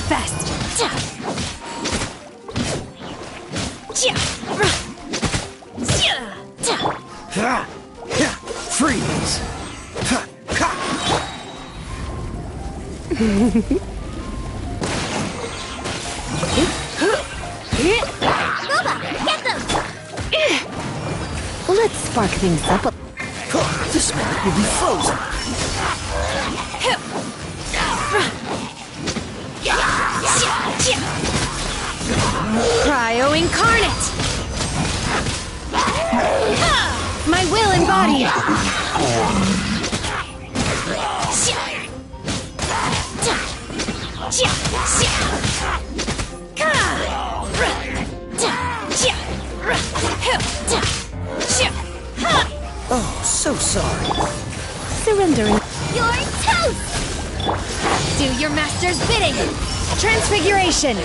best! Freeze! Get them! Let's spark things up. This man will be frozen! Cryo incarnate! My will embodied! Oh, so sorry. Surrendering. You're toast! Do your master's bidding! Transfiguration!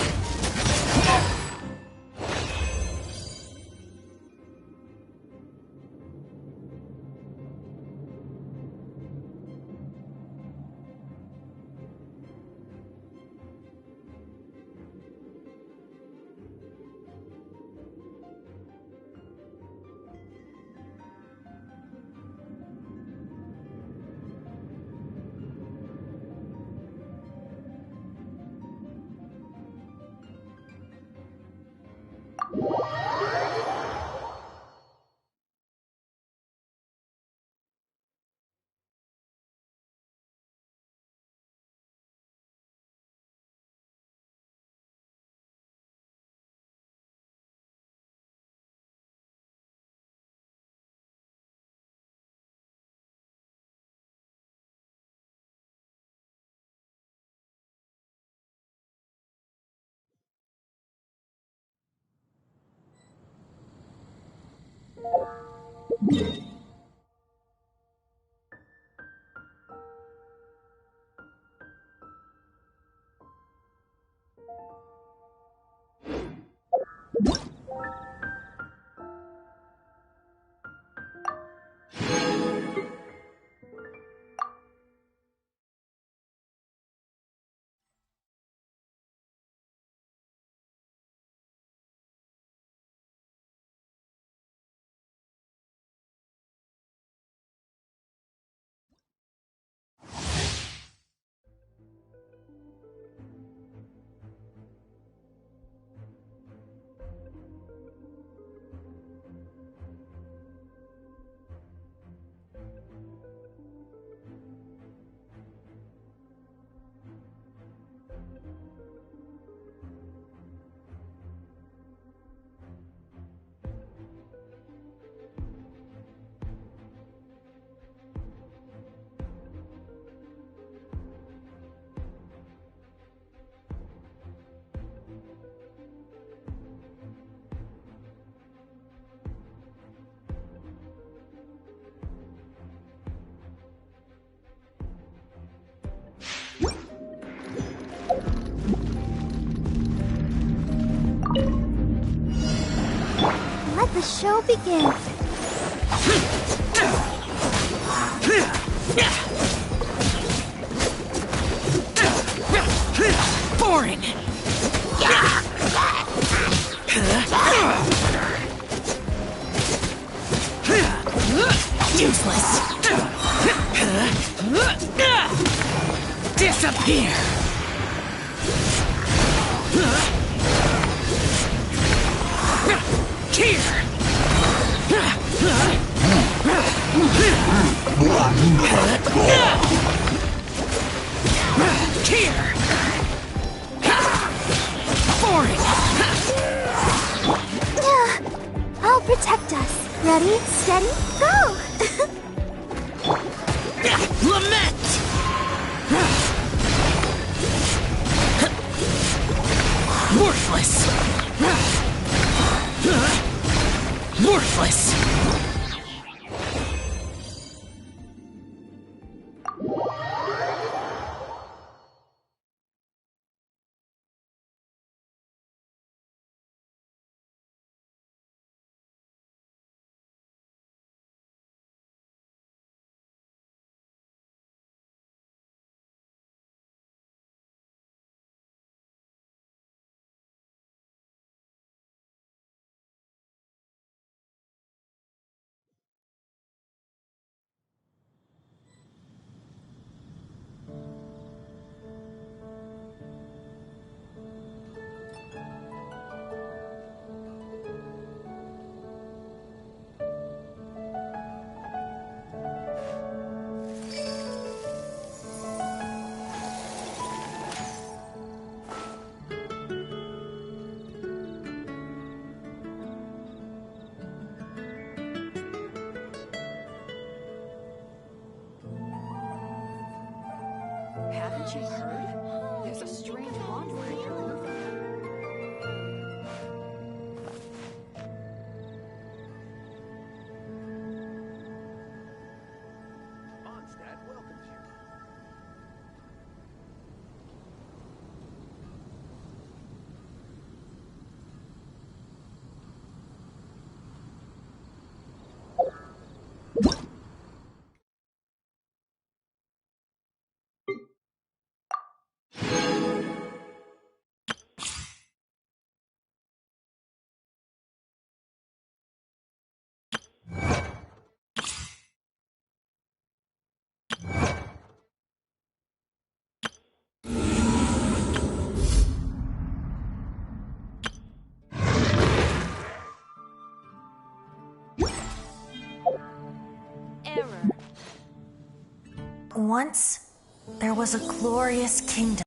Let the show begin. Boring! Useless! Disappear! Here! Here! Boring! I'll protect us. Ready, steady, go! Lament! Worthless! Worthless! Haven't you heard? There's a strange wanderer. Mondstadt welcomes you. Error. Once, there was a glorious kingdom.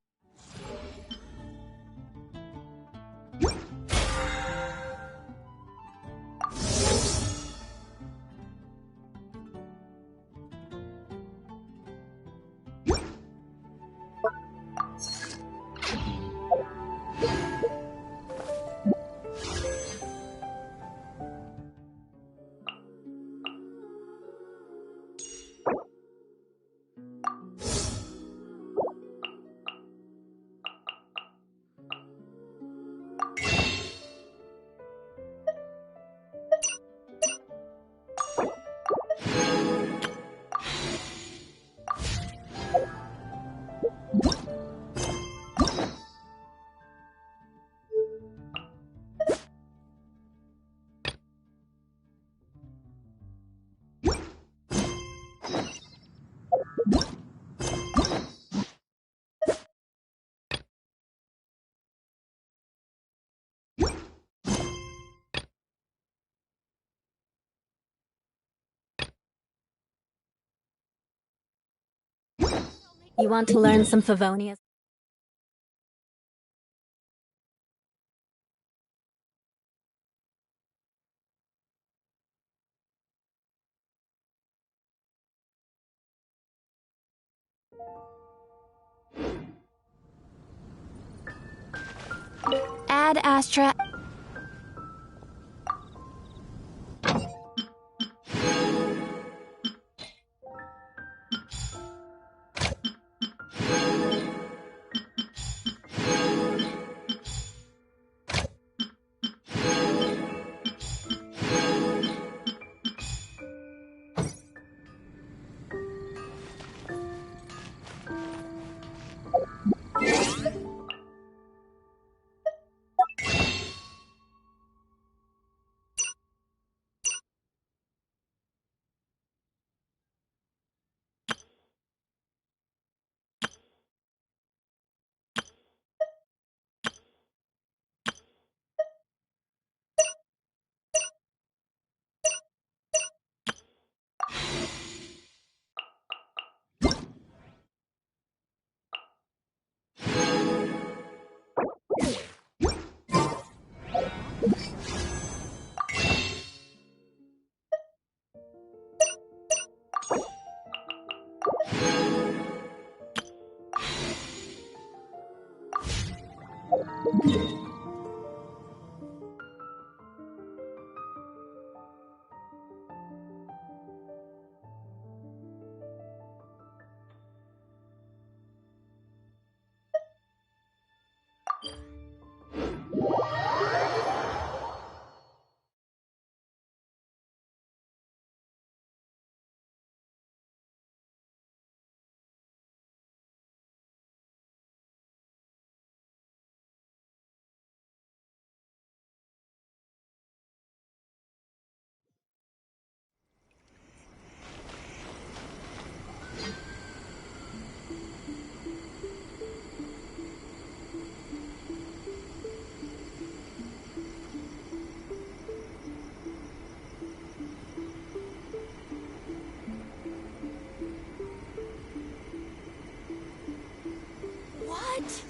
You want to learn some Favonius? Ad Astra.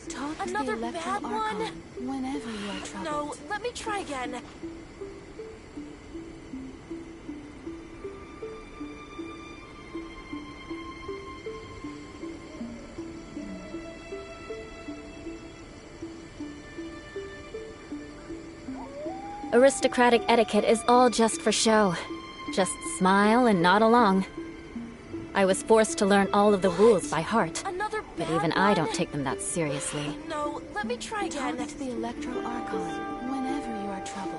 Talk to Another the bad Electro one? Archon whenever you are troubled. No, let me try again. Aristocratic etiquette is all just for show. Just smile and nod along. I was forced to learn all of the rules by heart, Another but bad even I one? don't take them that seriously. No, let me try again. Talk to the Electro Archon whenever you are troubled.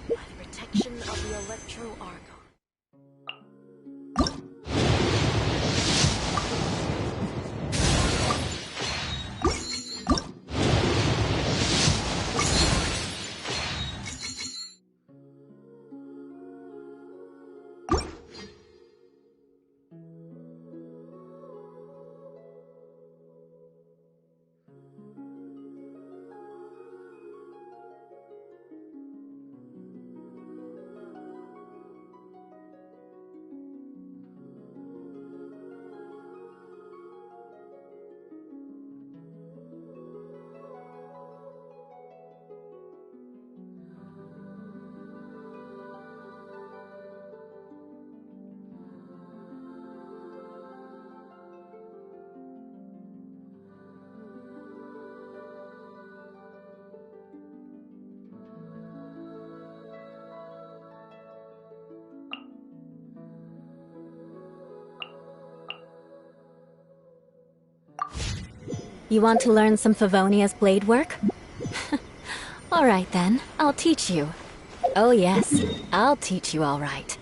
By the protection of the Electro Archon. You want to learn some Favonia's blade work? Alright then, I'll teach you. Oh yes, I'll teach you alright.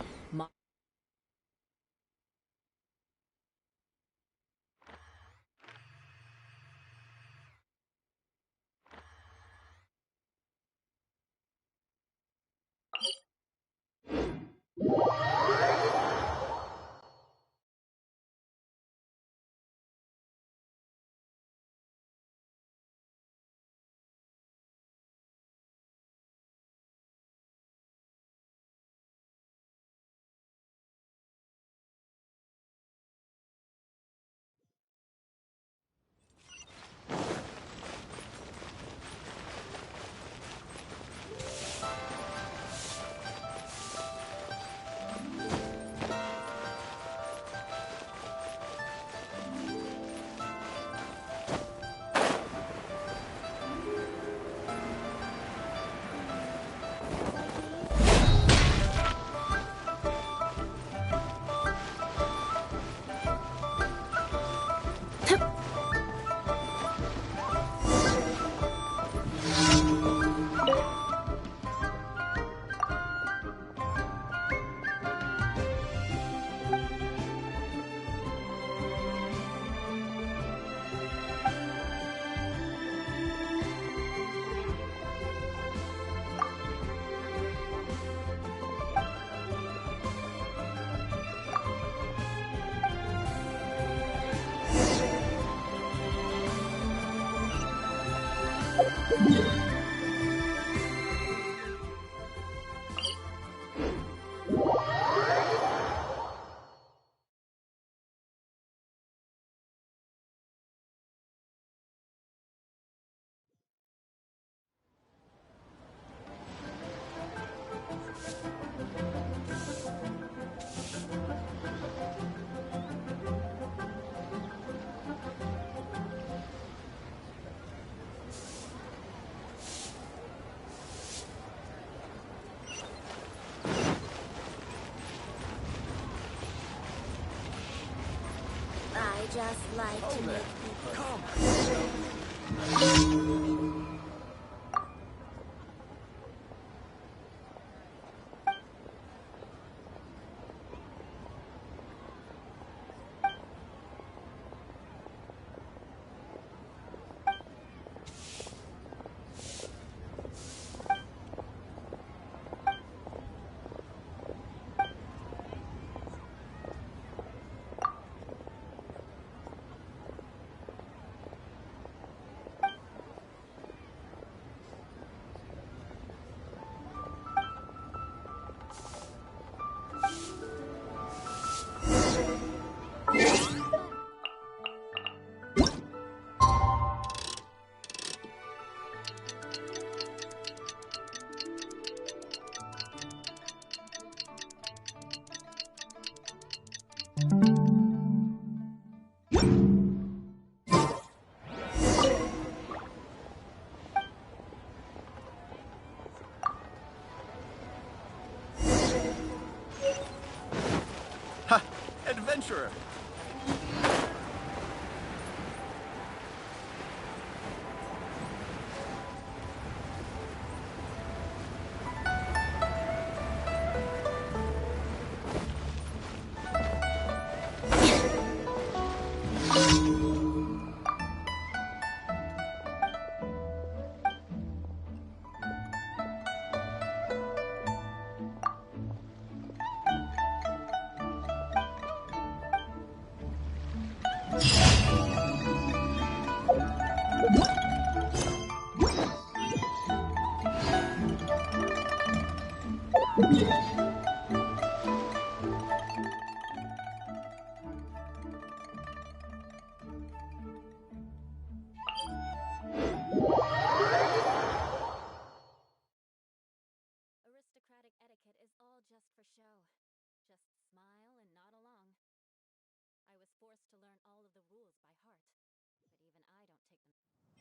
just like to make people. Ha! Adventurer! Aristocratic etiquette is all just for show. Just smile and nod along. I was forced to learn all of the rules by heart, but even I don't take them.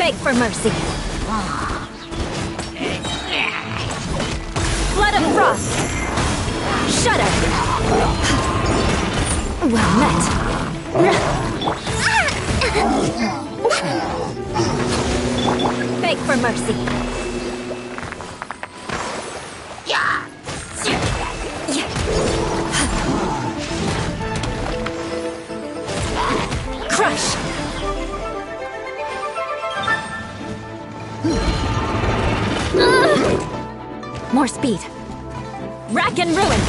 Beg for mercy. Flood of frost. Shudder. Well met. Beg for mercy. Crush. More speed. Rack and ruin.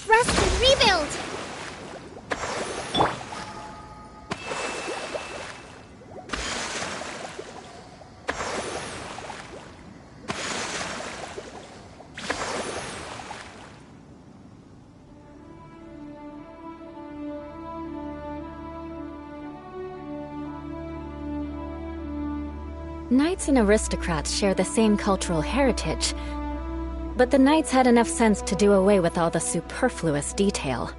Rest and rebuild! Knights and aristocrats share the same cultural heritage, but the knights had enough sense to do away with all the superfluous detail.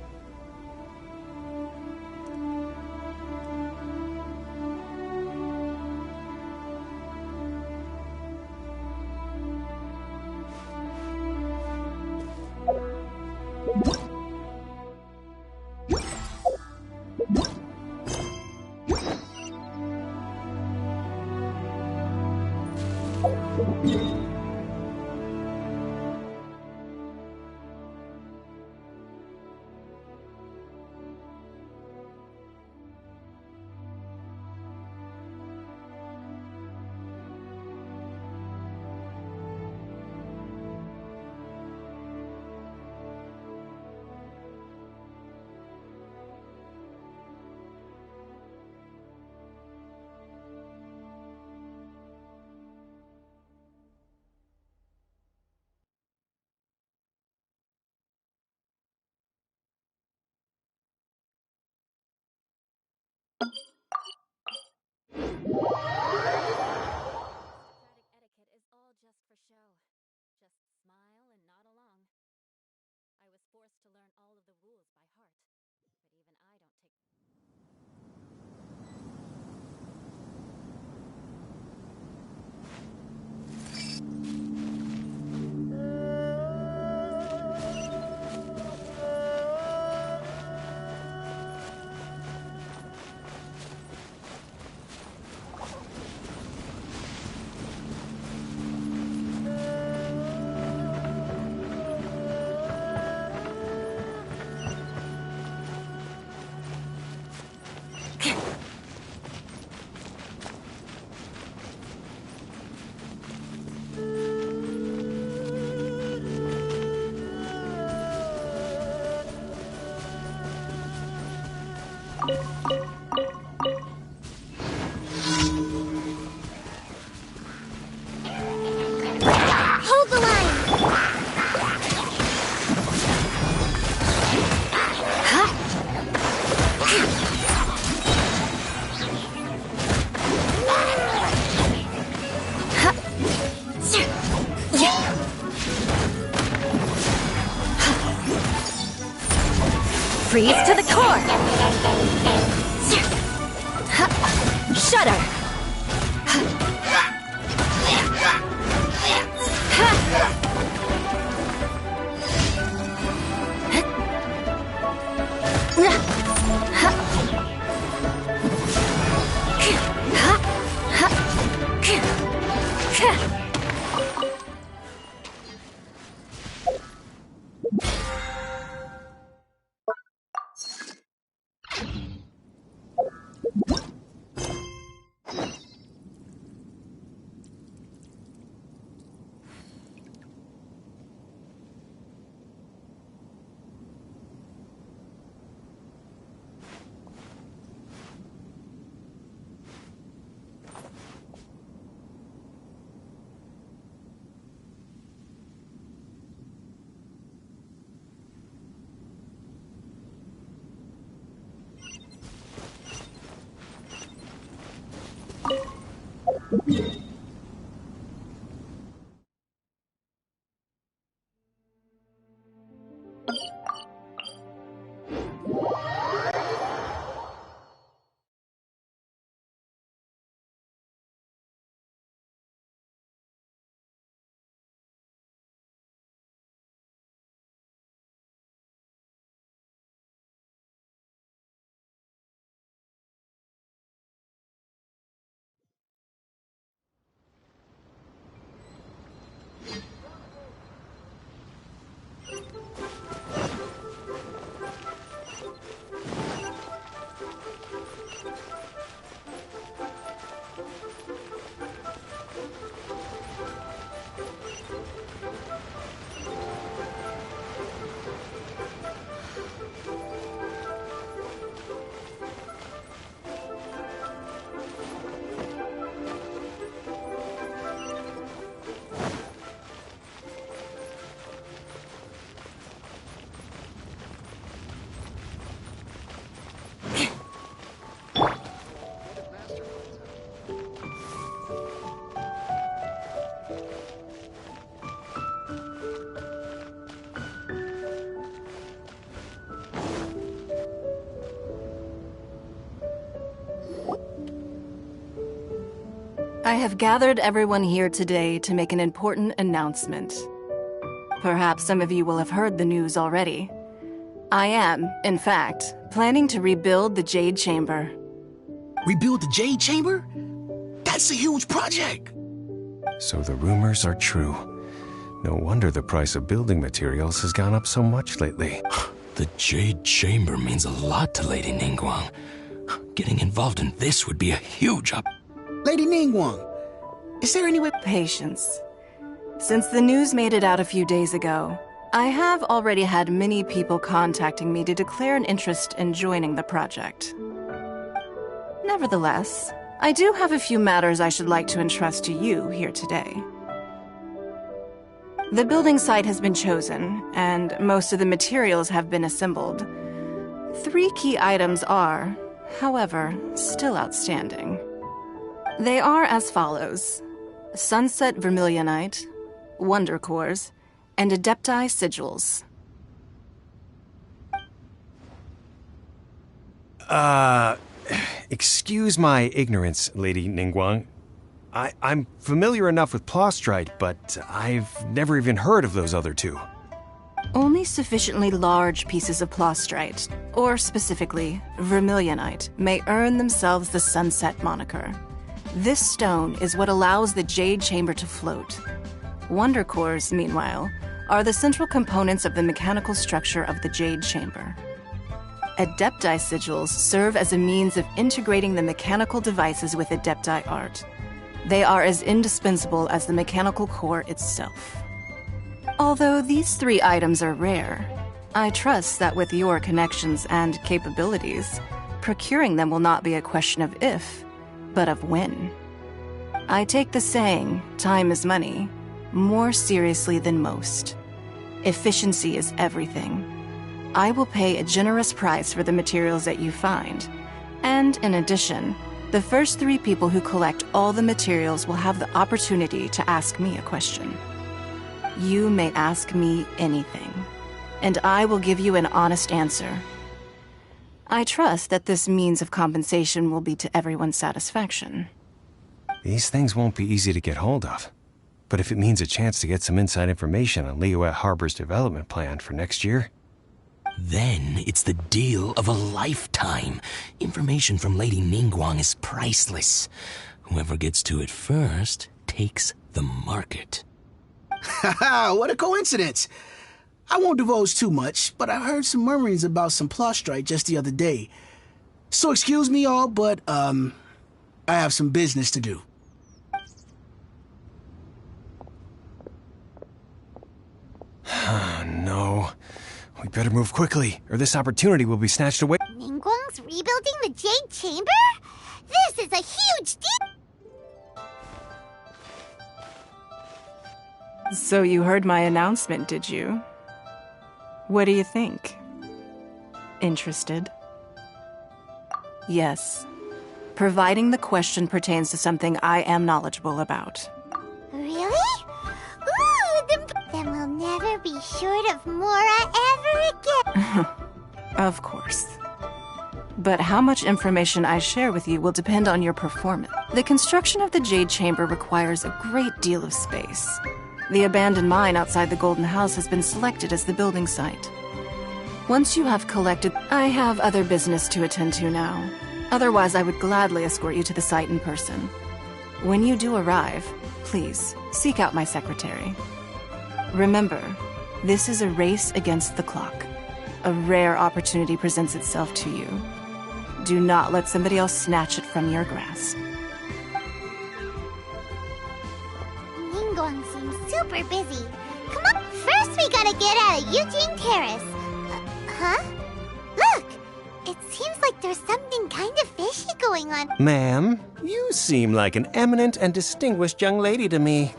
Aristocratic etiquette is all just for show. Just smile and nod along. I was forced to learn all of the rules by heart, but even I don't take... I have gathered everyone here today to make an important announcement. Perhaps some of you will have heard the news already. I am, in fact, planning to rebuild the Jade Chamber. Rebuild the Jade Chamber? That's a huge project! So the rumors are true. No wonder the price of building materials has gone up so much lately. The Jade Chamber means a lot to Lady Ningguang. Getting involved in this would be a huge Lady Ningguang, is there any way— Patience. Since the news made it out a few days ago, I have already had many people contacting me to declare an interest in joining the project. Nevertheless, I do have a few matters I should like to entrust to you here today. The building site has been chosen, and most of the materials have been assembled. 3 key items are, however, still outstanding. They are as follows: Sunset Vermilionite, Wonder Cores, and Adepti Sigils. Excuse my ignorance, Lady Ningguang. I'm familiar enough with Plostrite, but I've never even heard of those other 2. Only sufficiently large pieces of Plostrite, or specifically Vermilionite, may earn themselves the Sunset moniker. This stone is what allows the Jade Chamber to float. Wonder Cores, meanwhile, are the central components of the mechanical structure of the Jade Chamber. Adepti Sigils serve as a means of integrating the mechanical devices with Adepti art. They are as indispensable as the mechanical core itself. Although these 3 items are rare, I trust that with your connections and capabilities, procuring them will not be a question of if, but of when. I take the saying, time is money, more seriously than most. Efficiency is everything. I will pay a generous price for the materials that you find, and in addition, the first 3 people who collect all the materials will have the opportunity to ask me a question. You may ask me anything, and I will give you an honest answer. I trust that this means of compensation will be to everyone's satisfaction. These things won't be easy to get hold of. But if it means a chance to get some inside information on Liyue Harbor's development plan for next year... Then it's the deal of a lifetime. Information from Lady Ningguang is priceless. Whoever gets to it first takes the market. Haha, what a coincidence! I won't divulge too much, but I heard some murmurings about some Plostrite just the other day. So excuse me all, but, I have some business to do. No. We better move quickly, or this opportunity will be snatched away. Ningguang's rebuilding the Jade Chamber? This is a huge deal! So you heard my announcement, did you? What do you think? Interested? Yes. providing the question pertains to something I am knowledgeable about. Really? Ooh, then we'll never be short of Mora ever again. Of course. But how much information I share with you will depend on your performance. The construction of the Jade Chamber requires a great deal of space. The abandoned mine outside the Golden House has been selected as the building site. Once you have collected, I have other business to attend to now. Otherwise, I would gladly escort you to the site in person. When you do arrive, please seek out my secretary. Remember, this is a race against the clock. A rare opportunity presents itself to you. Do not let somebody else snatch it from your grasp. Ningguang seems super busy. Come on, first we gotta get out of Eugene Terrace. Huh? Look! It seems like there's something kind of fishy going on. Ma'am, you seem like an eminent and distinguished young lady to me.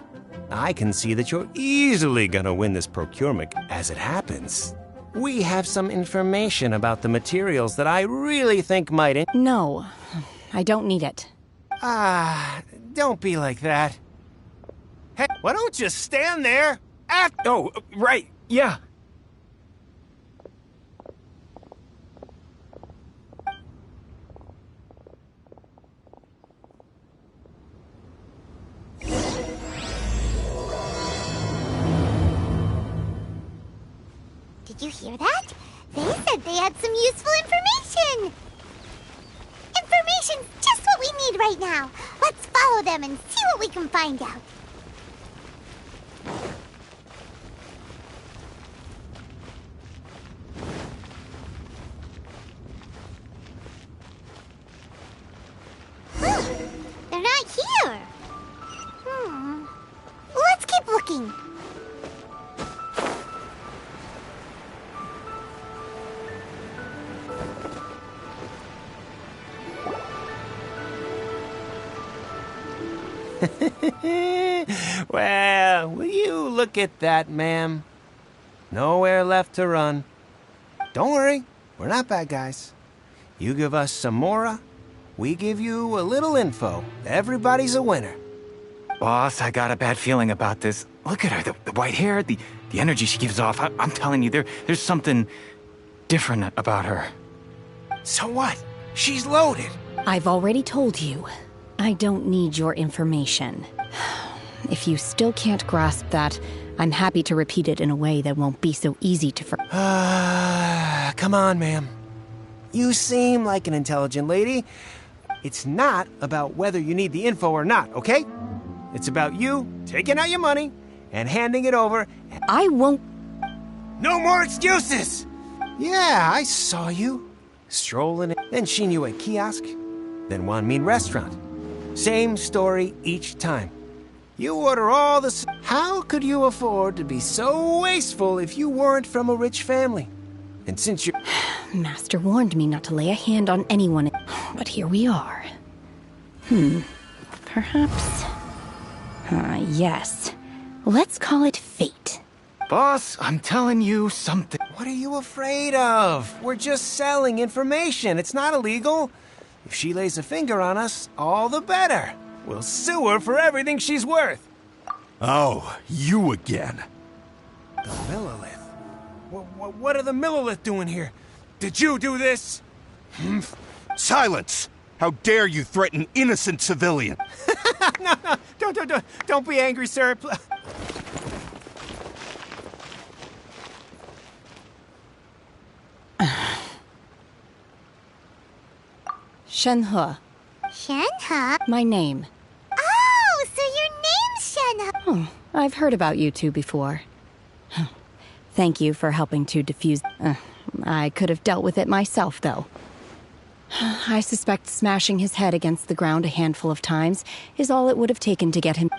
I can see that you're easily gonna win this procurement. As it happens, we have some information about the materials that I really think might... No, I don't need it. Don't be like that. Hey, why don't you stand there? Oh, right, yeah. Did you hear that? They said they had some useful information! Information's just what we need right now. Let's follow them and see what we can find out. They're not here. Let's keep looking. Well, will you look at that, ma'am? Nowhere left to run. Don't worry, we're not bad guys. You give us some Mora, we give you a little info. Everybody's a winner. Boss, I got a bad feeling about this. Look at her, the white hair, the energy she gives off. I'm telling you, there's something different about her. So what? She's loaded. I've already told you. I don't need your information. If you still can't grasp that, I'm happy to repeat it in a way that won't be so easy to forget. Come on, ma'am. You seem like an intelligent lady. It's not about whether you need the info or not, okay? It's about you taking out your money and handing it over. I won't... No more excuses! Yeah, I saw you. Strolling in, then seen you at kiosk, then Wanmin restaurant. Same story each time. You order all the... How could you afford to be so wasteful if you weren't from a rich family? And since you're... Master warned me not to lay a hand on anyone, but here we are. Perhaps... yes. Let's call it fate. Boss, I'm telling you something. What are you afraid of? We're just selling information. It's not illegal. If she lays a finger on us, all the better. We'll sue her for everything she's worth. Oh, you again. The Millilith? What are the Millilith doing here? Did you do this? Silence! How dare you threaten innocent civilians? No, don't be angry, sir. Shenhe. Shenhe? My name. Oh, so your name's Shenhe. Oh, I've heard about you two before. Thank you for helping to defuse... I could have dealt with it myself, though. I suspect smashing his head against the ground a handful of times is all it would have taken to get him...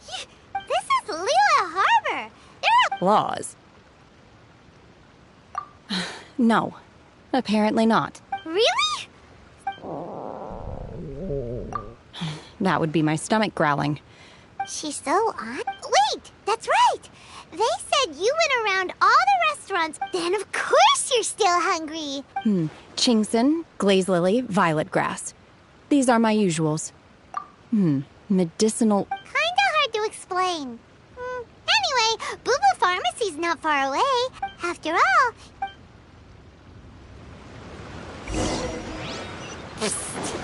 This is Liyue Harbor. There are... Laws. No. Apparently not. Really? That would be my stomach growling. She's so odd. Wait, that's right. They said you went around all the restaurants. Then of course you're still hungry. Chingson, Glaze Lily, Violet Grass. These are my usuals. Medicinal... Kinda hard to explain. Anyway, Boo Boo Pharmacy's not far away. After all... Psst.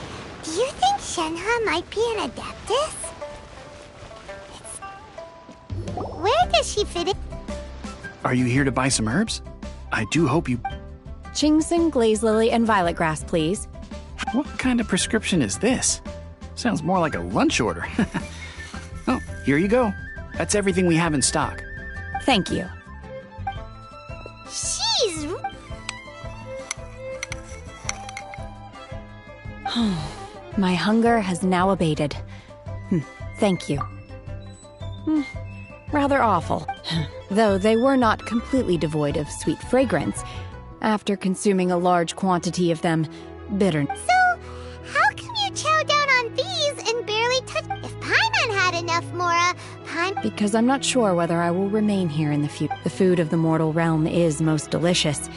Do you think Shenhe might be an Adeptus? Where does she fit in? Are you here to buy some herbs? I do hope you... Chingsing, glaze lily, and violet grass, please. What kind of prescription is this? Sounds more like a lunch order. Oh, here you go. That's everything we have in stock. Thank you. She's... My hunger has now abated. Thank you. Rather awful. Though they were not completely devoid of sweet fragrance. After consuming a large quantity of them, bitter. So, how come you chow down on these and barely touch... If Paimon had enough more, Because I'm not sure whether I will remain here in the future. The food of the mortal realm is most delicious.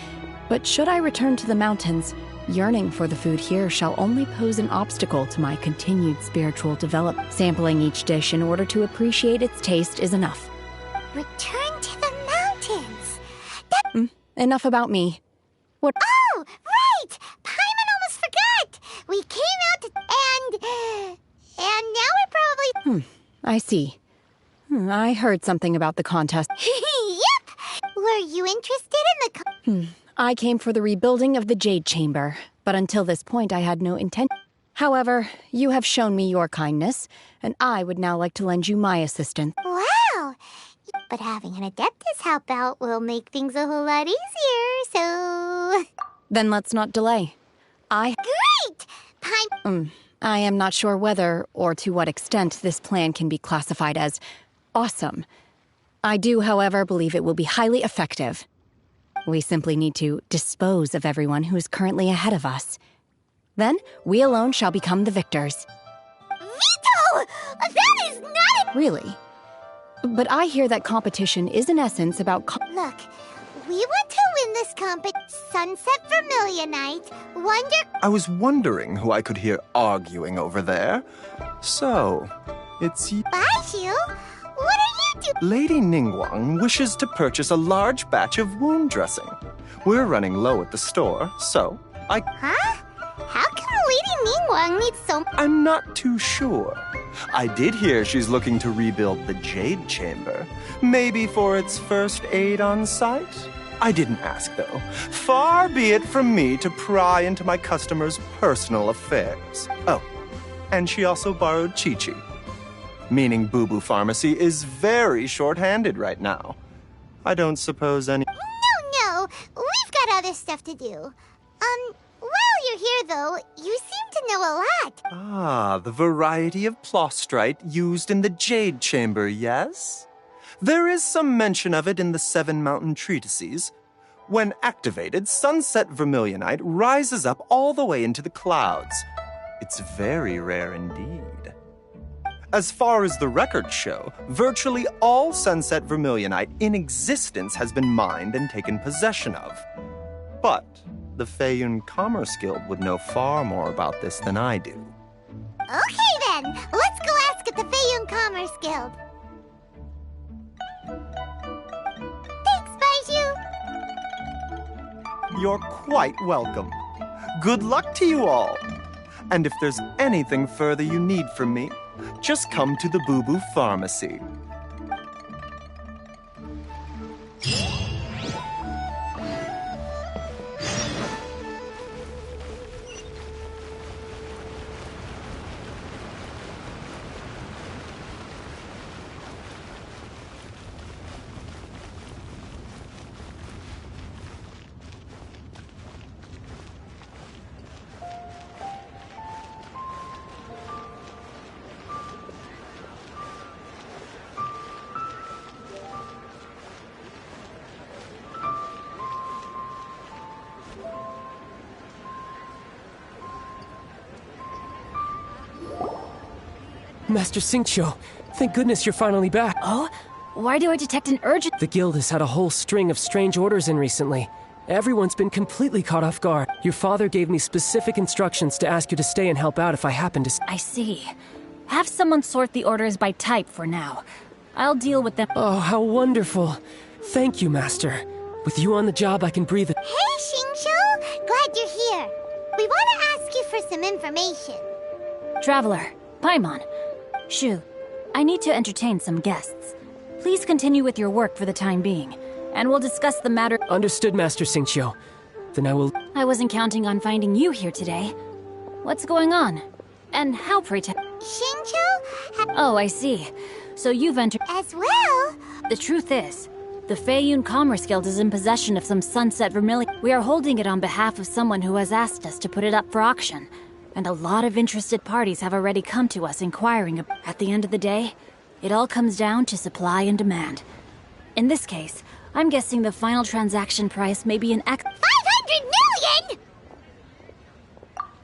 But should I return to the mountains, yearning for the food here shall only pose an obstacle to my continued spiritual development. Sampling each dish in order to appreciate its taste is enough. Return to the mountains. Enough about me. What? Oh, right! Paimon almost forgot! We came out to... And now we're probably... I see. I heard something about the contest. Yep! Were you interested in the... I came for the rebuilding of the Jade Chamber, but until this point I had no intent. However, you have shown me your kindness, and I would now like to lend you my assistance. Wow! But having an Adeptus help out will make things a whole lot easier, so... Then let's not delay. Great! I am not sure whether, or to what extent, this plan can be classified as awesome. I do, however, believe it will be highly effective. We simply need to dispose of everyone who is currently ahead of us. Then, we alone shall become the victors. Vito! That is not Really? But I hear that competition is in essence about Look, we want to win this Sunset Vermilionite, Wonder... I was wondering who I could hear arguing over there. So, it's you. Baiju? What are you doing? Lady Ningguang wishes to purchase a large batch of wound dressing. We're running low at the store, so Huh? How come Lady Ningguang needs so... I'm not too sure. I did hear she's looking to rebuild the Jade Chamber. Maybe for its first aid on site? I didn't ask, though. Far be it from me to pry into my customers' personal affairs. Oh, and she also borrowed Chi-Chi. Meaning Boo Boo Pharmacy is very short-handed right now. I don't suppose any... No, we've got other stuff to do. While you're here, though, you seem to know a lot. Ah, the variety of plostrite used in the Jade Chamber, yes? There is some mention of it in the Seven Mountain Treatises. When activated, Sunset Vermilionite rises up all the way into the clouds. It's very rare indeed. As far as the records show, virtually all Sunset Vermilionite in existence has been mined and taken possession of. But the Feiyun Commerce Guild would know far more about this than I do. Okay then, let's go ask at the Feiyun Commerce Guild. Thanks, Baiju. You're quite welcome. Good luck to you all. And if there's anything further you need from me, just come to the Boo Boo Pharmacy. Master Xingqiu, thank goodness you're finally back. Oh? Why do I detect an urgent... The guild has had a whole string of strange orders in recently, Everyone's been completely caught off guard. Your father gave me specific instructions to ask you to stay and help out if I happen to... I see. Have someone sort the orders by type for now. I'll deal with them. Oh, how wonderful. Thank you, Master. With you on the job, I can breathe... Hey, Xingqiu! Glad you're here. We want to ask you for some information. Traveler, Paimon, Shu, I need to entertain some guests. Please continue with your work for the time being, and we'll discuss the matter... Understood, Master Xingqiu. Then I will... I wasn't counting on finding you here today. What's going on? And how, pray tell? Xingqiu? Oh, I see. So you've entered... As well? The truth is, the Feiyun Commerce Guild is in possession of some sunset vermilion. We are holding it on behalf of someone who has asked us to put it up for auction. And a lot of interested parties have already come to us inquiring. At the end of the day, it all comes down to supply and demand. In this case, I'm guessing the final transaction price may be an 500 million?!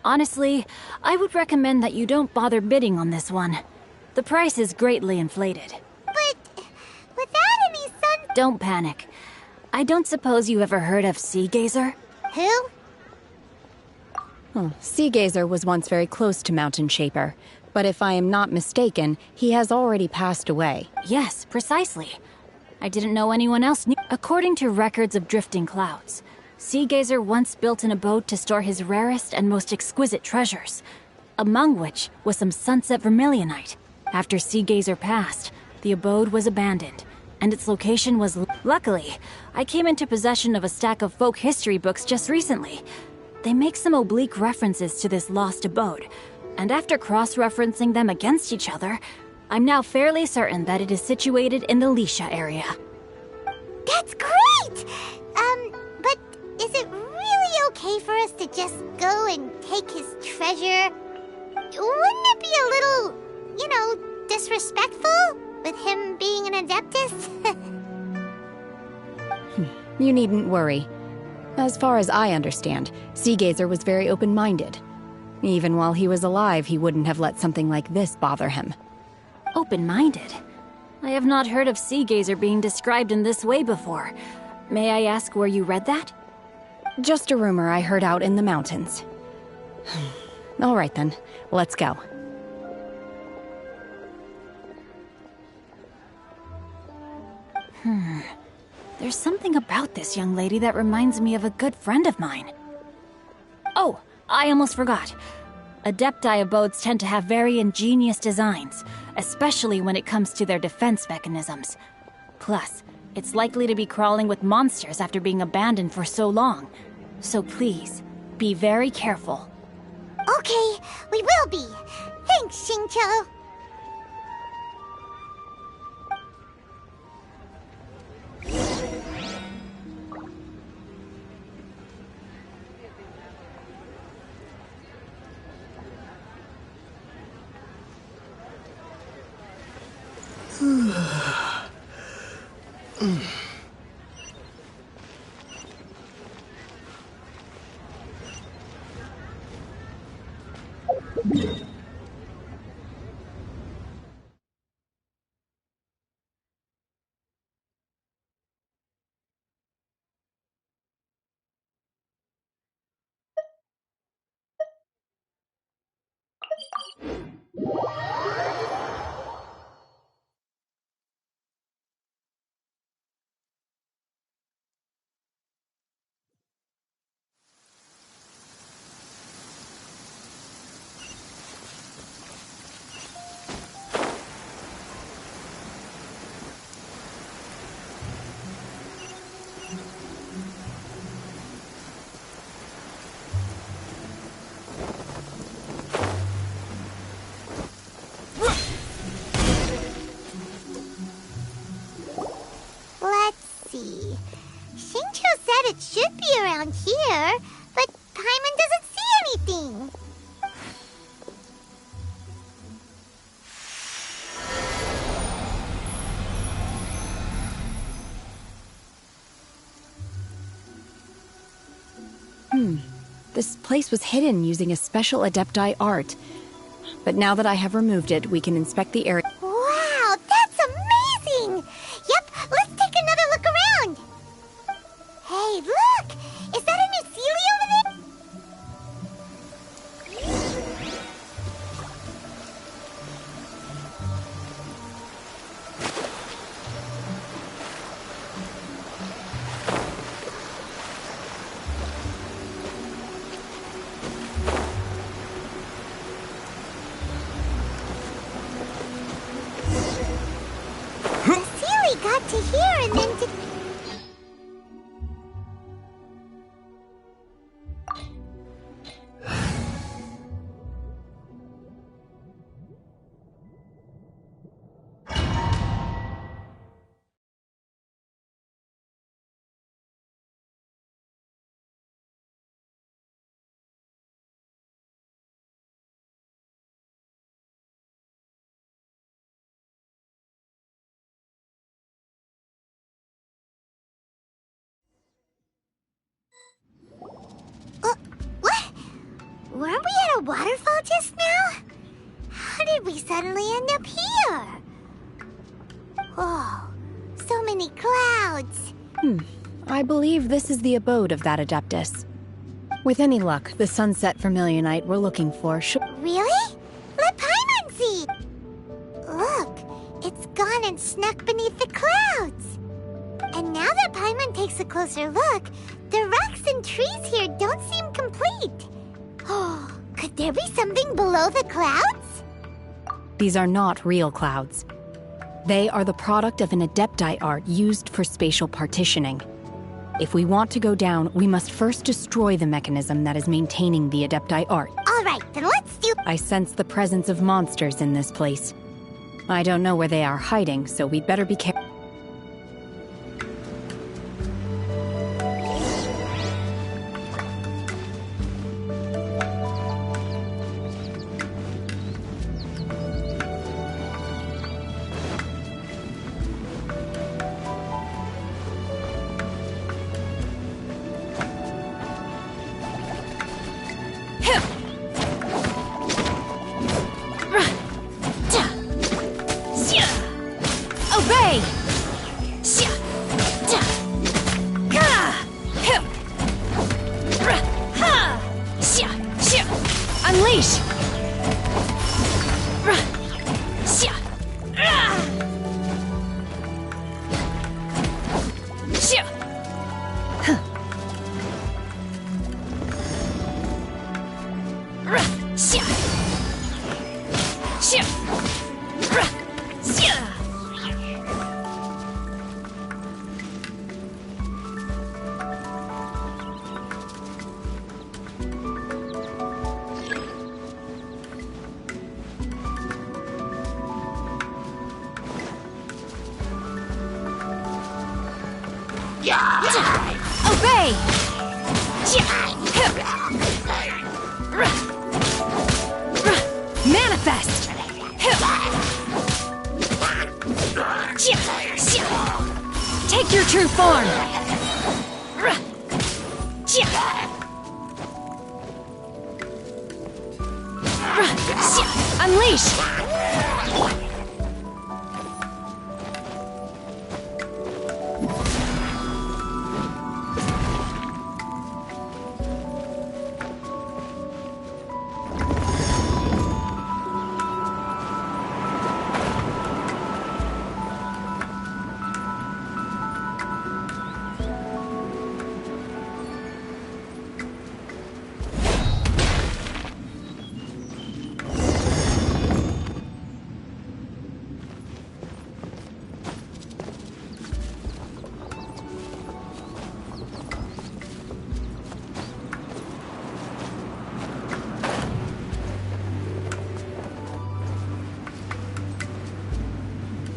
Honestly, I would recommend that you don't bother bidding on this one. The price is greatly inflated. But without any sun... Don't panic. I don't suppose you ever heard of Sea Gazer? Who? Sea Gazer was once very close to Mountain Shaper, but if I am not mistaken, he has already passed away. Yes, precisely. I didn't know anyone else knew. According to records of drifting clouds, Sea Gazer once built an abode to store his rarest and most exquisite treasures, among which was some sunset vermilionite. After Sea Gazer passed, the abode was abandoned, and its location was... Luckily, I came into possession of a stack of folk history books just recently. They make some oblique references to this lost abode, and after cross-referencing them against each other, I'm now fairly certain that it is situated in the Lisha area. That's great! But is it really okay for us to just go and take his treasure? Wouldn't it be a little, disrespectful with him being an Adeptus? You needn't worry. As far as I understand, Sea Gazer was very open-minded. Even while he was alive, he wouldn't have let something like this bother him. Open-minded? I have not heard of Sea Gazer being described in this way before. May I ask where you read that? Just a rumor I heard out in the mountains. All right then, let's go. There's something about this young lady that reminds me of a good friend of mine. Oh, I almost forgot. Adepti abodes tend to have very ingenious designs, especially when it comes to their defense mechanisms. Plus, it's likely to be crawling with monsters after being abandoned for so long. So please, be very careful. Okay, we will be. Thanks, Xingqiu. It should be around here, but Paimon doesn't see anything. This place was hidden using a special Adepti art. But now that I have removed it, we can inspect the area. Wow, that's amazing! Yep, let's take another look around. Hey, look! to here and then to... What? Weren't we at a waterfall just now? How did we suddenly end up here? Oh, so many clouds. I believe this is the abode of that Adeptus. With any luck, the sunset vermilionite we're looking for should... Really? Let Paimon see! Look, it's gone and snuck beneath the clouds. And now that Paimon takes a closer look, the rocks and trees here don't seem complete. Oh, could there be something below the clouds? These are not real clouds. They are the product of an Adepti art used for spatial partitioning. If we want to go down, we must first destroy the mechanism that is maintaining the Adepti art. All right, then let's do... I sense the presence of monsters in this place. I don't know where they are hiding, so we'd better be careful. Obey! Unleash! Obey! Manifest! Take your true form! Unleash!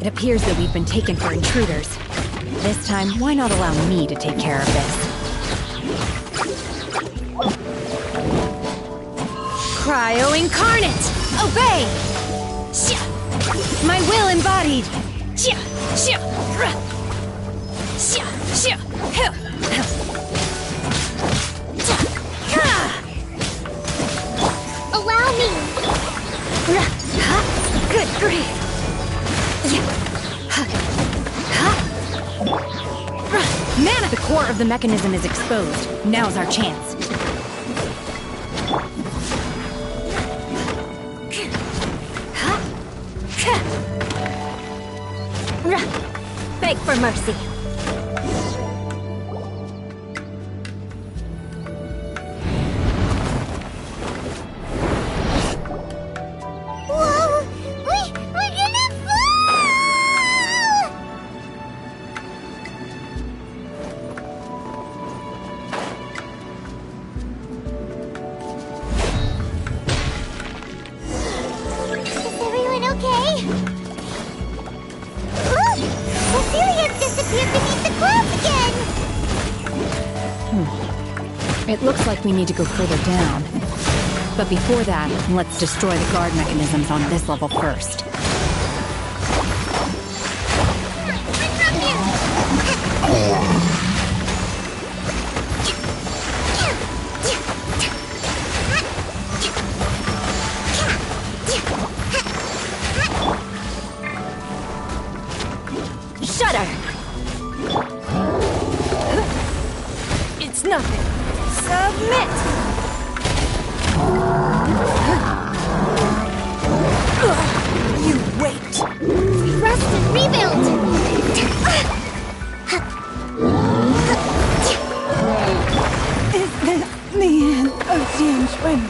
It appears that we've been taken for intruders. This time, why not allow me to take care of this? Cryo incarnate! Obey! My will embodied! Allow me! Good grief! The core of the mechanism is exposed. Now's our chance. Beg for mercy. Whoa! We're gonna fall! It looks like we need to go further down. But before that, let's destroy the guard mechanisms on this level first. Shudder! It's nothing. Submit! You wait! Rest and rebuild! Is this the end of Genshin?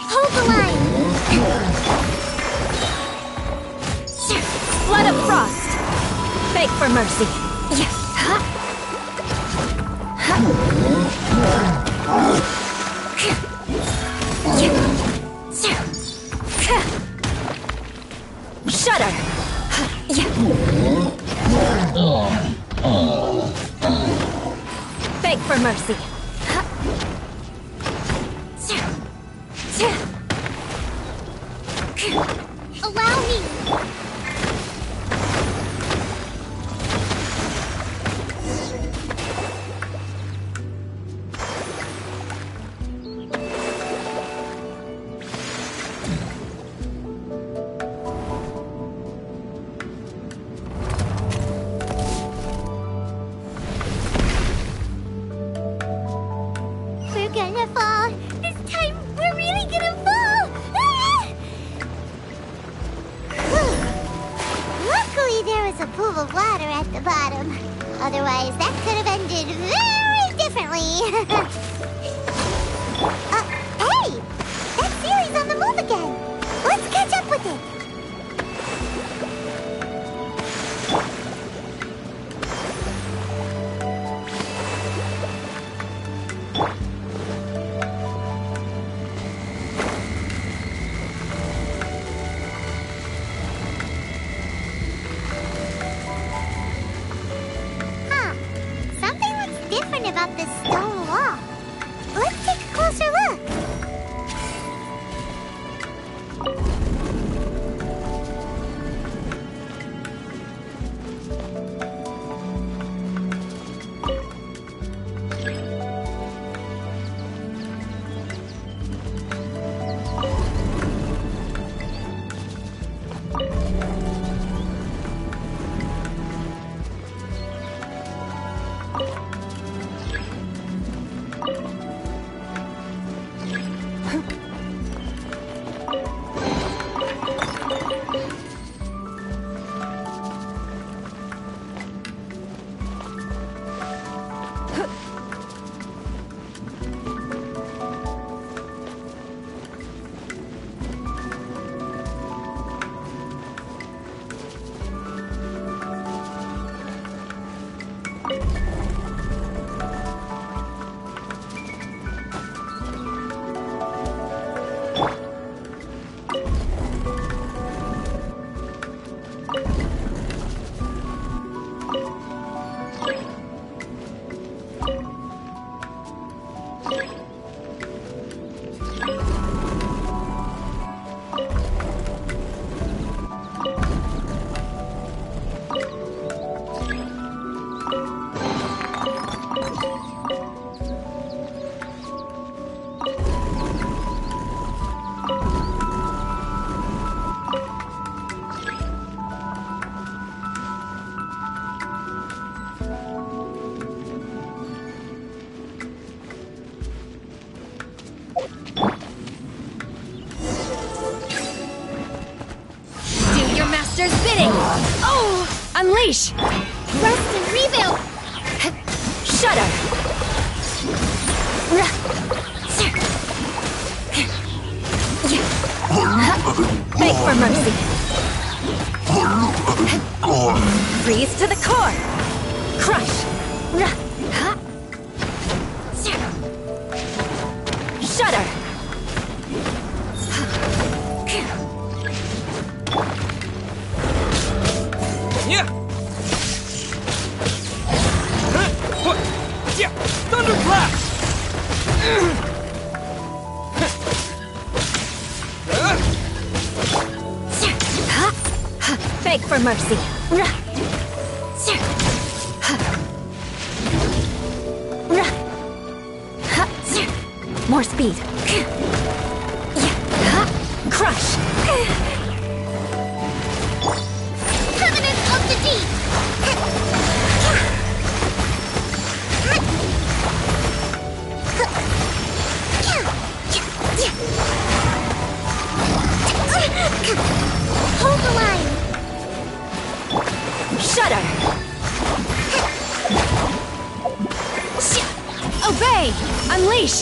Hold the line! Blood of frost! Beg for mercy! Shudder! Beg for mercy! Allow me! We're gonna fall! This time, we're really gonna fall! Ah! Luckily, there was a pool of water at the bottom. Otherwise, that could have ended very differently. Hey! That series on the move again! Let's catch up with it! Huh. Something looks different about this stone wall. Let's take a closer look. master's bidding! Oh! Unleash! Rest and rebuild! Shudder! Beg for mercy! Freeze to the core! Crush! Shudder! Yeah! Thunder Blast! Beg for mercy. More speed. Crush. Covenant of the Deep! Hold the line! Shudder. Obey! Unleash!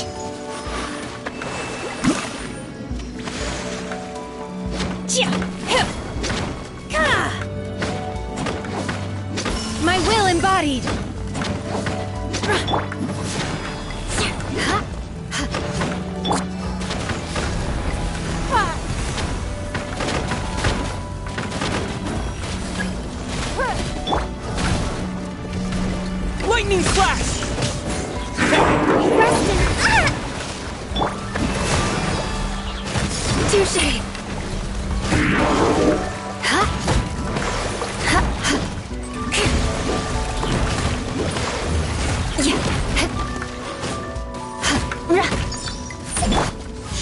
My will embodied! Lightning Slash! Touché!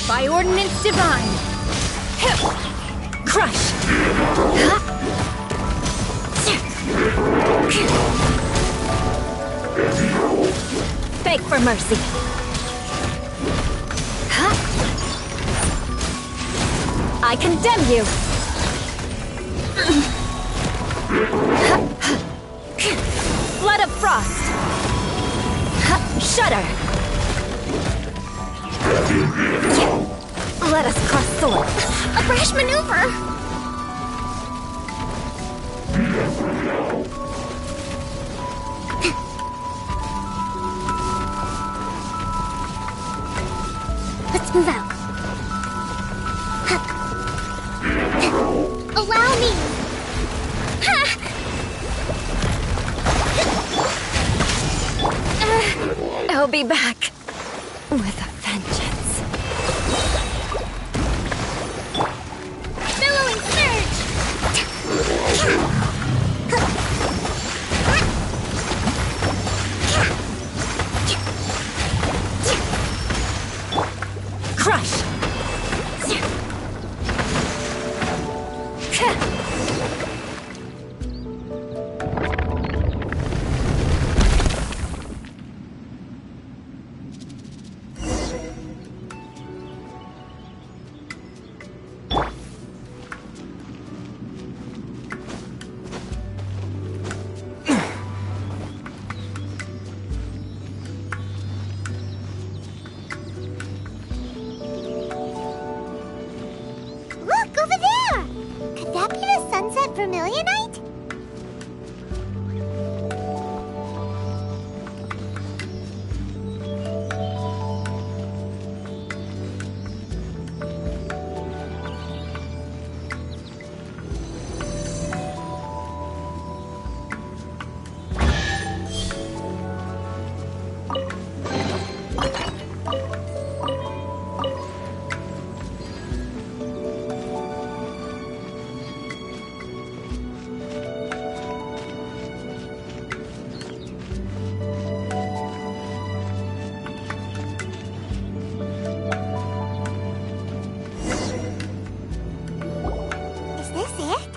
By ordinance divine! Crush! Beg for mercy! I condemn you! Flood of frost! Shudder! Let us cross swords. A rash maneuver! Let's move out. Allow me! I'll be back with a vengeance. Billowing surge! Crush! Look, over there! Could that be the sunset vermilionite? Is this it?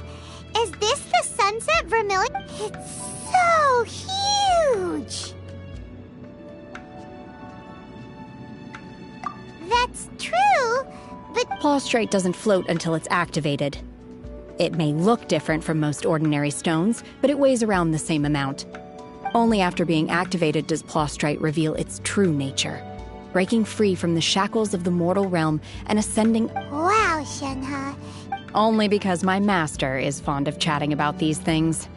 Is this the sunset vermilion? It's so huge! That's true, but Plaustrite doesn't float until it's activated. It may look different from most ordinary stones, but it weighs around the same amount. Only after being activated does Plaustrite reveal its true nature, breaking free from the shackles of the mortal realm and ascending. wow, Shenhe. Only because my master is fond of chatting about these things.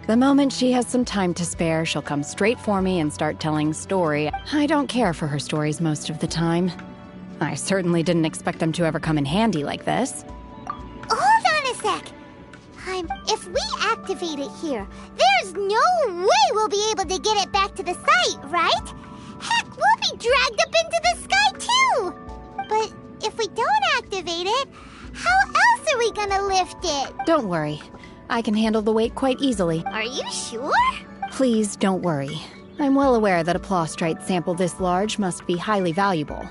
The moment she has some time to spare, she'll come straight for me and start telling story. I don't care for her stories most of the time. I certainly didn't expect them to ever come in handy like this. Hold on a sec. If we activate it here, there's no way we'll be able to get it back to the site, right? Heck, we'll be dragged up into the sky too! But if we don't activate it, how else are we gonna lift it? Don't worry. I can handle the weight quite easily. Are you sure? Please don't worry. I'm well aware that a plostrite sample this large must be highly valuable.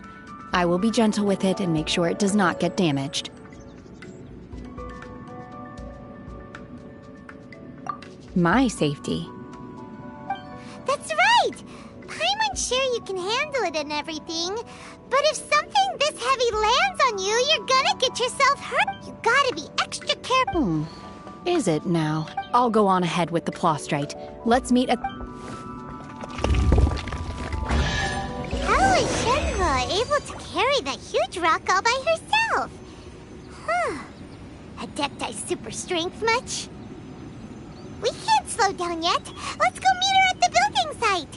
I will be gentle with it and make sure it does not get damaged. My safety. That's right! Paimon's sure you can handle it and everything, but if something this heavy lands on you, you're gonna get yourself hurt. You gotta be extra careful. Is it now? I'll go on ahead with the plostrite. Let's meet at... How is Shenhua able to carry that huge rock all by herself? Adepti super strength much? We can't slow down yet. Let's go meet her at the building site.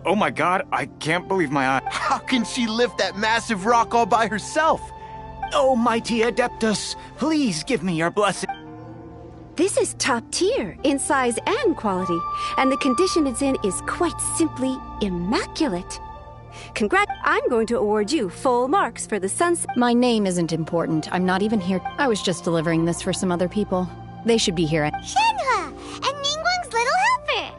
Oh my god, I can't believe my eyes. How can she lift that massive rock all by herself? Oh, mighty Adeptus, please give me your blessing. This is top tier in size and quality, and the condition it's in is quite simply immaculate. I'm going to award you full marks for the sunset. My name isn't important. I'm not even here. I was just delivering this for some other people. They should be here. Shenhua! And Ningguang's little helper!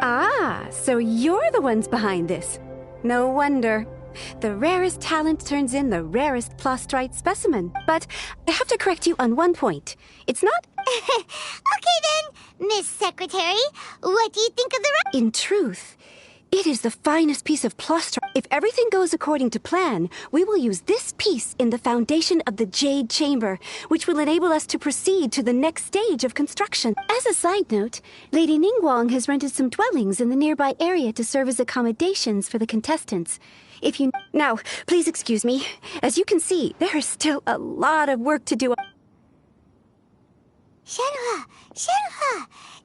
Ah, so you're the ones behind this. No wonder. The rarest talent turns in the rarest plostrite specimen. But I have to correct you on one point. It's not... Okay then, Miss Secretary. What do you think of the rock? In truth, it is the finest piece of plostrite. If everything goes according to plan, we will use this piece in the foundation of the Jade Chamber, which will enable us to proceed to the next stage of construction. As a side note, Lady Ningguang has rented some dwellings in the nearby area to serve as accommodations for the contestants. Now, please excuse me. As you can see, there is still a lot of work to do. Shenhua!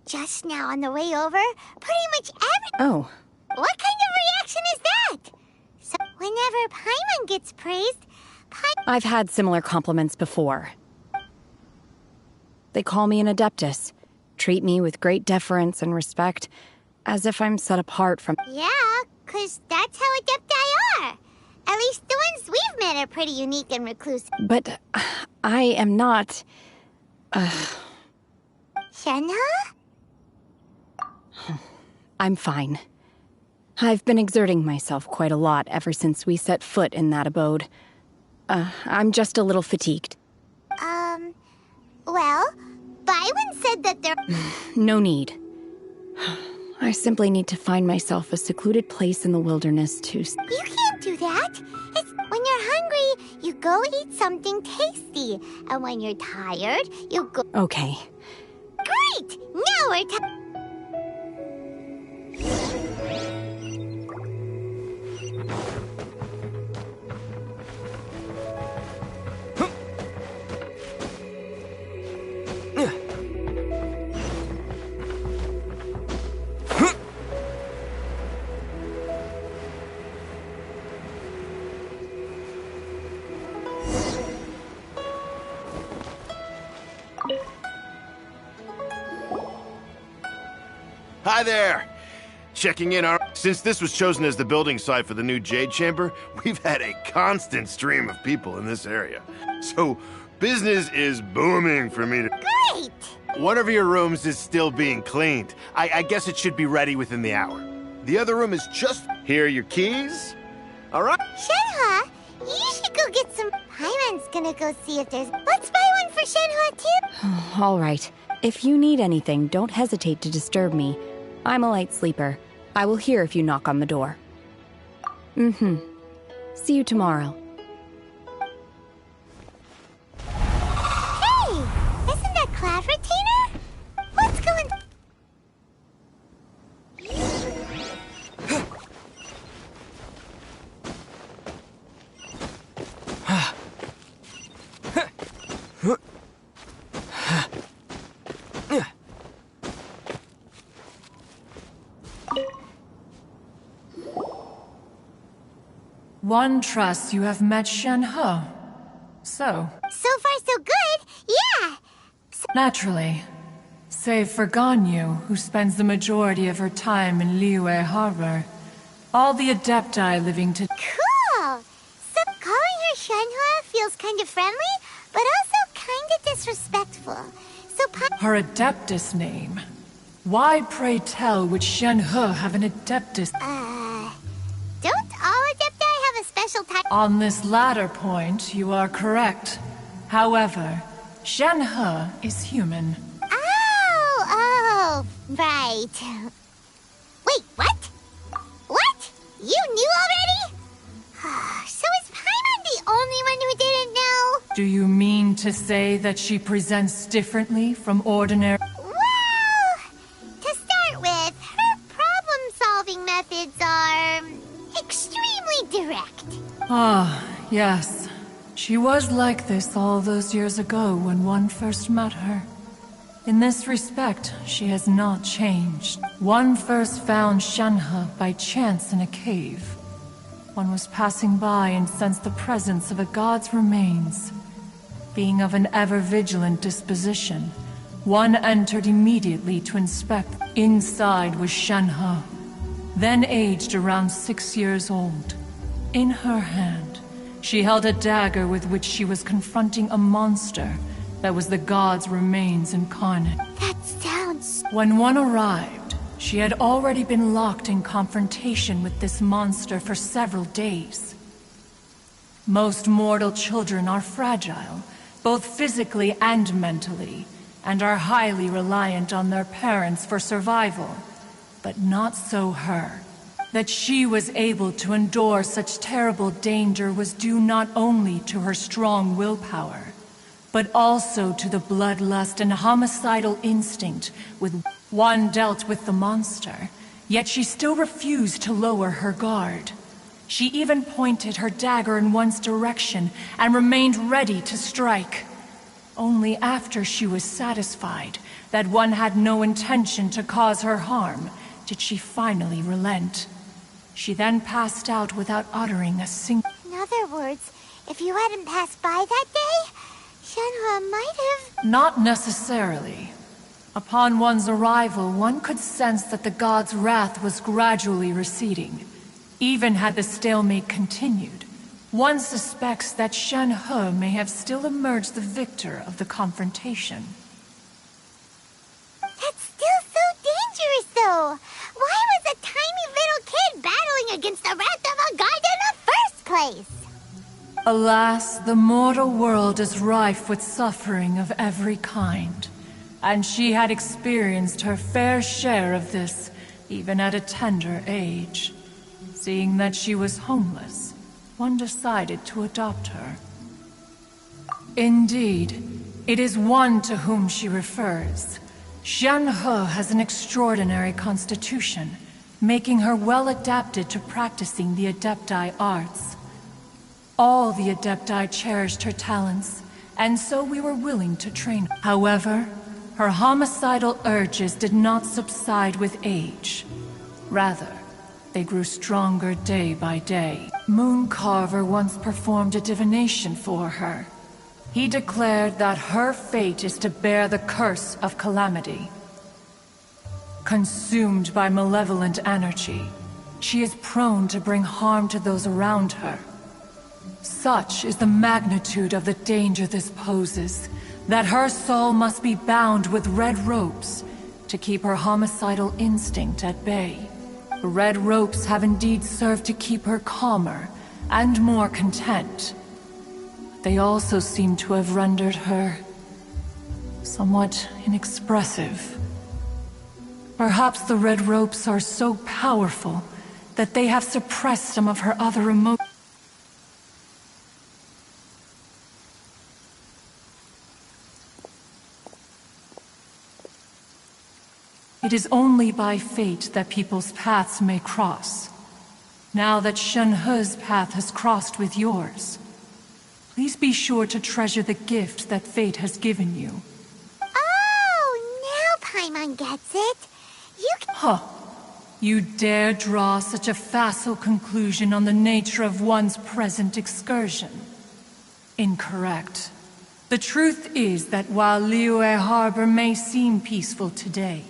Just now on the way over, pretty much every... Oh. What kind of reaction is that? Whenever Paimon gets praised, I've had similar compliments before. They call me an adeptus, treat me with great deference and respect, as if I'm set apart from... Yeah, 'cause that's how adepti are. At least the ones we've met are pretty unique and reclusive. But I am not... Shenhe? I'm fine. I've been exerting myself quite a lot ever since we set foot in that abode. I'm just a little fatigued. Well, Byron said that there... No need. I simply need to find myself a secluded place in the wilderness to... You can't do that. It's when you're hungry, you go eat something tasty. And when you're tired, you go... Okay. Great! Now we're Hi there! Checking in Since this was chosen as the building site for the new Jade Chamber, we've had a constant stream of people in this area. So, business is booming for me to... Great! One of your rooms is still being cleaned. I guess it should be ready within the hour. The other room is just... Here are your keys. Alright? Shenhe, you should go get some... Paimon's gonna go see if there's... Let's buy one for Shenhe, too! All right. If you need anything, don't hesitate to disturb me. I'm a light sleeper. I will hear if you knock on the door. See you tomorrow. Hey! Isn't that Cloud Retainer? What's going... One trusts you have met Shenhe. So far, so good. Yeah. Naturally. Save for Ganyu, who spends the majority of her time in Liyue Harbor. All the adepti living to... Cool. So calling her Shenhe feels kind of friendly, but also kind of disrespectful. So her adeptus name. Why, pray tell, would Shenhe have an adeptus? Don't all adepti have a special type? On this latter point, you are correct. However, Shenhe is human. Oh, right. Wait, what? What? You knew already? So is Paimon the only one who didn't know? Do you mean to say that she presents differently from ordinary? Well, to start with, her problem-solving methods are extremely direct. Ah, yes. She was like this all those years ago when one first met her. In this respect, she has not changed. One first found Shenhe by chance in a cave. One was passing by and sensed the presence of a god's remains. Being of an ever-vigilant disposition, one entered immediately to inspect. Inside was Shenhe, then aged around 6 years old. In her hand, she held a dagger with which she was confronting a monster that was the god's remains incarnate. That sounds... When one arrived, she had already been locked in confrontation with this monster for several days. Most mortal children are fragile, both physically and mentally, and are highly reliant on their parents for survival. But not so her. That she was able to endure such terrible danger was due not only to her strong willpower, but also to the bloodlust and homicidal instinct with one dealt with the monster, yet she still refused to lower her guard. She even pointed her dagger in one's direction and remained ready to strike. Only after she was satisfied that one had no intention to cause her harm did she finally relent. She then passed out without uttering a single... In other words, if you hadn't passed by that day, Shenhe might have... Not necessarily. Upon one's arrival, one could sense that the god's wrath was gradually receding. Even had the stalemate continued, one suspects that Shenhe may have still emerged the victor of the confrontation. That's still so dangerous, though. Why was a tiny little kid battling against the wrath of a god in the first place? Alas, the mortal world is rife with suffering of every kind. And she had experienced her fair share of this, even at a tender age. Seeing that she was homeless, one decided to adopt her. Indeed, it is one to whom she refers. Shenhe has an extraordinary constitution, making her well adapted to practicing the Adepti arts. All the Adepti cherished her talents, and so we were willing to train her. However, her homicidal urges did not subside with age. Rather, they grew stronger day by day. Mooncarver once performed a divination for her. He declared that her fate is to bear the curse of calamity. Consumed by malevolent energy, she is prone to bring harm to those around her. Such is the magnitude of the danger this poses, that her soul must be bound with red ropes to keep her homicidal instinct at bay. The red ropes have indeed served to keep her calmer and more content. They also seem to have rendered her somewhat inexpressive. Perhaps the red ropes are so powerful that they have suppressed some of her other emotions. It is only by fate that people's paths may cross. Now that Shenhe's path has crossed with yours, please be sure to treasure the gift that fate has given you. Oh, now Paimon gets it. Huh. You dare draw such a facile conclusion on the nature of one's present excursion? Incorrect. The truth is that while Liyue Harbor may seem peaceful today,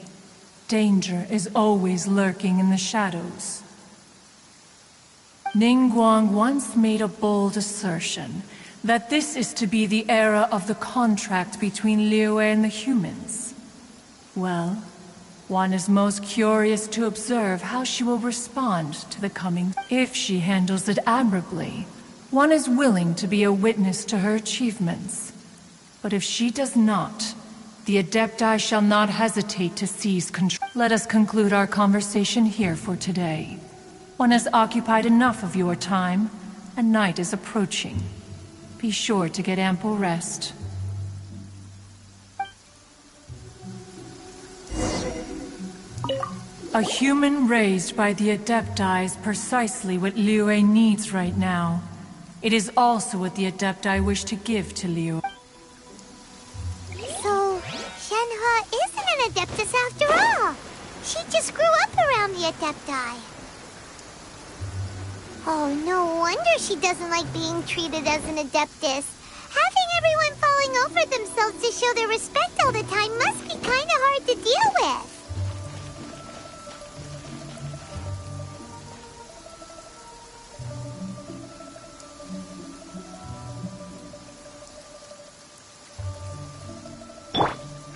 danger is always lurking in the shadows. Ningguang once made a bold assertion that this is to be the era of the contract between Liyue and the humans. Well, one is most curious to observe how she will respond to the coming. If she handles it admirably, one is willing to be a witness to her achievements. But if she does not, the Adepti shall not hesitate to seize control. Let us conclude our conversation here for today. One has occupied enough of your time, and night is approaching. Be sure to get ample rest. A human raised by the Adepti is precisely what Liyue needs right now. It is also what the Adepti wish to give to Liyue. So, Shenhe isn't an Adeptus after all. She just grew up around the Adepti. Oh, no wonder she doesn't like being treated as an Adeptus. Having everyone falling over themselves to show their respect all the time must be kind of hard to deal with.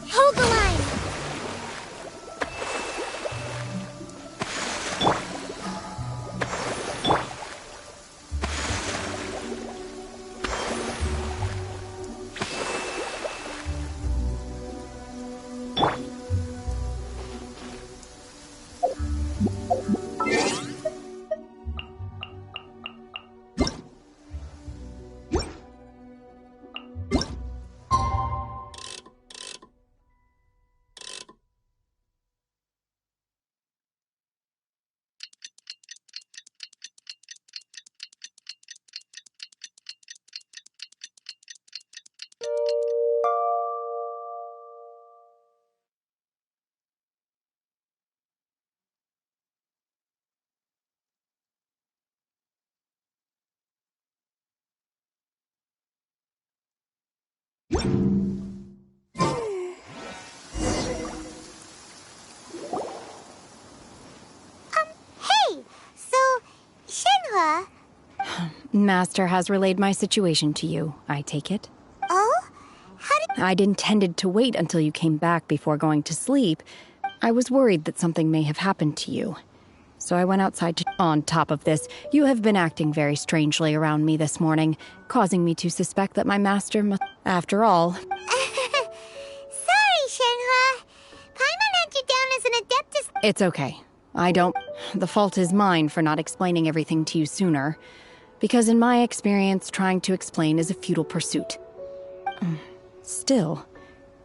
Hold the line! Hey! So, Shenhua... Master has relayed my situation to you, I take it. Oh? How did... I'd intended to wait until you came back before going to sleep. I was worried that something may have happened to you. So I went outside to... On top of this, you have been acting very strangely around me this morning, causing me to suspect that my master must... After all... Sorry, Shenhua. Paimon had you down as an adeptus... It's okay. I don't... The fault is mine for not explaining everything to you sooner. Because in my experience, trying to explain is a futile pursuit. Still,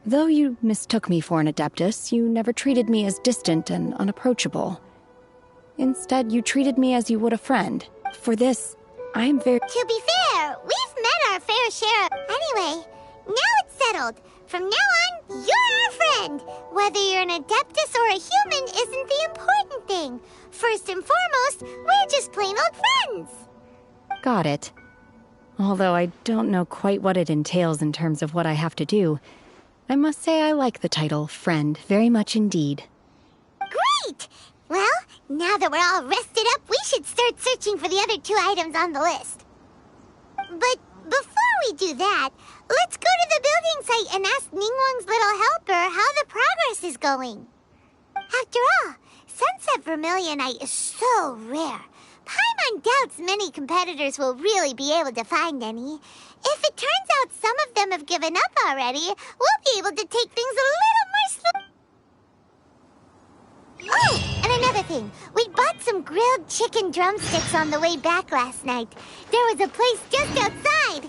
though you mistook me for an adeptus, you never treated me as distant and unapproachable. Instead, you treated me as you would a friend. For this, I am very... To be fair, we've met our fair share of... Anyway, now it's settled. From now on, you're our friend. Whether you're an adeptus or a human isn't the important thing. First and foremost, we're just plain old friends. Got it. Although I don't know quite what it entails in terms of what I have to do, I must say I like the title, Friend, very much indeed. Great! Well, now that we're all rested up, we should start searching for the other 2 items on the list. But before we do that, let's go to the building site and ask Ningguang's little helper how the progress is going. After all, Sunset Vermilionite is so rare. Paimon doubts many competitors will really be able to find any. If it turns out some of them have given up already, we'll be able to take things a little more slow. Oh, and another thing. We bought some grilled chicken drumsticks on the way back last night. There was a place just outside.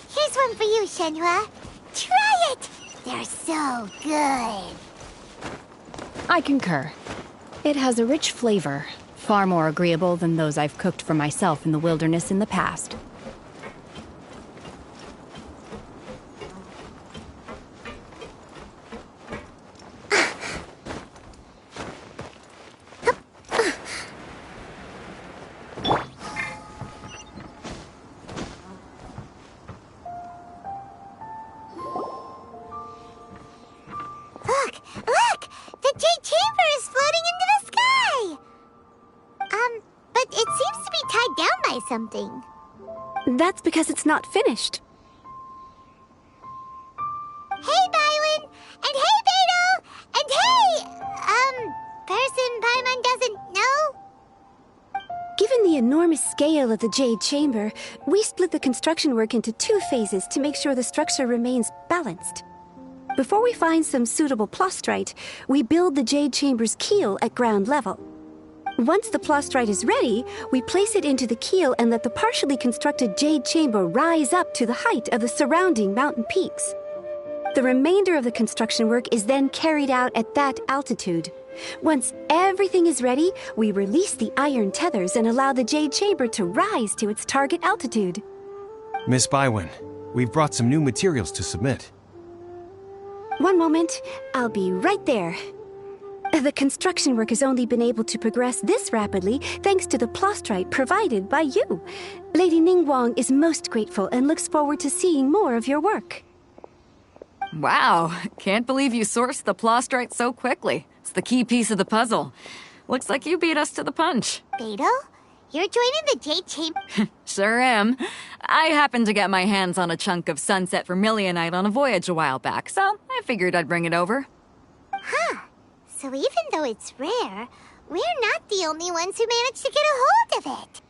Here's one for you, Shenhua. Try it! They're so good. I concur. It has a rich flavor, far more agreeable than those I've cooked for myself in the wilderness in the past. Look! The Jade Chamber is floating into the sky! But it seems to be tied down by something. That's because it's not finished. Hey, Bywin! And hey, Beto! And hey, person Paimon doesn't know? Given the enormous scale of the Jade Chamber, we split the construction work into 2 phases to make sure the structure remains balanced. Before we find some suitable plastrite, we build the Jade Chamber's keel at ground level. Once the plastrite is ready, we place it into the keel and let the partially constructed Jade Chamber rise up to the height of the surrounding mountain peaks. The remainder of the construction work is then carried out at that altitude. Once everything is ready, we release the iron tethers and allow the Jade Chamber to rise to its target altitude. Miss Bywin, we've brought some new materials to submit. One moment, I'll be right there. The construction work has only been able to progress this rapidly thanks to the plastrite provided by you. Lady Ningguang is most grateful and looks forward to seeing more of your work. Wow, can't believe you sourced the plastrite so quickly. It's the key piece of the puzzle. Looks like you beat us to the punch. Beto? You're joining the Jade Chamber? Sure am. I happened to get my hands on a chunk of Sunset Vermilionite on a voyage a while back, so I figured I'd bring it over. Huh. So even though it's rare, we're not the only ones who managed to get a hold of it.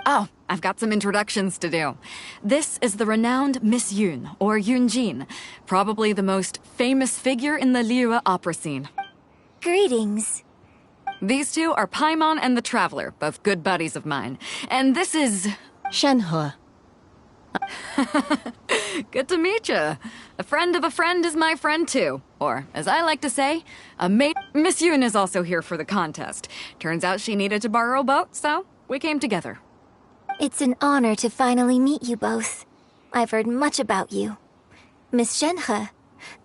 Oh, I've got some introductions to do. This is the renowned Miss Yun, or Yunjin, probably the most famous figure in the Liyue opera scene. Greetings. These 2 are Paimon and the Traveler, both good buddies of mine. And this is... Shenhua. Good to meet you. A friend of a friend is my friend too. Or, as I like to say, a mate. Miss Yun is also here for the contest. Turns out she needed to borrow a boat, so we came together. It's an honor to finally meet you both. I've heard much about you. Miss Shenhe,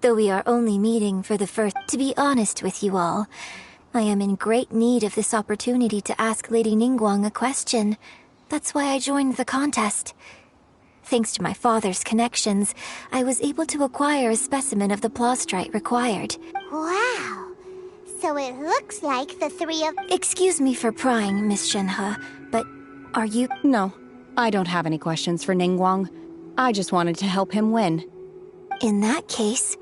though we are only meeting for the first... To be honest with you all, I am in great need of this opportunity to ask Lady Ningguang a question. That's why I joined the contest. Thanks to my father's connections, I was able to acquire a specimen of the plastrite required. Wow. So it looks like the three of... Excuse me for prying, Miss Shenhe, but are you... No, I don't have any questions for Ningguang. I just wanted to help him win. In that case,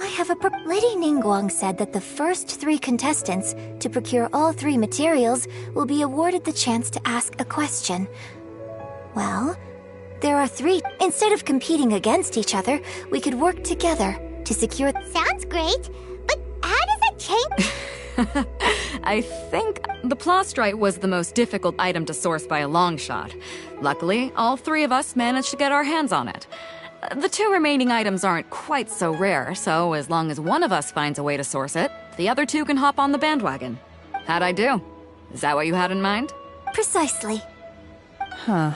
I have a... Lady Ningguang said that the first 3 contestants to procure all 3 materials will be awarded the chance to ask a question. Well, there are 3. Instead of competing against each other, we could work together to secure... Sounds great, but how does it change? I think the plastrite was the most difficult item to source by a long shot. Luckily, all 3 of us managed to get our hands on it. The 2 remaining items aren't quite so rare, so as long as one of us finds a way to source it, the other 2 can hop on the bandwagon. How'd I do? Is that what you had in mind? Precisely. Huh.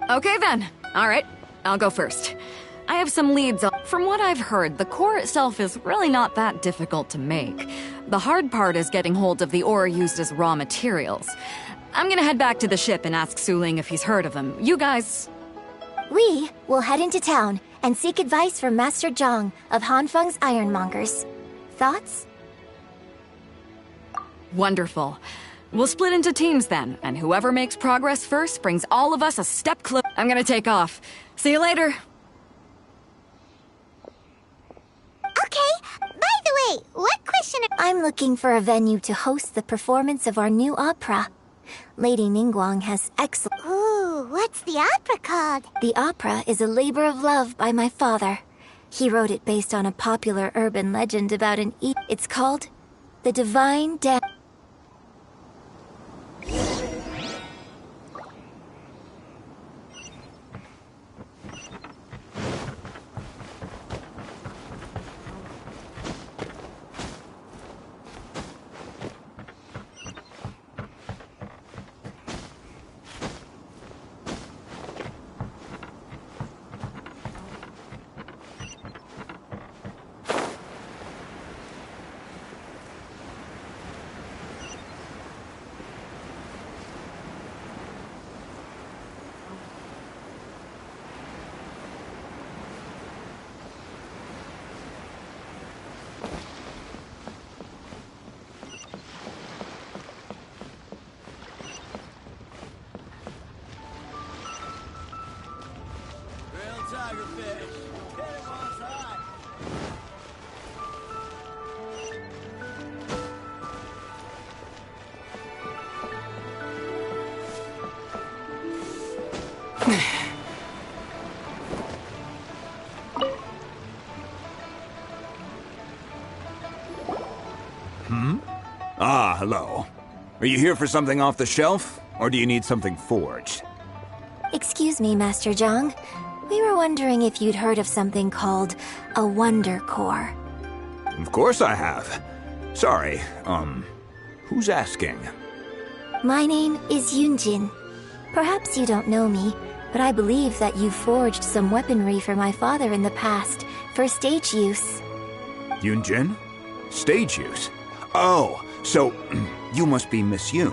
Okay then. All right, I'll go first. I have some leads. From what I've heard, the core itself is really not that difficult to make. The hard part is getting hold of the ore used as raw materials. I'm gonna head back to the ship and ask Su Ling if he's heard of them. You guys... We will head into town and seek advice from Master Zhang of Hanfeng's Ironmongers. Thoughts? Wonderful. We'll split into teams then, and whoever makes progress first brings all of us a step closer. I'm gonna take off. See you later. Okay, by the way, what question... I'm looking for a venue to host the performance of our new opera. Lady Ningguang has excellent... Ooh, what's the opera called? The opera is a labor of love by my father. He wrote it based on a popular urban legend about an It's called The Divine Dance. Ah, hello. Are you here for something off the shelf, or do you need something forged? Excuse me, Master Zhang. We were wondering if you'd heard of something called a Wonder Core. Of course I have. Sorry, who's asking? My name is Yunjin. Perhaps you don't know me, but I believe that you forged some weaponry for my father in the past, for stage use. Yunjin? Stage use? Oh, so you must be Miss Yoon.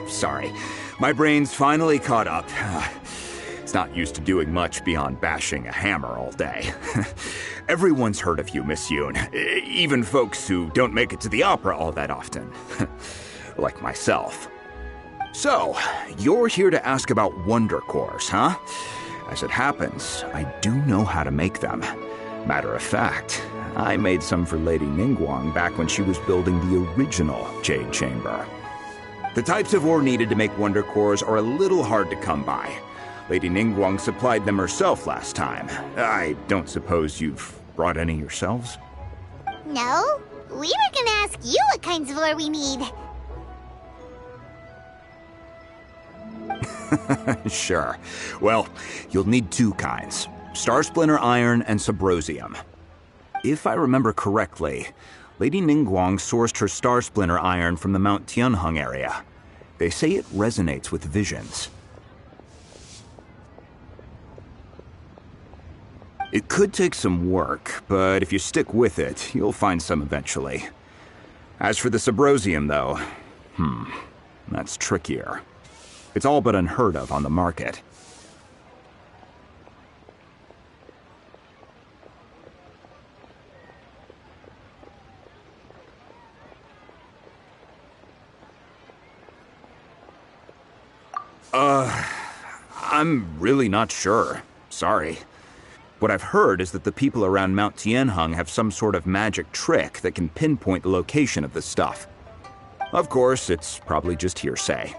Sorry, my brain's finally caught up. It's not used to doing much beyond bashing a hammer all day. Everyone's heard of you, Miss Yoon. Even folks who don't make it to the opera all that often. Like myself. So, you're here to ask about Wonder Cores, huh? As it happens, I do know how to make them. Matter of fact, I made some for Lady Ningguang back when she was building the original Jade Chamber. The types of ore needed to make Wonder Cores are a little hard to come by. Lady Ningguang supplied them herself last time. I don't suppose you've brought any yourselves? No, we were gonna ask you what kinds of ore we need. Sure. Well, you'll need 2 kinds. Star Splinter Iron and Subrosium. If I remember correctly, Lady Ningguang sourced her Star Splinter Iron from the Mount Tianheng area. They say it resonates with visions. It could take some work, but if you stick with it, you'll find some eventually. As for the Subrosium, though, that's trickier. It's all but unheard of on the market. I'm really not sure. Sorry. What I've heard is that the people around Mount Tianheng have some sort of magic trick that can pinpoint the location of the stuff. Of course, it's probably just hearsay.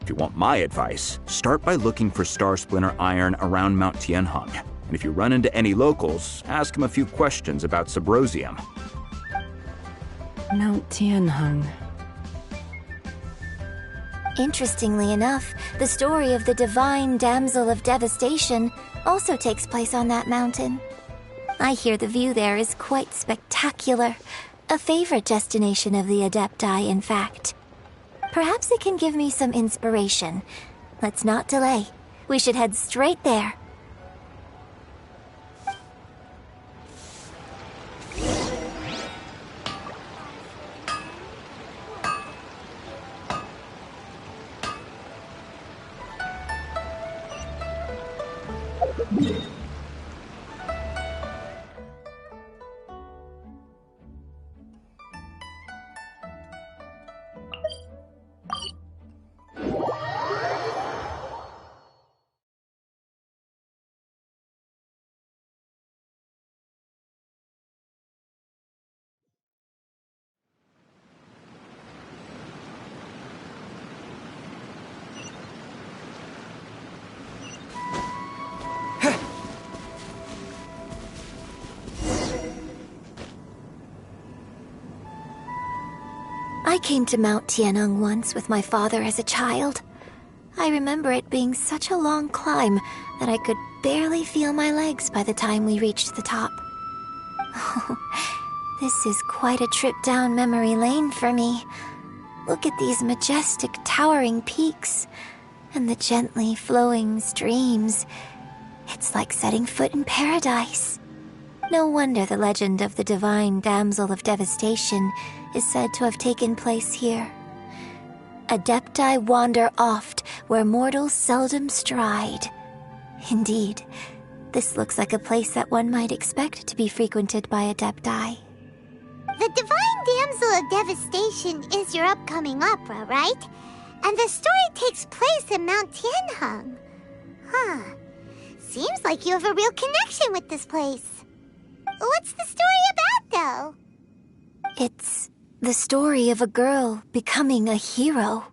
If you want my advice, start by looking for Star Splinter iron around Mount Tianheng. And if you run into any locals, ask them a few questions about Subrosium. Mount Tianheng. Interestingly enough, the story of the divine damsel of devastation also takes place on that mountain. I hear the view there is quite spectacular. A favorite destination of the Adepti, in fact. Perhaps it can give me some inspiration. Let's not delay. We should head straight there. I came to Mount Tianheng once with my father as a child. I remember it being such a long climb that I could barely feel my legs by the time we reached the top. This is quite a trip down memory lane for me. Look at these majestic towering peaks and the gently flowing streams. It's like setting foot in paradise. No wonder the legend of the divine damsel of devastation is said to have taken place here. Adepti wander oft where mortals seldom stride. Indeed, this looks like a place that one might expect to be frequented by Adepti. The divine damsel of devastation is your upcoming opera, right? And the story takes place in Mount Tianheng. Huh. Seems like you have a real connection with this place. What's the story about, though? It's the story of a girl becoming a hero.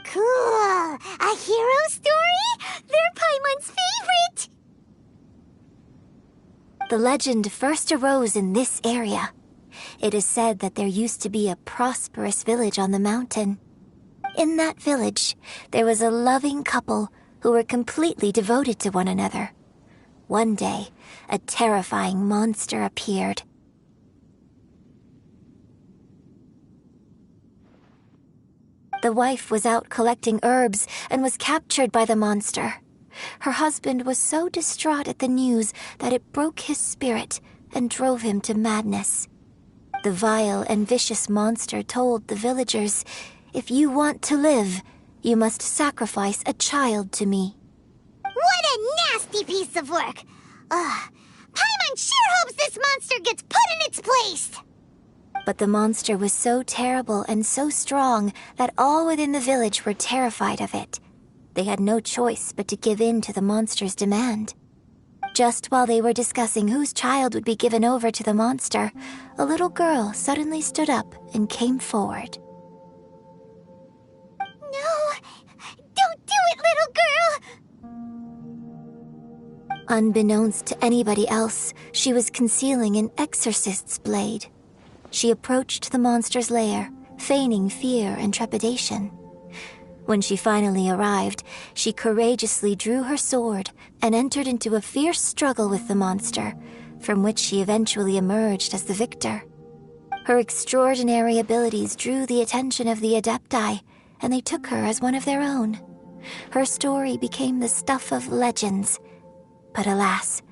Cool! A hero story? They're Paimon's favorite! The legend first arose in this area. It is said that there used to be a prosperous village on the mountain. In that village, there was a loving couple who were completely devoted to one another. One day, a terrifying monster appeared. The wife was out collecting herbs and was captured by the monster. Her husband was so distraught at the news that it broke his spirit and drove him to madness. The vile and vicious monster told the villagers, "If you want to live, you must sacrifice a child to me." What a nasty piece of work! Paimon sure hopes this monster gets put in its place! But the monster was so terrible and so strong that all within the village were terrified of it. They had no choice but to give in to the monster's demand. Just while they were discussing whose child would be given over to the monster, a little girl suddenly stood up and came forward. No! Don't do it, little girl! Unbeknownst to anybody else, she was concealing an exorcist's blade. She approached the monster's lair, feigning fear and trepidation. When she finally arrived, she courageously drew her sword and entered into a fierce struggle with the monster, from which she eventually emerged as the victor. Her extraordinary abilities drew the attention of the Adepti, and they took her as one of their own. Her story became the stuff of legends. But alas,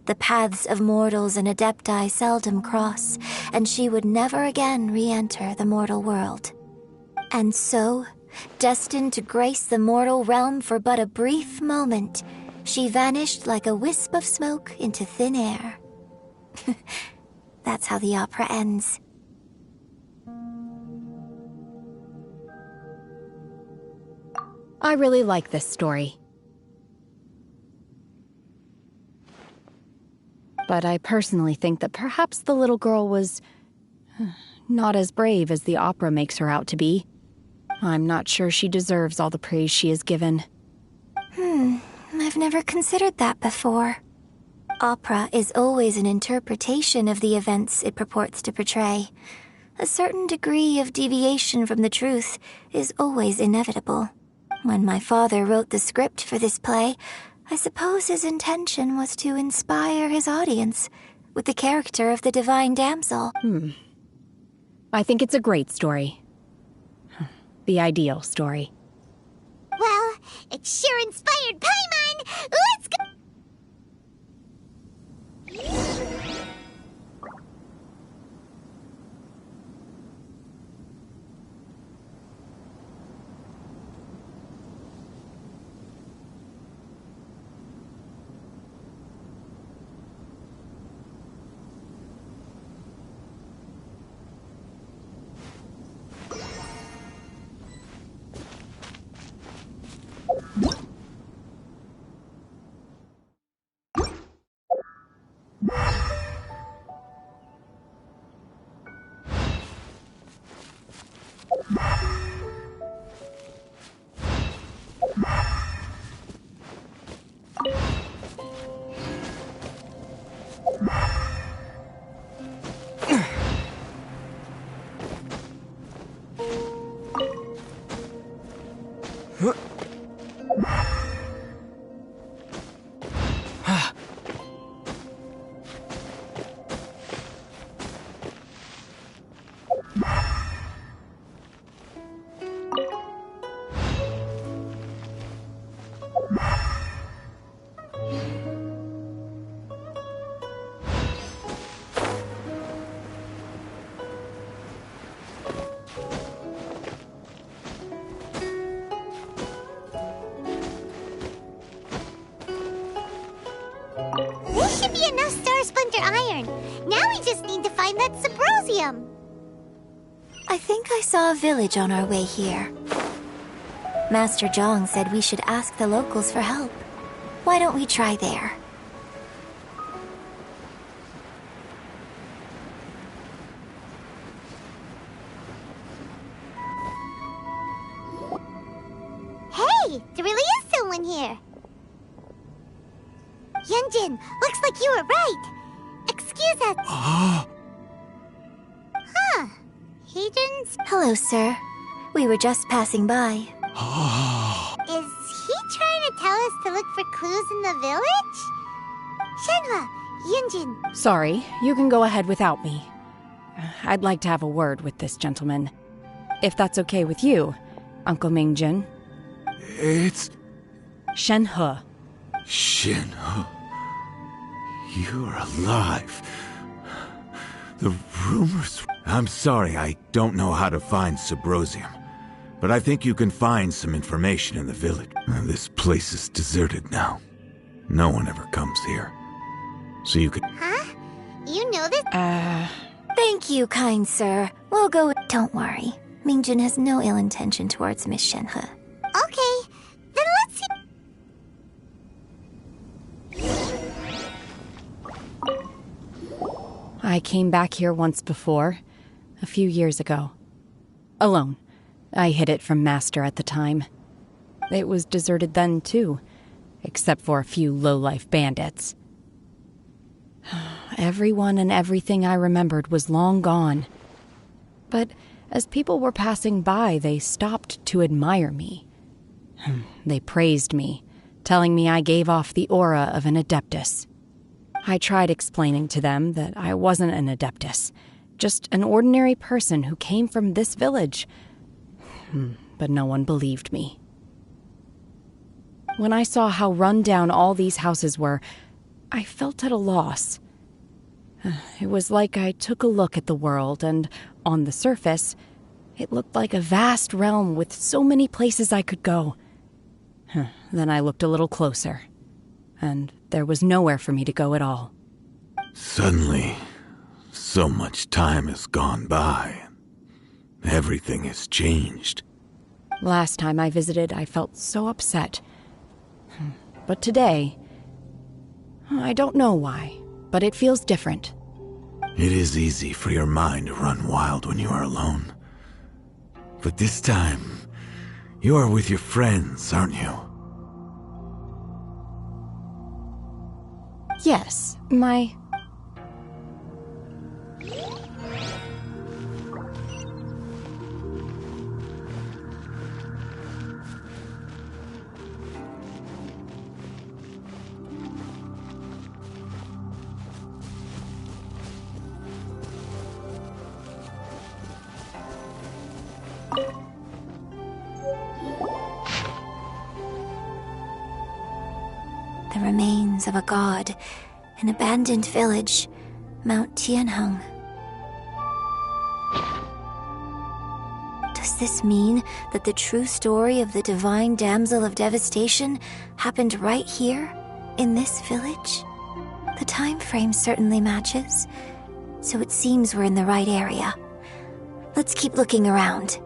the paths of mortals and Adepti seldom cross, and she would never again re-enter the mortal world. And so, destined to grace the mortal realm for but a brief moment, she vanished like a wisp of smoke into thin air. That's how the opera ends. I really like this story. But I personally think that perhaps the little girl was not as brave as the opera makes her out to be. I'm not sure she deserves all the praise she is given. I've never considered that before. Opera is always an interpretation of the events it purports to portray. A certain degree of deviation from the truth is always inevitable. When my father wrote the script for this play, I suppose his intention was to inspire his audience with the character of the divine damsel. I think it's a great story. The ideal story. Well, it sure inspired Paimon! Let's go! This should be enough Star Splinter iron. Now we just need to find that Subrosium. I think I saw a village on our way here. Master Zhang said we should ask the locals for help. Why don't we try there? Hey, there really is someone here. Yunjin, looks like you were right. Excuse us. Huh. He didn't... Hello, sir. We were just passing by. Is he trying to tell us to look for clues in the village? Shenhua, Yunjin. Sorry, you can go ahead without me. I'd like to have a word with this gentleman. If that's okay with you, Uncle Mingjin. It's... Shenhe. Shenhe. You're alive. The rumors... I'm sorry, I don't know how to find Subrosium. But I think you can find some information in the village. This place is deserted now. No one ever comes here. So you could... Huh? You know this? Thank you, kind sir. We'll go... Don't worry. Mingjin has no ill intention towards Miss Shenhe. Okay, then let's see... I came back here once before, a few years ago. Alone. I hid it from Master at the time. It was deserted then, too, except for a few low-life bandits. Everyone and everything I remembered was long gone. But as people were passing by, they stopped to admire me. They praised me, telling me I gave off the aura of an Adeptus. I tried explaining to them that I wasn't an Adeptus, just an ordinary person who came from this village. But no one believed me. When I saw how run down all these houses were, I felt at a loss. It was like I took a look at the world, and on the surface, It looked like a vast realm with so many places I could go. Then I looked a little closer, and there was nowhere for me to go at all. Suddenly, so much time has gone by. Everything has changed. Last time I visited, I felt so upset. But today, I don't know why, but it feels different. It is easy for your mind to run wild when you are alone. But this time, you are with your friends, aren't you? Yes, my... The remains of a god, an abandoned village, Mount Tianheng. Does this mean that the true story of the divine damsel of devastation happened right here, in this village? The time frame certainly matches, so it seems we're in the right area. Let's keep looking around.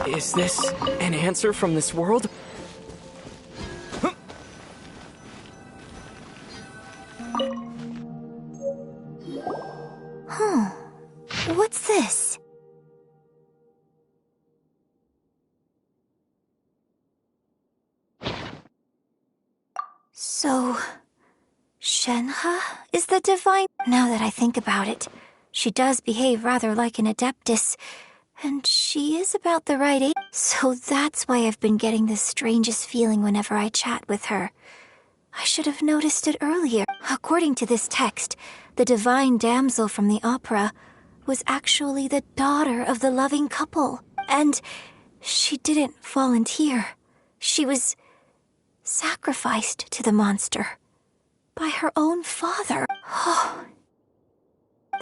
Is this an answer from this world? Huh. What's this? So... Shenhe is the divine... Now that I think about it, she does behave rather like an adeptus, and she is about the right age. So that's why I've been getting the strangest feeling whenever I chat with her. I should have noticed it earlier. According to this text, the divine damsel from the opera was actually the daughter of the loving couple. And she didn't volunteer. She was sacrificed to the monster by her own father. Oh,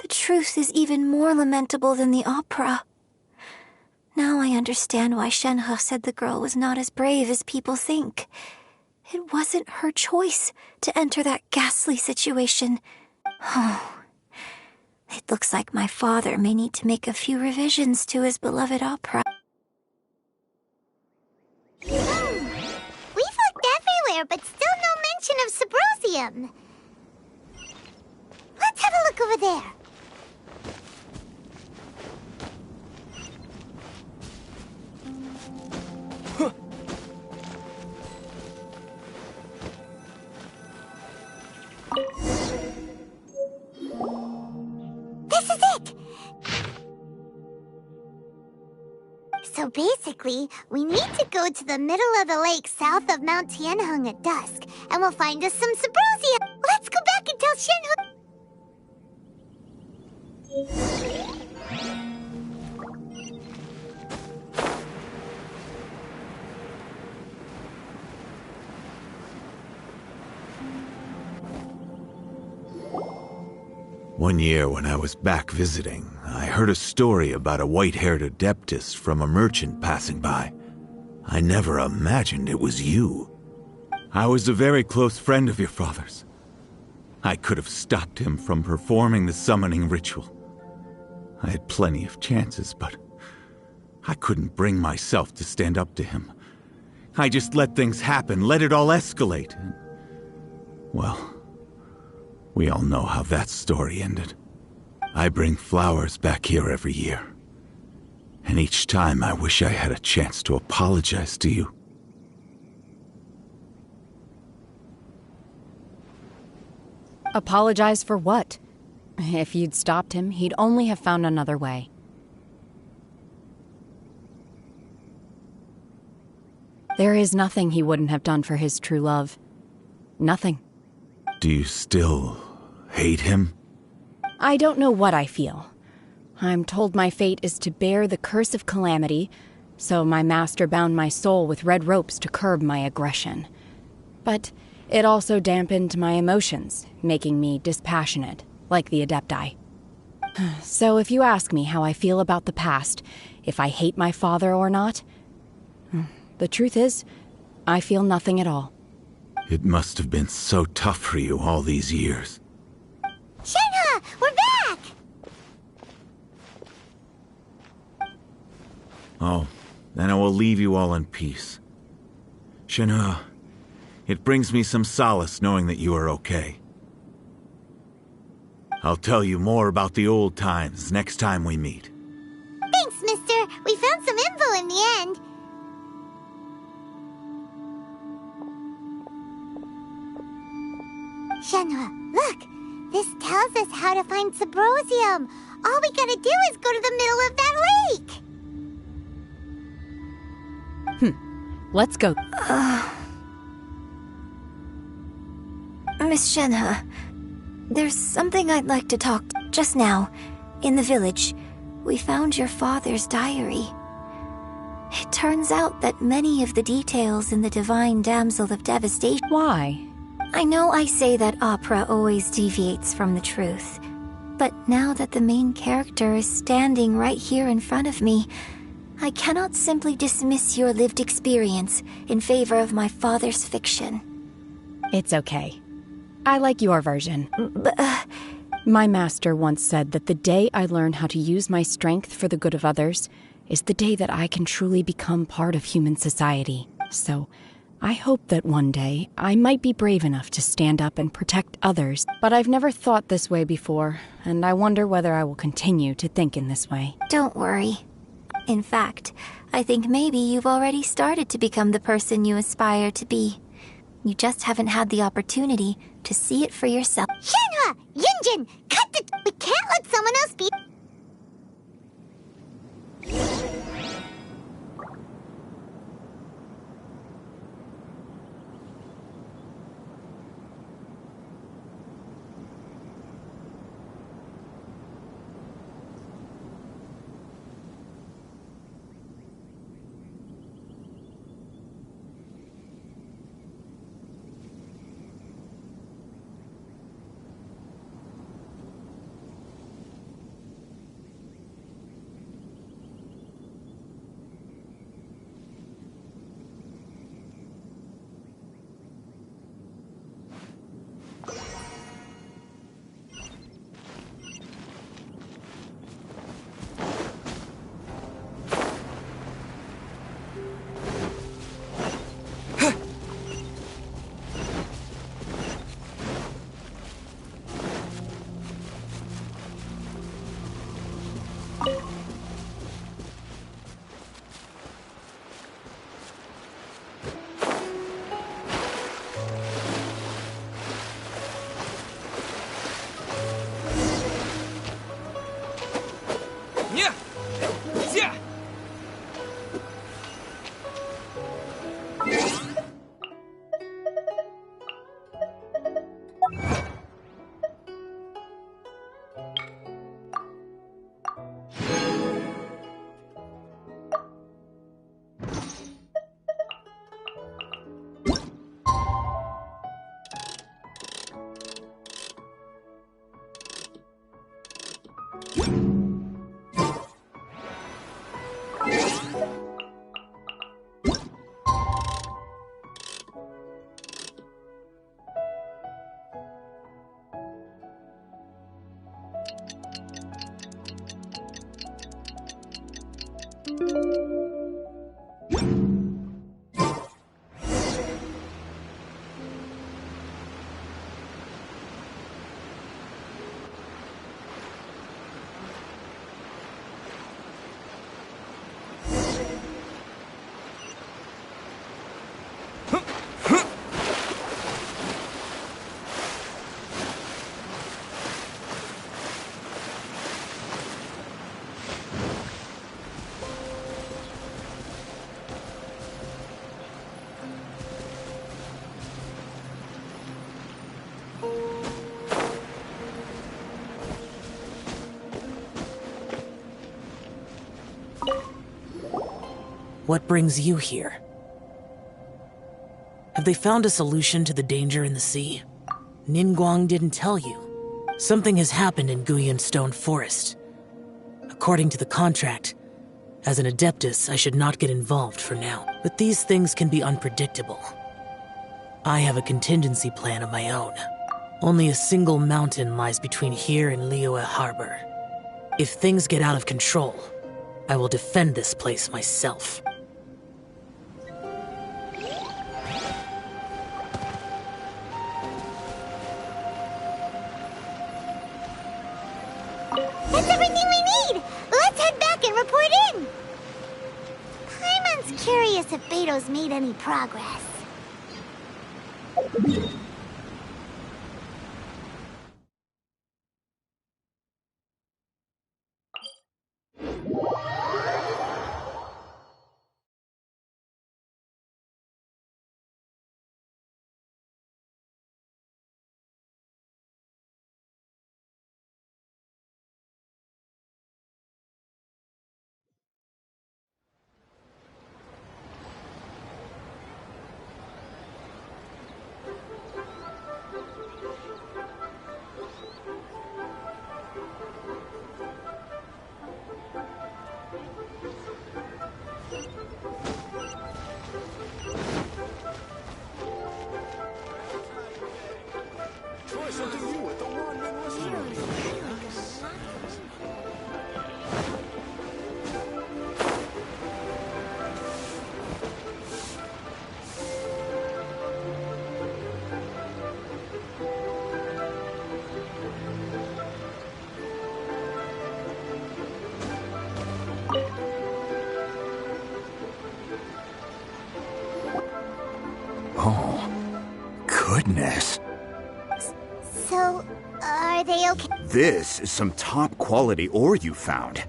the truth is even more lamentable than the opera. Now I understand why Shenhe said the girl was not as brave as people think. It wasn't her choice to enter that ghastly situation. Oh, It looks like my father may need to make a few revisions to his beloved opera. We've looked everywhere, but still no mention of Subrosium. Let's have a look over there. This is it! So basically, we need to go to the middle of the lake south of Mount Tianheng at dusk, and we'll find us some Subrosium. Let's go back and tell Shenhe. One year when I was back visiting, I heard a story about a white-haired adeptus from a merchant passing by. I never imagined it was you. I was a very close friend of your father's. I could have stopped him from performing the summoning ritual. I had plenty of chances, but I couldn't bring myself to stand up to him. I just let things happen, let it all escalate. And, well, we all know how that story ended. I bring flowers back here every year. And each time I wish I had a chance to apologize to you. Apologize for what? If you'd stopped him, he'd only have found another way. There is nothing he wouldn't have done for his true love. Nothing. Do you still hate him? I don't know what I feel. I'm told my fate is to bear the curse of calamity, so my master bound my soul with red ropes to curb my aggression. But it also dampened my emotions, making me dispassionate, like the Adepti. So if you ask me how I feel about the past, if I hate my father or not, the truth is, I feel nothing at all. It must have been so tough for you all these years. Shenhe, we're back! Oh, then I will leave you all in peace. Shenhe, it brings me some solace knowing that you are okay. I'll tell you more about the old times next time we meet. Thanks, mister. We found some info in the end. Shenhe, look! This tells us how to find Subrosium. All we gotta do is go to the middle of that lake! Let's go. Miss Shenhe, there's something I'd like to talk to. Just now, in the village, we found your father's diary. It turns out that many of the details in the Divine Damsel of Devastation... Why? I know I say that opera always deviates from the truth, but now that the main character is standing right here in front of me, I cannot simply dismiss your lived experience in favor of my father's fiction. It's okay. I like your version. My master once said that the day I learn how to use my strength for the good of others is the day that I can truly become part of human society. So, I hope that one day I might be brave enough to stand up and protect others. But I've never thought this way before, and I wonder whether I will continue to think in this way. Don't worry. In fact, I think maybe you've already started to become the person you aspire to be. You just haven't had the opportunity to see it for yourself. Shenhe! Yunjin! Cut the... We can't let someone else be... What brings you here? Have they found a solution to the danger in the sea? Ningguang didn't tell you. Something has happened in Guyun Stone Forest. According to the contract, as an Adeptus, I should not get involved for now. But these things can be unpredictable. I have a contingency plan of my own. Only a single mountain lies between here and Liyue Harbor. If things get out of control, I will defend this place myself. That's everything we need! Let's head back and report in! Paimon's curious if Beto's made any progress. Oh, goodness. So, are they okay? This is some top quality ore you found.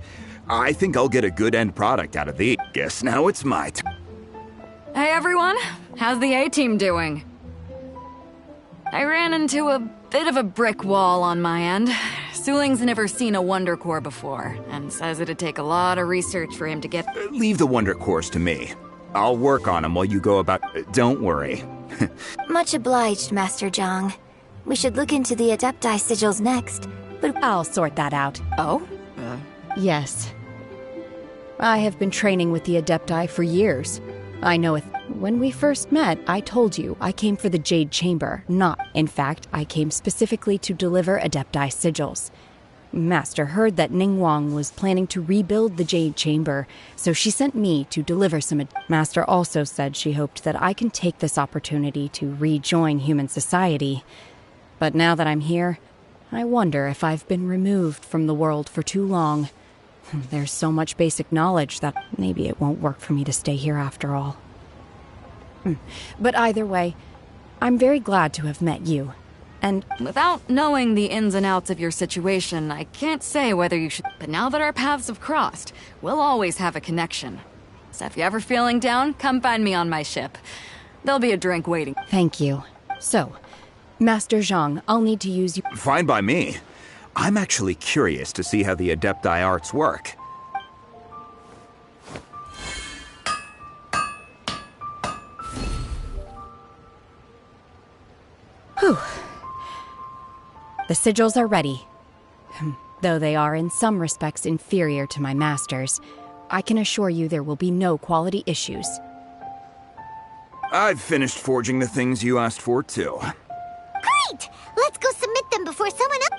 I think I'll get a good end product out of these. Guess now it's my turn. Hey everyone, how's the A-team doing? I ran into a bit of a brick wall on my end. Suling's never seen a Wonder Core before, and says it'd take a lot of research for him to get— Leave the Wonder Cores to me. I'll work on them while you go about— Don't worry. Much obliged, Master Zhang. We should look into the Adepti sigils next, but— I'll sort that out. Oh? Yes. I have been training with the Adepti for years. I know it. When we first met, I told you I came for the Jade Chamber, not— In fact, I came specifically to deliver Adepti sigils. Master heard that Ningguang was planning to rebuild the Jade Chamber, so she sent me to deliver some— Master also said she hoped that I can take this opportunity to rejoin human society. But now that I'm here, I wonder if I've been removed from the world for too long. There's so much basic knowledge that maybe it won't work for me to stay here after all. But either way, I'm very glad to have met you. And without knowing the ins and outs of your situation, I can't say whether you should— But now that our paths have crossed, we'll always have a connection. So if you're ever feeling down, come find me on my ship. There'll be a drink waiting. Thank you. So, Master Zhang, I'll need to use you— Fine by me. I'm actually curious to see how the Adepti arts work. Whew. The sigils are ready. Though they are in some respects inferior to my masters, I can assure you there will be no quality issues. I've finished forging the things you asked for, too. Great! Let's go submit them before someone else...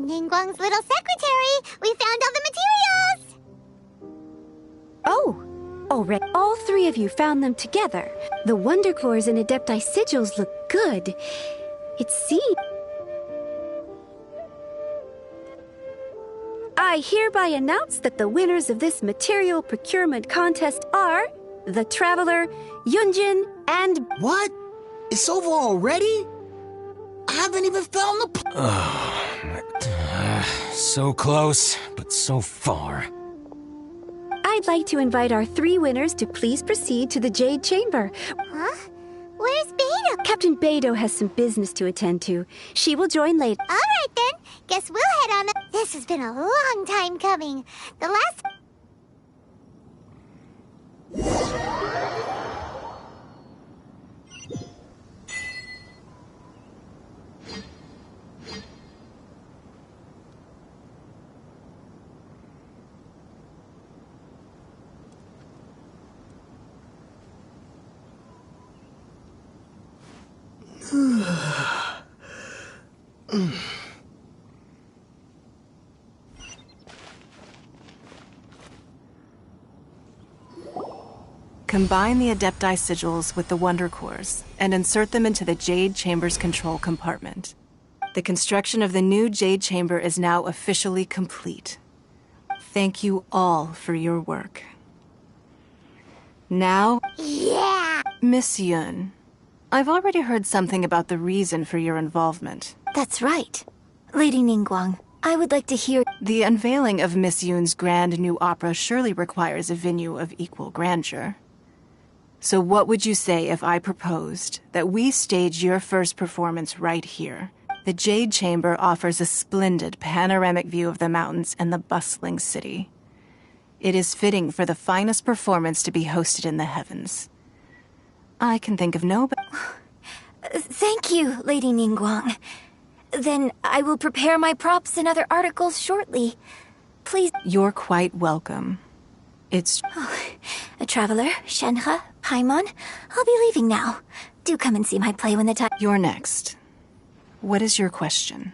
Ningguang's little secretary! We found all the materials! Oh, already. All three of you found them together. The Wonder Cores and Adepti sigils look good. It seems... I hereby announce that the winners of this material procurement contest are the Traveler, Yunjin, and... What? It's over already? I haven't even found the... So close, but so far. I'd like to invite our three winners to please proceed to the Jade Chamber. Huh? Where's Beidou? Captain Beidou has some business to attend to. She will join later. All right, then. Guess we'll head on up. This has been a long time coming. The last... Combine the Adepti sigils with the Wonder Cores and insert them into the Jade Chamber's control compartment. The construction of the new Jade Chamber is now officially complete. Thank you all for your work. Now... Yeah! Miss Yun, I've already heard something about the reason for your involvement. That's right. Lady Ningguang, I would like to hear... The unveiling of Miss Yun's grand new opera surely requires a venue of equal grandeur. So what would you say if I proposed that we stage your first performance right here? The Jade Chamber offers a splendid panoramic view of the mountains and the bustling city. It is fitting for the finest performance to be hosted in the heavens. I can think of no... Thank you, Lady Ningguang. Then I will prepare my props and other articles shortly. Please... You're quite welcome. It's... A traveler, Shenhe, Paimon, I'll be leaving now. Do come and see my play when the time... You're next. What is your question?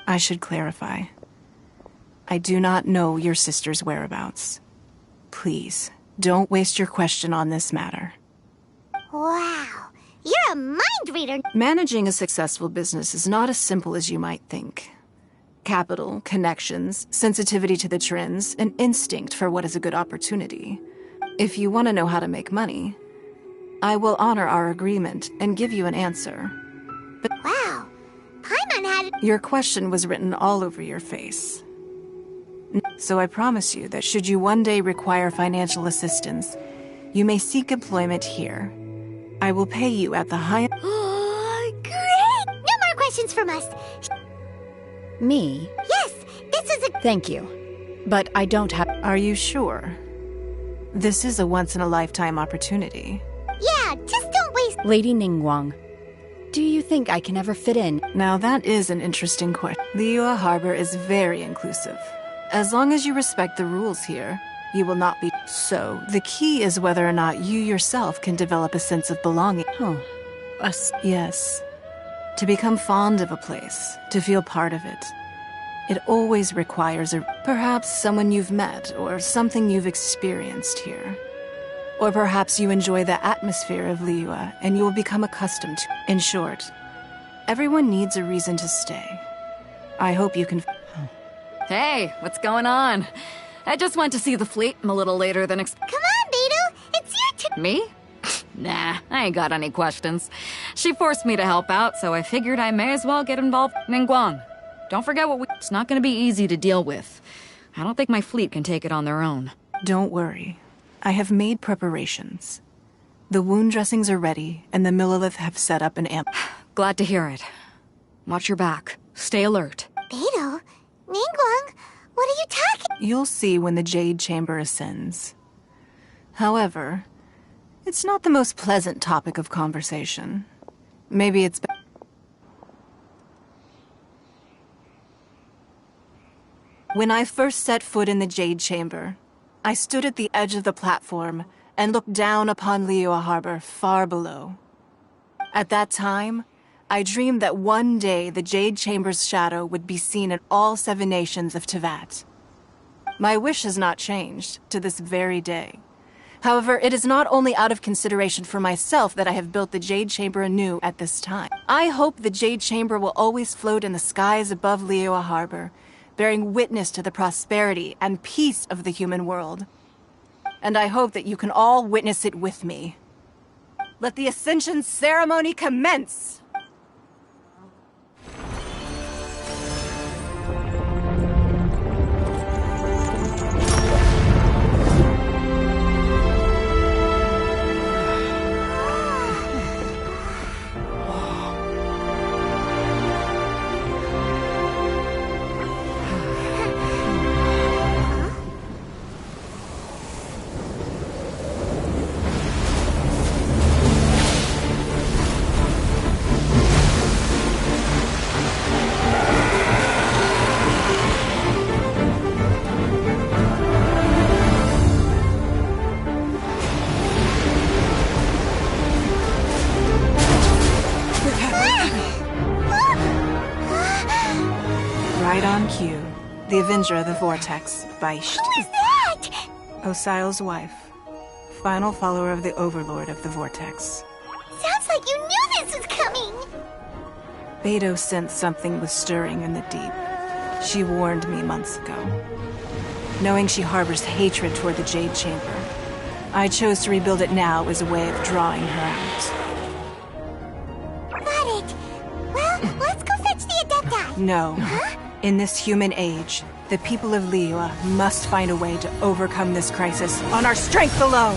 I should clarify. I do not know your sister's whereabouts. Please, Don't waste your question on this matter. Wow, you're a mind reader. Managing a successful business is not as simple as you might think. Capital, connections, sensitivity to the trends, an instinct for what is a good opportunity. If you want to know how to make money, I will honor our agreement and give you an answer. But wow, Paimon had... Your question was written all over your face. So I promise you that should you one day require financial assistance, you may seek employment here. I will pay you at the highest... Great! No more questions from us. Me? Yes, this is a... Thank you. But I don't have... Are you sure? This is a once-in-a-lifetime opportunity. Yeah, just don't waste... Lady Ningguang, do you think I can ever fit in? Now that is an interesting question. Liyue Harbor is very inclusive. As long as you respect the rules here, you will not be... So, the key is whether or not you yourself can develop a sense of belonging. Oh. Yes. To become fond of a place, to feel part of it. It always requires perhaps someone you've met, or something you've experienced here. Or perhaps you enjoy the atmosphere of Liyue, and you will become accustomed to it. In short, everyone needs a reason to stay. I hope you can... Hey, what's going on? I just went to see the fleet. I'm a little later than Come on, Beidou! It's your turn! Me? Nah, I ain't got any questions. She forced me to help out, so I figured I may as well get involved. Ningguang, don't forget what we... It's not gonna be easy to deal with. I don't think my fleet can take it on their own. Don't worry. I have made preparations. The wound dressings are ready, and the Millelith have set up an amp... Glad to hear it. Watch your back. Stay alert. Beidou? Ningguang? What are you talking... You'll see when the Jade Chamber ascends. However, it's not the most pleasant topic of conversation. Maybe it's... When I first set foot in the Jade Chamber, I stood at the edge of the platform and looked down upon Liyue Harbor far below. At that time, I dreamed that one day the Jade Chamber's shadow would be seen in all 7 nations of Teyvat. My wish has not changed to this very day. However, it is not only out of consideration for myself that I have built the Jade Chamber anew at this time. I hope the Jade Chamber will always float in the skies above Liyue Harbor, bearing witness to the prosperity and peace of the human world. And I hope that you can all witness it with me. Let the Ascension ceremony commence! Right on cue. The Avenger of the Vortex, Beisht. Who is that? Osial's wife. Final follower of the Overlord of the Vortex. Sounds like you knew this was coming! Beidou sensed something was stirring in the deep. She warned me months ago. Knowing she harbors hatred toward the Jade Chamber, I chose to rebuild it now as a way of drawing her out. Got it. Well, let's go fetch the Adepti. No. Huh? In this human age, the people of Liyue must find a way to overcome this crisis on our strength alone!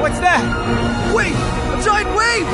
What's that? Wait! A giant wave!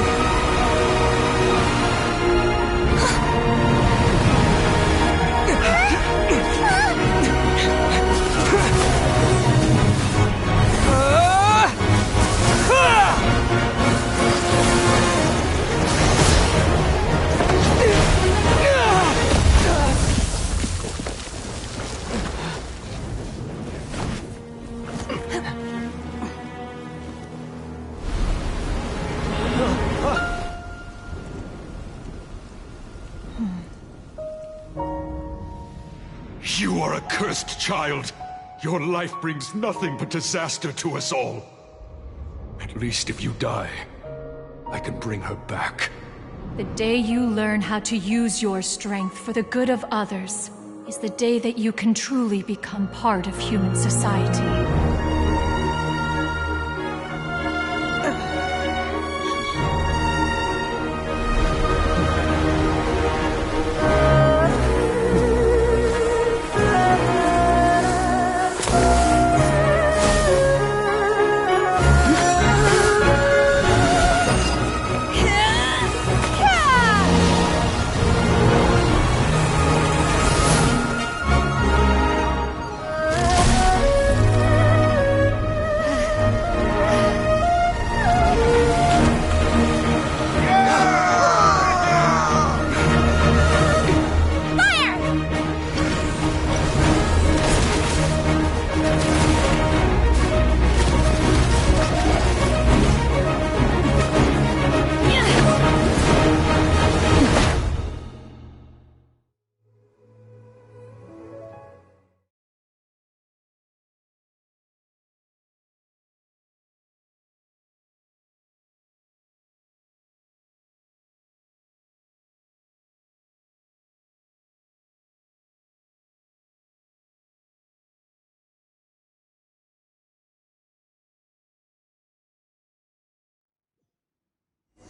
You are a cursed child. Your life brings nothing but disaster to us all. At least if you die, I can bring her back. The day you learn how to use your strength for the good of others is the day that you can truly become part of human society.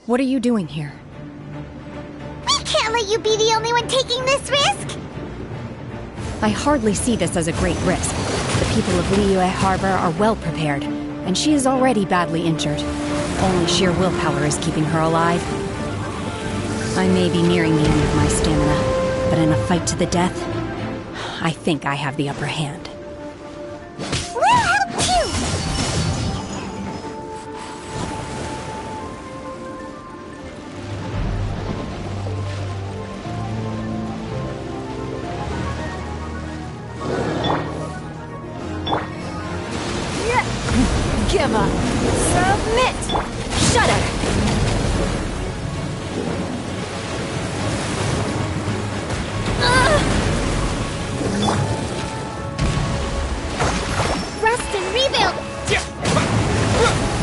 What are you doing here? We can't let you be the only one taking this risk! I hardly see this as a great risk. The people of Liyue Harbor are well prepared, and she is already badly injured. Only sheer willpower is keeping her alive. I may be nearing the end of my stamina, but in a fight to the death, I think I have the upper hand. We'll help you! Give up! Submit! Shudder! Rest and rebuild!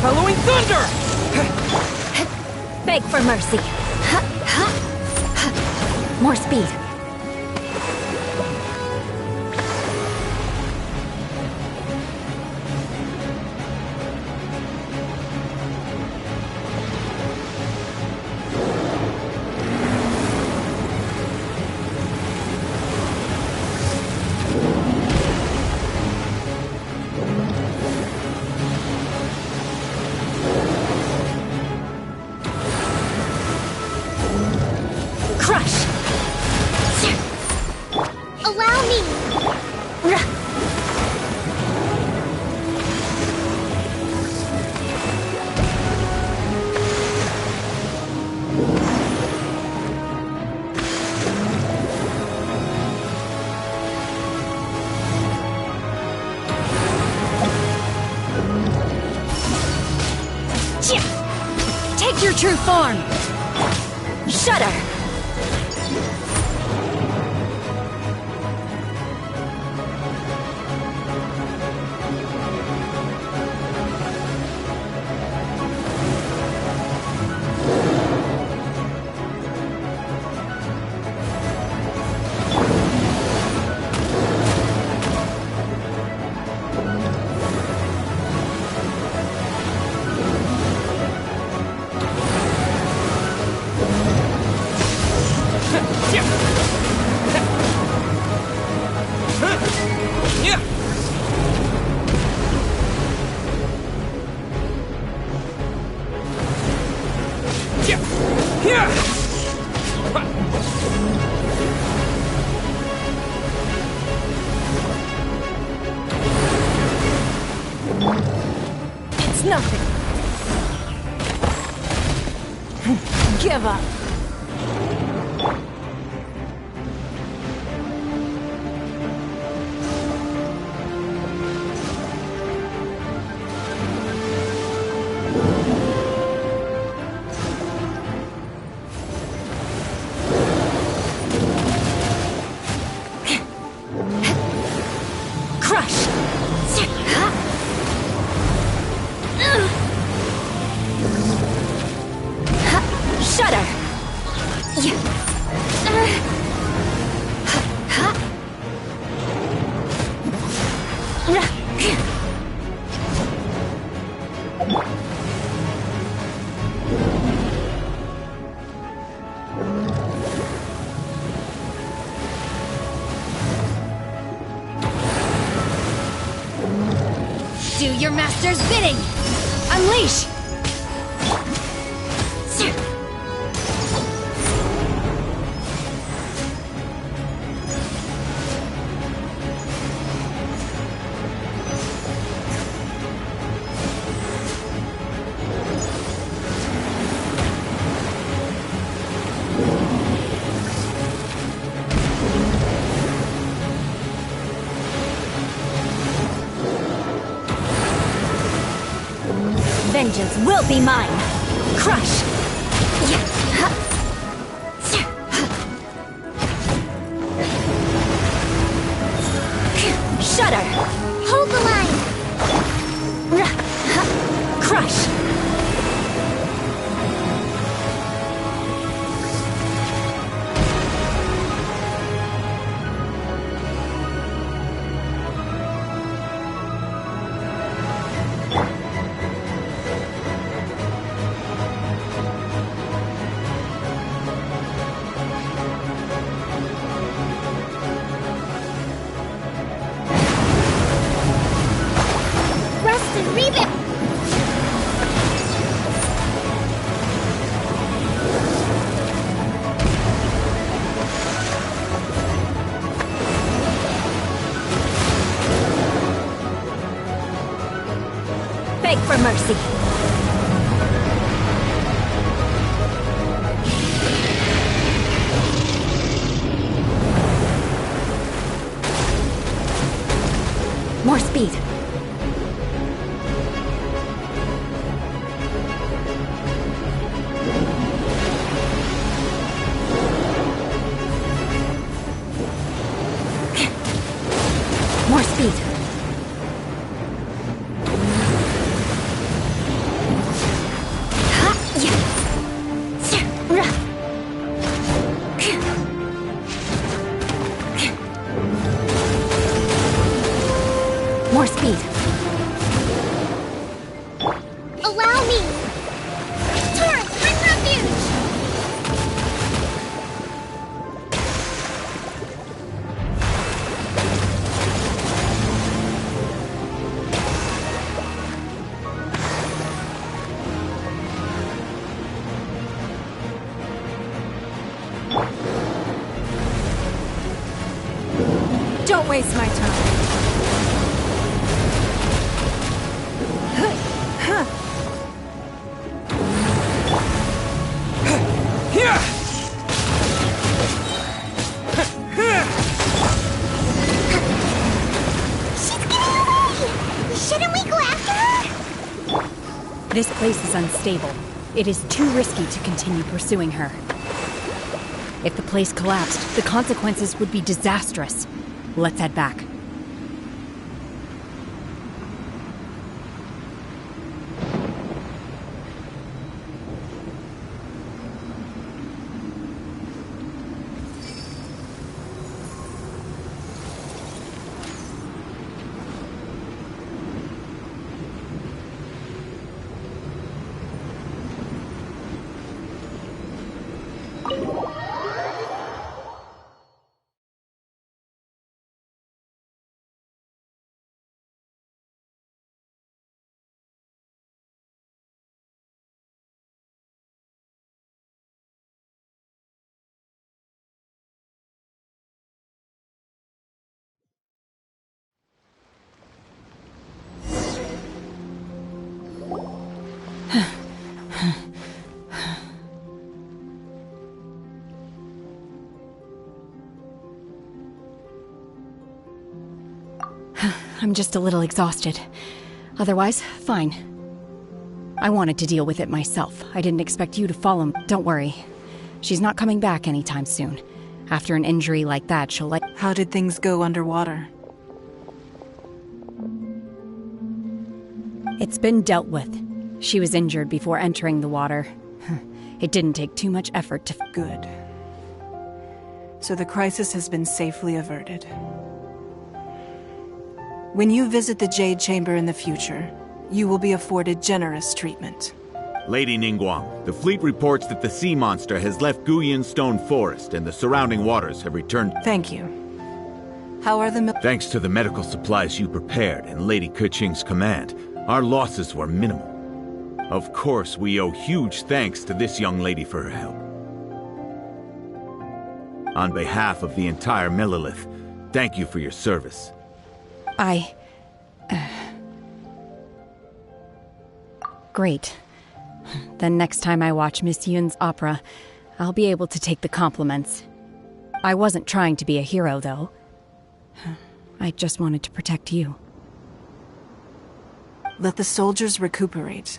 Bellowing thunder! Beg for mercy. More speed. Crush! Allow me! Take your true form! Shudder! Give up. Crush! Shudder! Do your master's bidding! Unleash! Vengeance will be mine! Crush! Shudder! Hold the line! Crush! Rest and rebound! Beg for mercy! More speed! More speed! More speed! Allow me! Torrent, bring refuge! Don't waste my time. She's getting away! Shouldn't we go after her? This place is unstable. It is too risky to continue pursuing her. If the place collapsed, the consequences would be disastrous. Let's head back. I'm just a little exhausted. Otherwise, fine. I wanted to deal with it myself. I didn't expect you to follow me. Don't worry. She's not coming back anytime soon. After an injury like that, she'll like... How did things go underwater? It's been dealt with. She was injured before entering the water. It didn't take too much effort to... Good. So the crisis has been safely averted. When you visit the Jade Chamber in the future, you will be afforded generous treatment. Lady Ningguang, the fleet reports that the sea monster has left Guyun Stone Forest and the surrounding waters have returned. Thank you. How are the... Thanks to the medical supplies you prepared and Lady Keqing's command, our losses were minimal. Of course, we owe huge thanks to this young lady for her help. On behalf of the entire Millelith, thank you for your service. Great. Then next time I watch Miss Yun's opera, I'll be able to take the compliments. I wasn't trying to be a hero, though. I just wanted to protect you. Let the soldiers recuperate,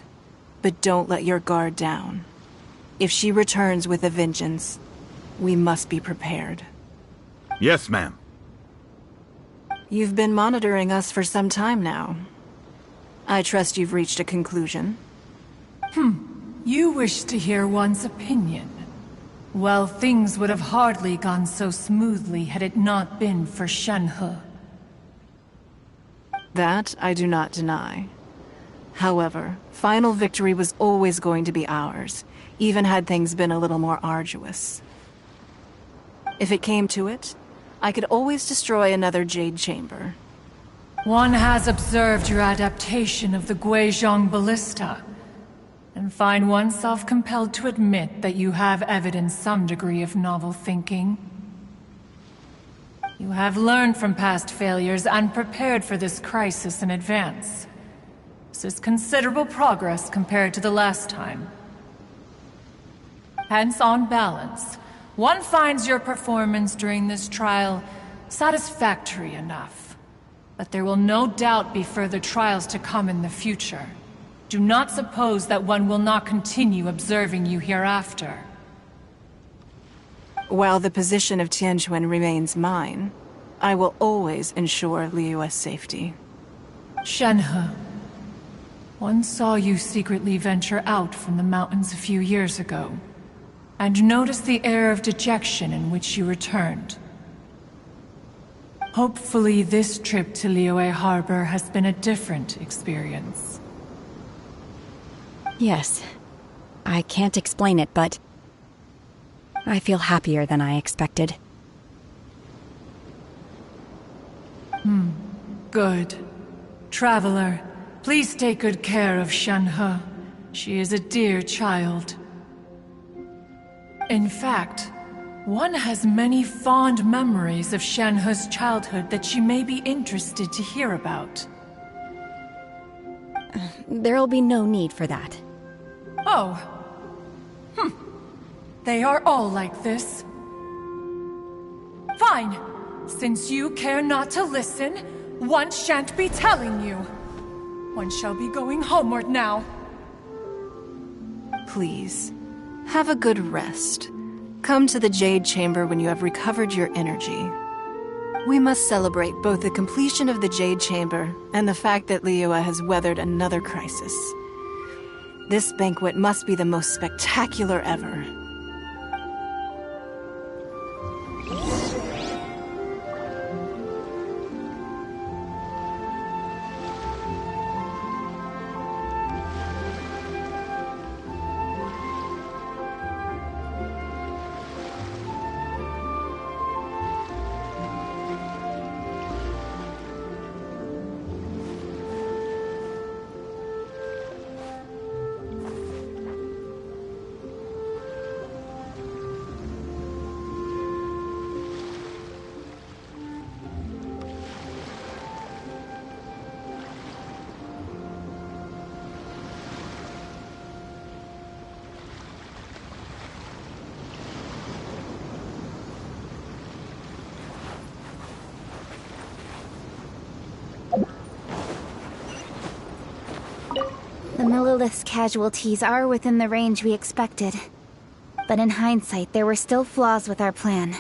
but don't let your guard down. If she returns with a vengeance, we must be prepared. Yes, ma'am. You've been monitoring us for some time now. I trust you've reached a conclusion. You wish to hear one's opinion. Well, things would have hardly gone so smoothly had it not been for Shenhe. That I do not deny. However, final victory was always going to be ours, even had things been a little more arduous. If it came to it, I could always destroy another Jade Chamber. One has observed your adaptation of the Guizhong Ballista, and find oneself compelled to admit that you have evidenced some degree of novel thinking. You have learned from past failures and prepared for this crisis in advance. This is considerable progress compared to the last time. Hence, on balance, one finds your performance during this trial satisfactory enough. But there will no doubt be further trials to come in the future. Do not suppose that one will not continue observing you hereafter. While the position of Tianquan remains mine, I will always ensure Liyue's safety. Shenhe, one saw you secretly venture out from the mountains a few years ago, and noticed the air of dejection in which you returned. Hopefully this trip to Liyue Harbor has been a different experience. Yes. I can't explain it, but I feel happier than I expected. Good. Traveler, please take good care of Shenhe. She is a dear child. In fact, one has many fond memories of Shenhe's childhood that she may be interested to hear about. There'll be no need for that. Oh. They are all like this. Fine. Since you care not to listen, one shan't be telling you. One shall be going homeward now. Please, have a good rest. Come to the Jade Chamber when you have recovered your energy. We must celebrate both the completion of the Jade Chamber and the fact that Liyue has weathered another crisis. This banquet must be the most spectacular ever. Millilith's casualties are within the range we expected. But in hindsight, there were still flaws with our plan.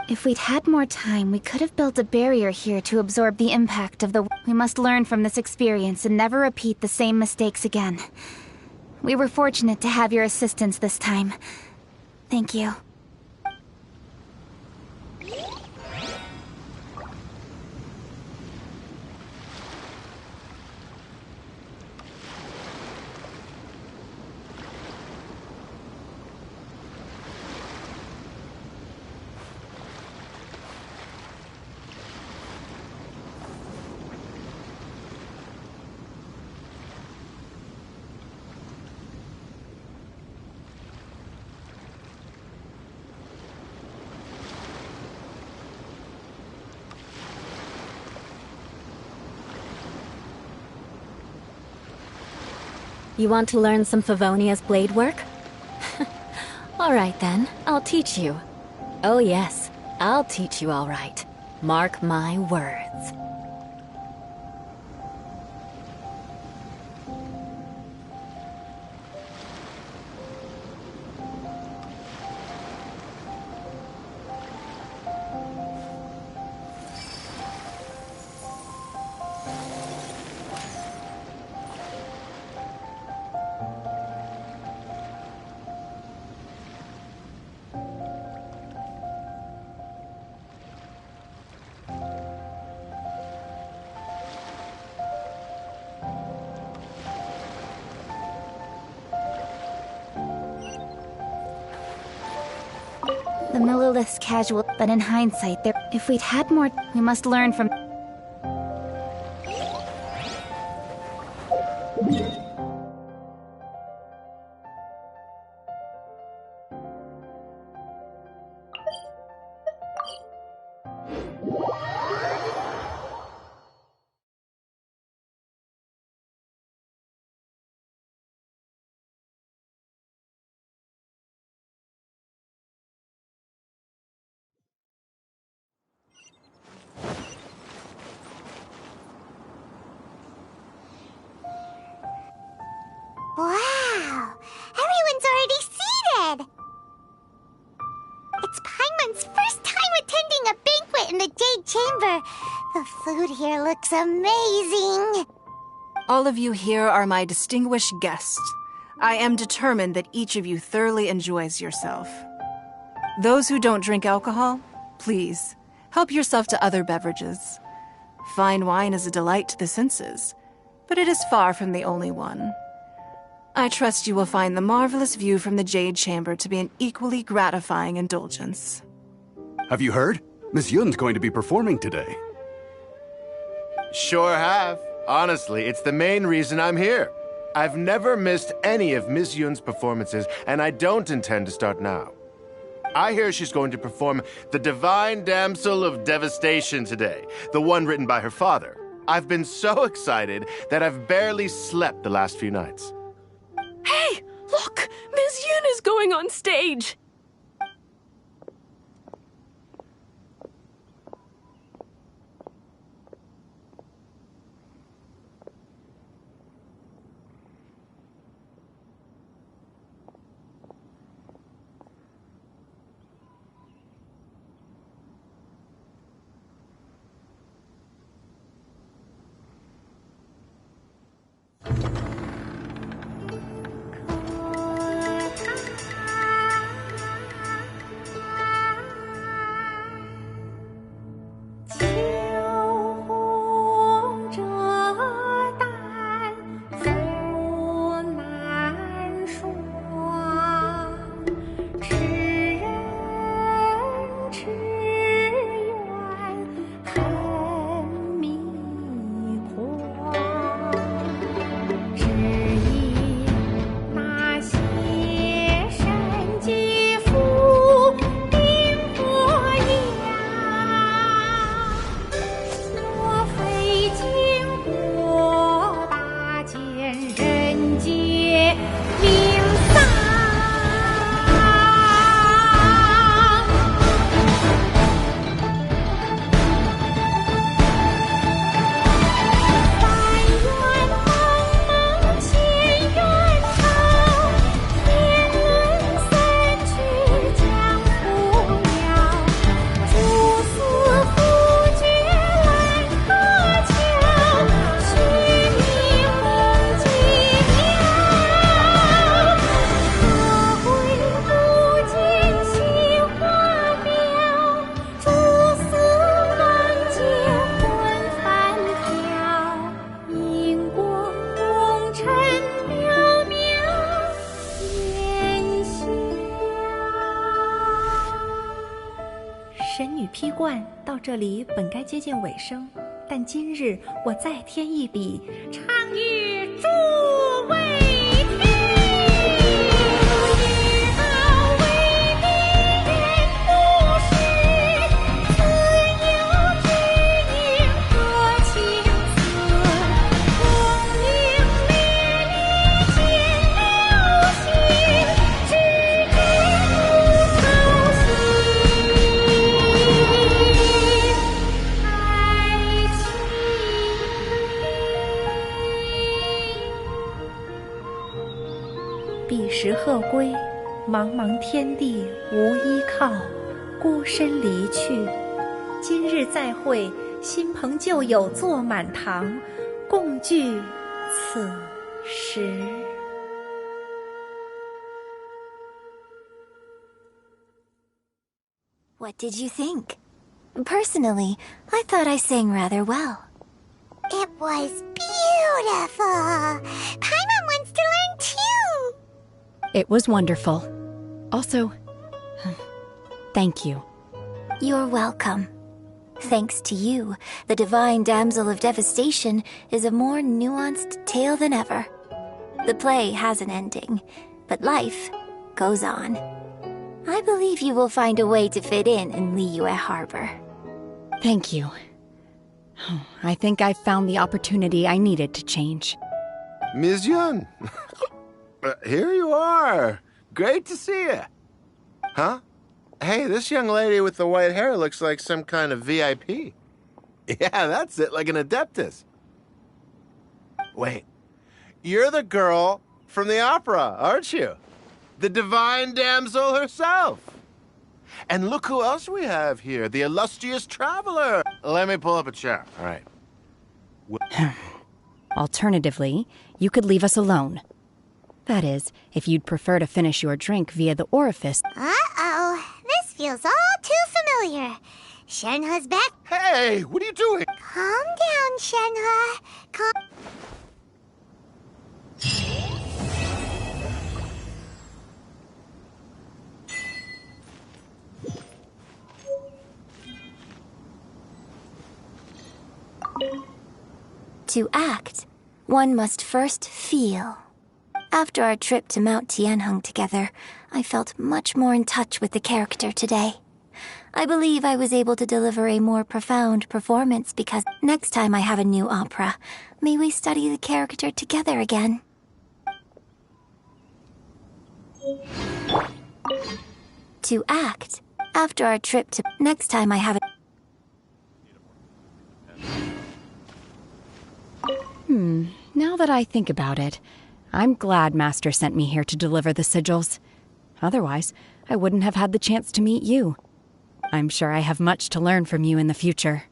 If we'd had more time, we could have built a barrier here to absorb the impact of the... We must learn from this experience and never repeat the same mistakes again. We were fortunate to have your assistance this time. Thank you. You want to learn some Favonia's blade work? Alright then, I'll teach you. Oh yes, I'll teach you alright. Mark my words. The Millilith's casual, but in hindsight, if we'd had more, we must learn from... Wow! Everyone's already seated! It's Paimon's first time attending a banquet in the Jade Chamber. The food here looks amazing. All of you here are my distinguished guests. I am determined that each of you thoroughly enjoys yourself. Those who don't drink alcohol, please, help yourself to other beverages. Fine wine is a delight to the senses, but it is far from the only one. I trust you will find the marvelous view from the Jade Chamber to be an equally gratifying indulgence. Have you heard? Miss Yun's going to be performing today. Sure have. Honestly, it's the main reason I'm here. I've never missed any of Miss Yun's performances, and I don't intend to start now. I hear she's going to perform The Divine Damsel of Devastation today, the one written by her father. I've been so excited that I've barely slept the last few nights. Hey, look! Miss Yun is going on stage! 披冠到这里本该接近尾声，但今日我再添一笔，倡议诸位听，知道为敌人不是，自有知音和情思，统领美丽见了心，只知不偷袭。彼时鹤归，茫茫天地无依靠，孤身离去。今日再会，新朋旧友坐满堂，共聚此时。What did you think? Personally, I thought I sang rather well. It was beautiful. Paimon wants to learn too. It was wonderful. Also, thank you. You're welcome. Thanks to you, the Divine Damsel of Devastation is a more nuanced tale than ever. The play has an ending, but life goes on. I believe you will find a way to fit in Liyue Harbor. Thank you. I think I've found the opportunity I needed to change. Ms. Yun, here you are. Great to see you. Huh? Hey, this young lady with the white hair looks like some kind of VIP. Yeah, that's it, like an Adeptus. Wait, you're the girl from the opera, aren't you? The Divine Damsel herself. And look who else we have here, the illustrious traveler. Let me pull up a chair, all right. Alternatively, you could leave us alone. That is, if you'd prefer to finish your drink via the orifice. Uh-oh, this feels all too familiar. Shenhe's back. Hey, what are you doing? Calm down, Shenhe. Calm... To act, one must first feel. After our trip to Mount Tianheng together, I felt much more in touch with the character today. I believe I was able to deliver a more profound performance because next time I have a new opera, may we study the character together again. To act, after our trip to next time I have a Now that I think about it, I'm glad Master sent me here to deliver the sigils. Otherwise, I wouldn't have had the chance to meet you. I'm sure I have much to learn from you in the future.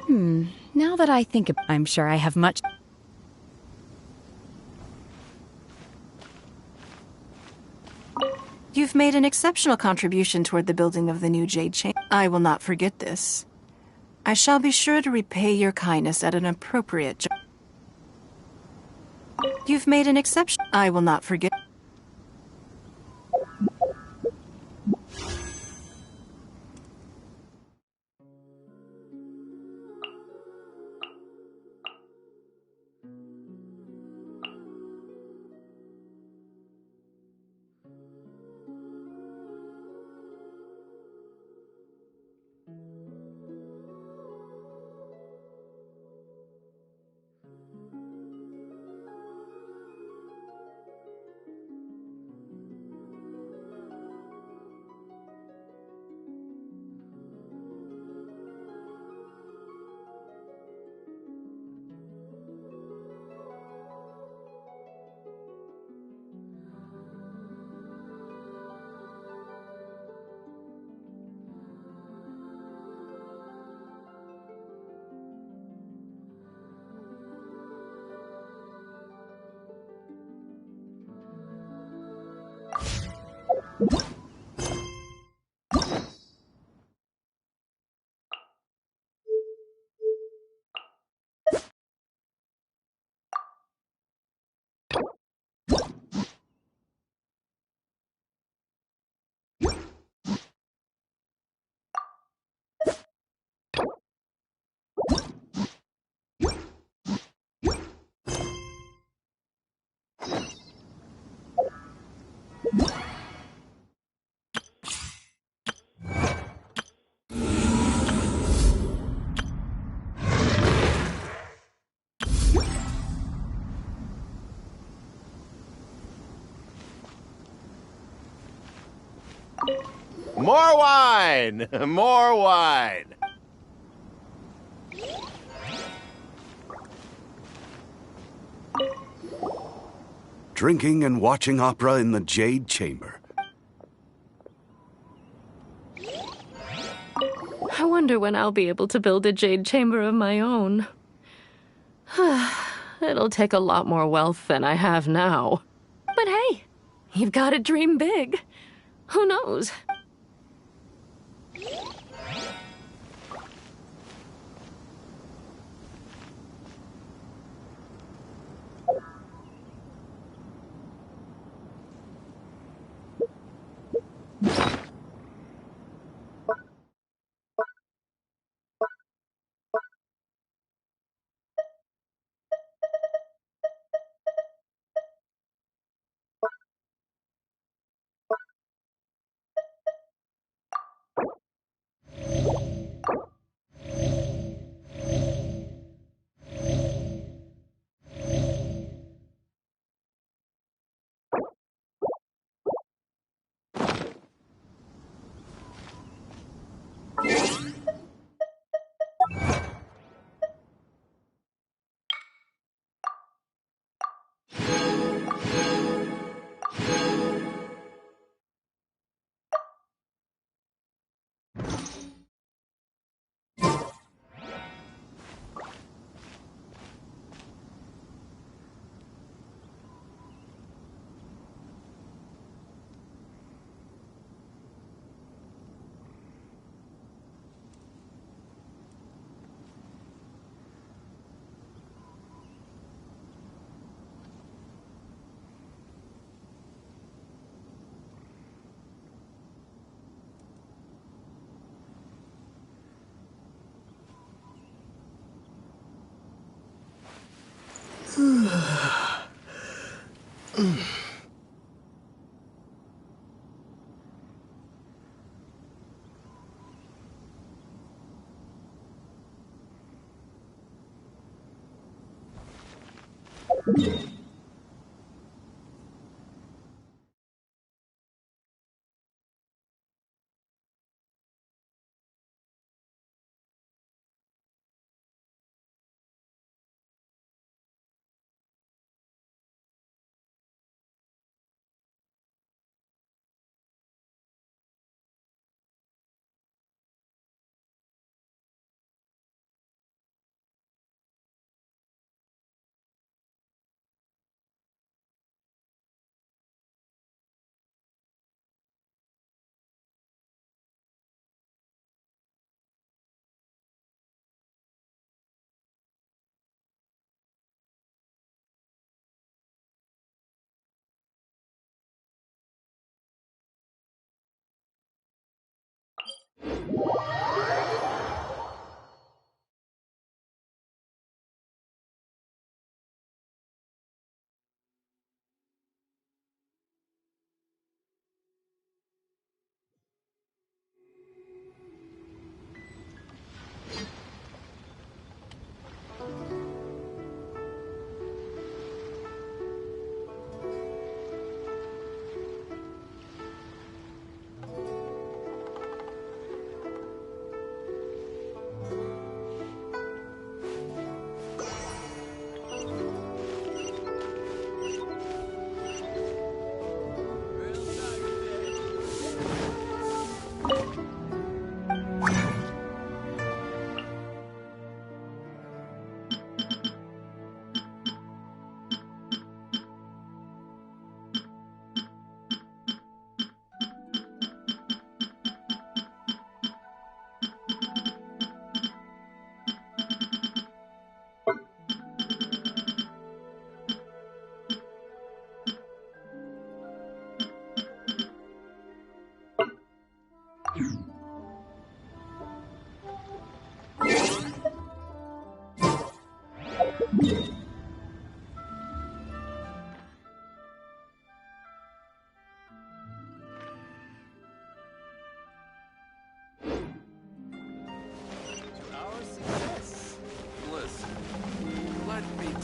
Now that I think I'm sure I have much... You've made an exceptional contribution toward the building of the new Jade Chamber. I will not forget this. I shall be sure to repay your kindness at an appropriate You've made an exception. I will not forget. More wine! More wine! Drinking and watching opera in the Jade Chamber. I wonder when I'll be able to build a jade chamber of my own. It'll take a lot more wealth than I have now. But hey, you've got to dream big. Who knows?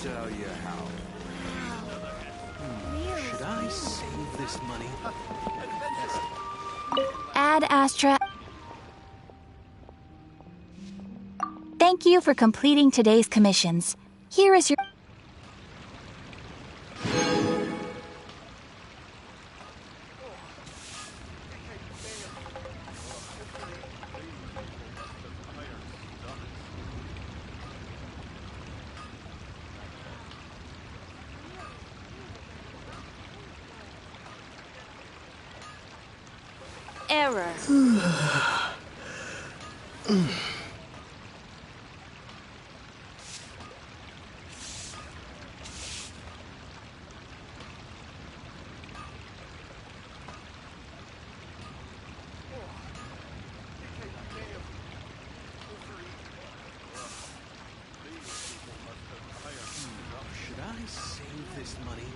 tell you how. Should I save this money? Ad Astra. Thank you for completing today's commissions. Here is your... Error. Should I save this money?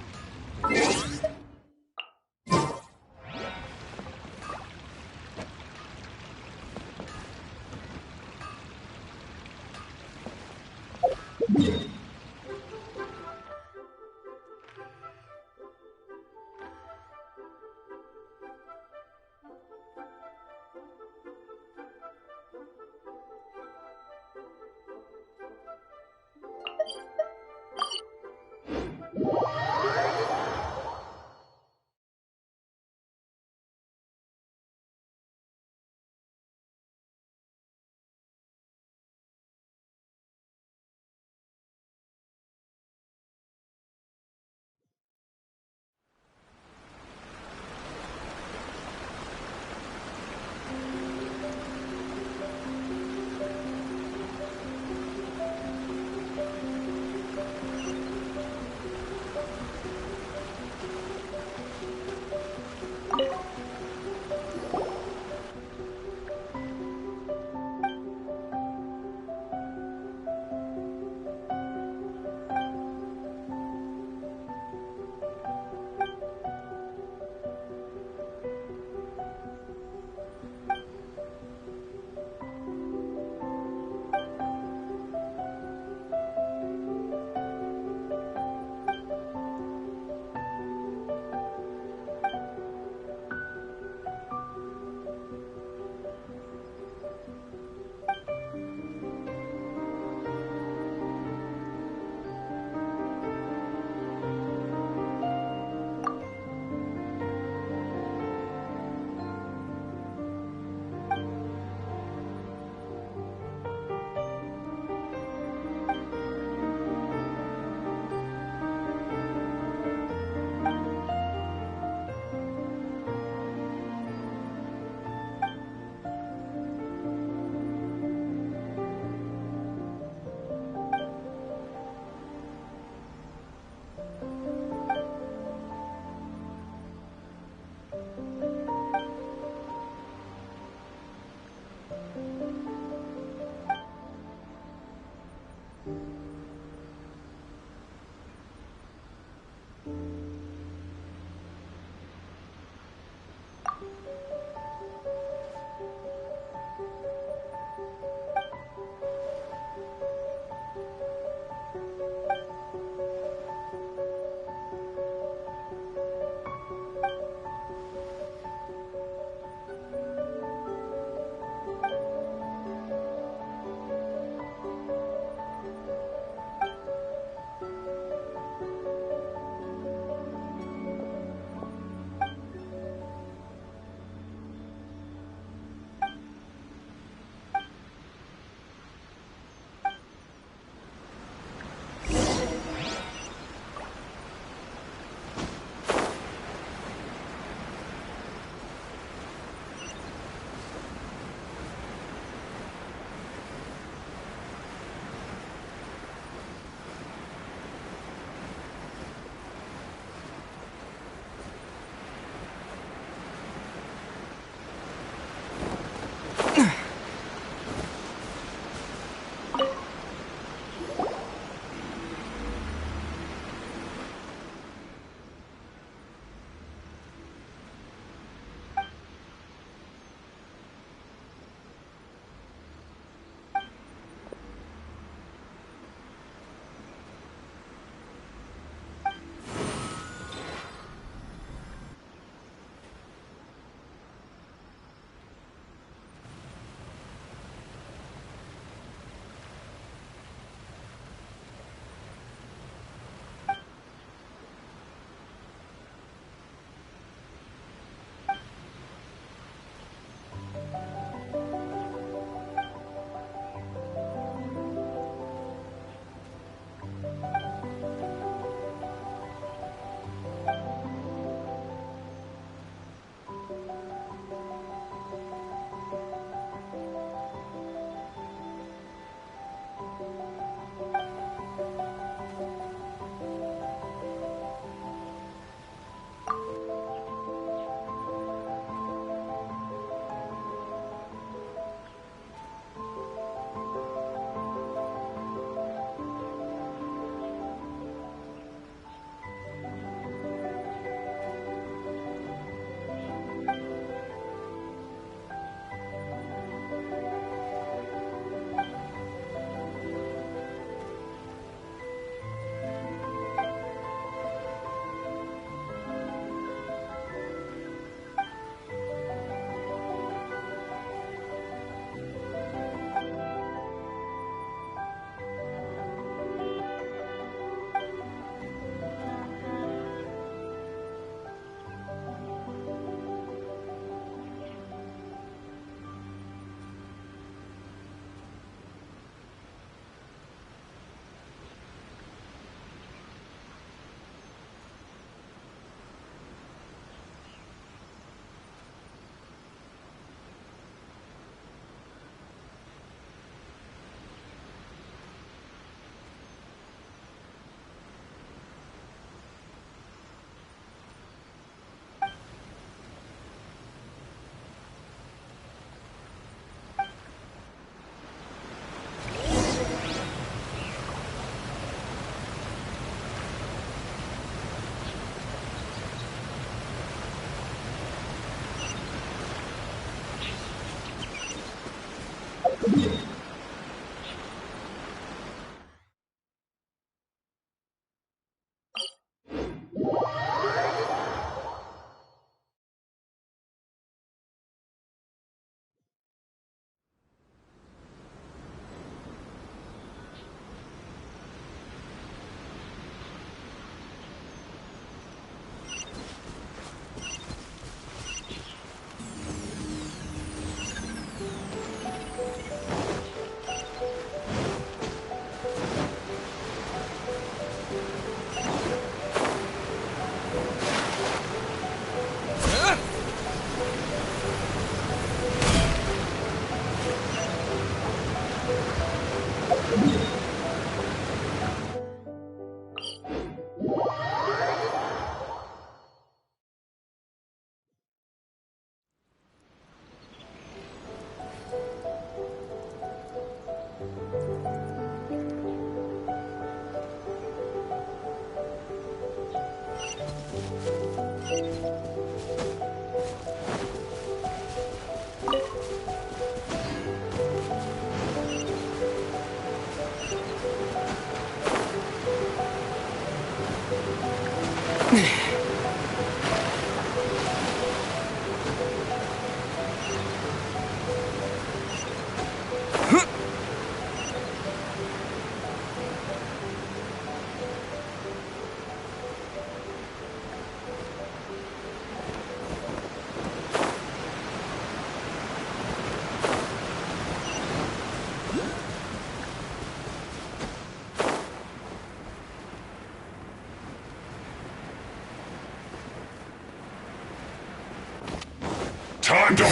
Time to... The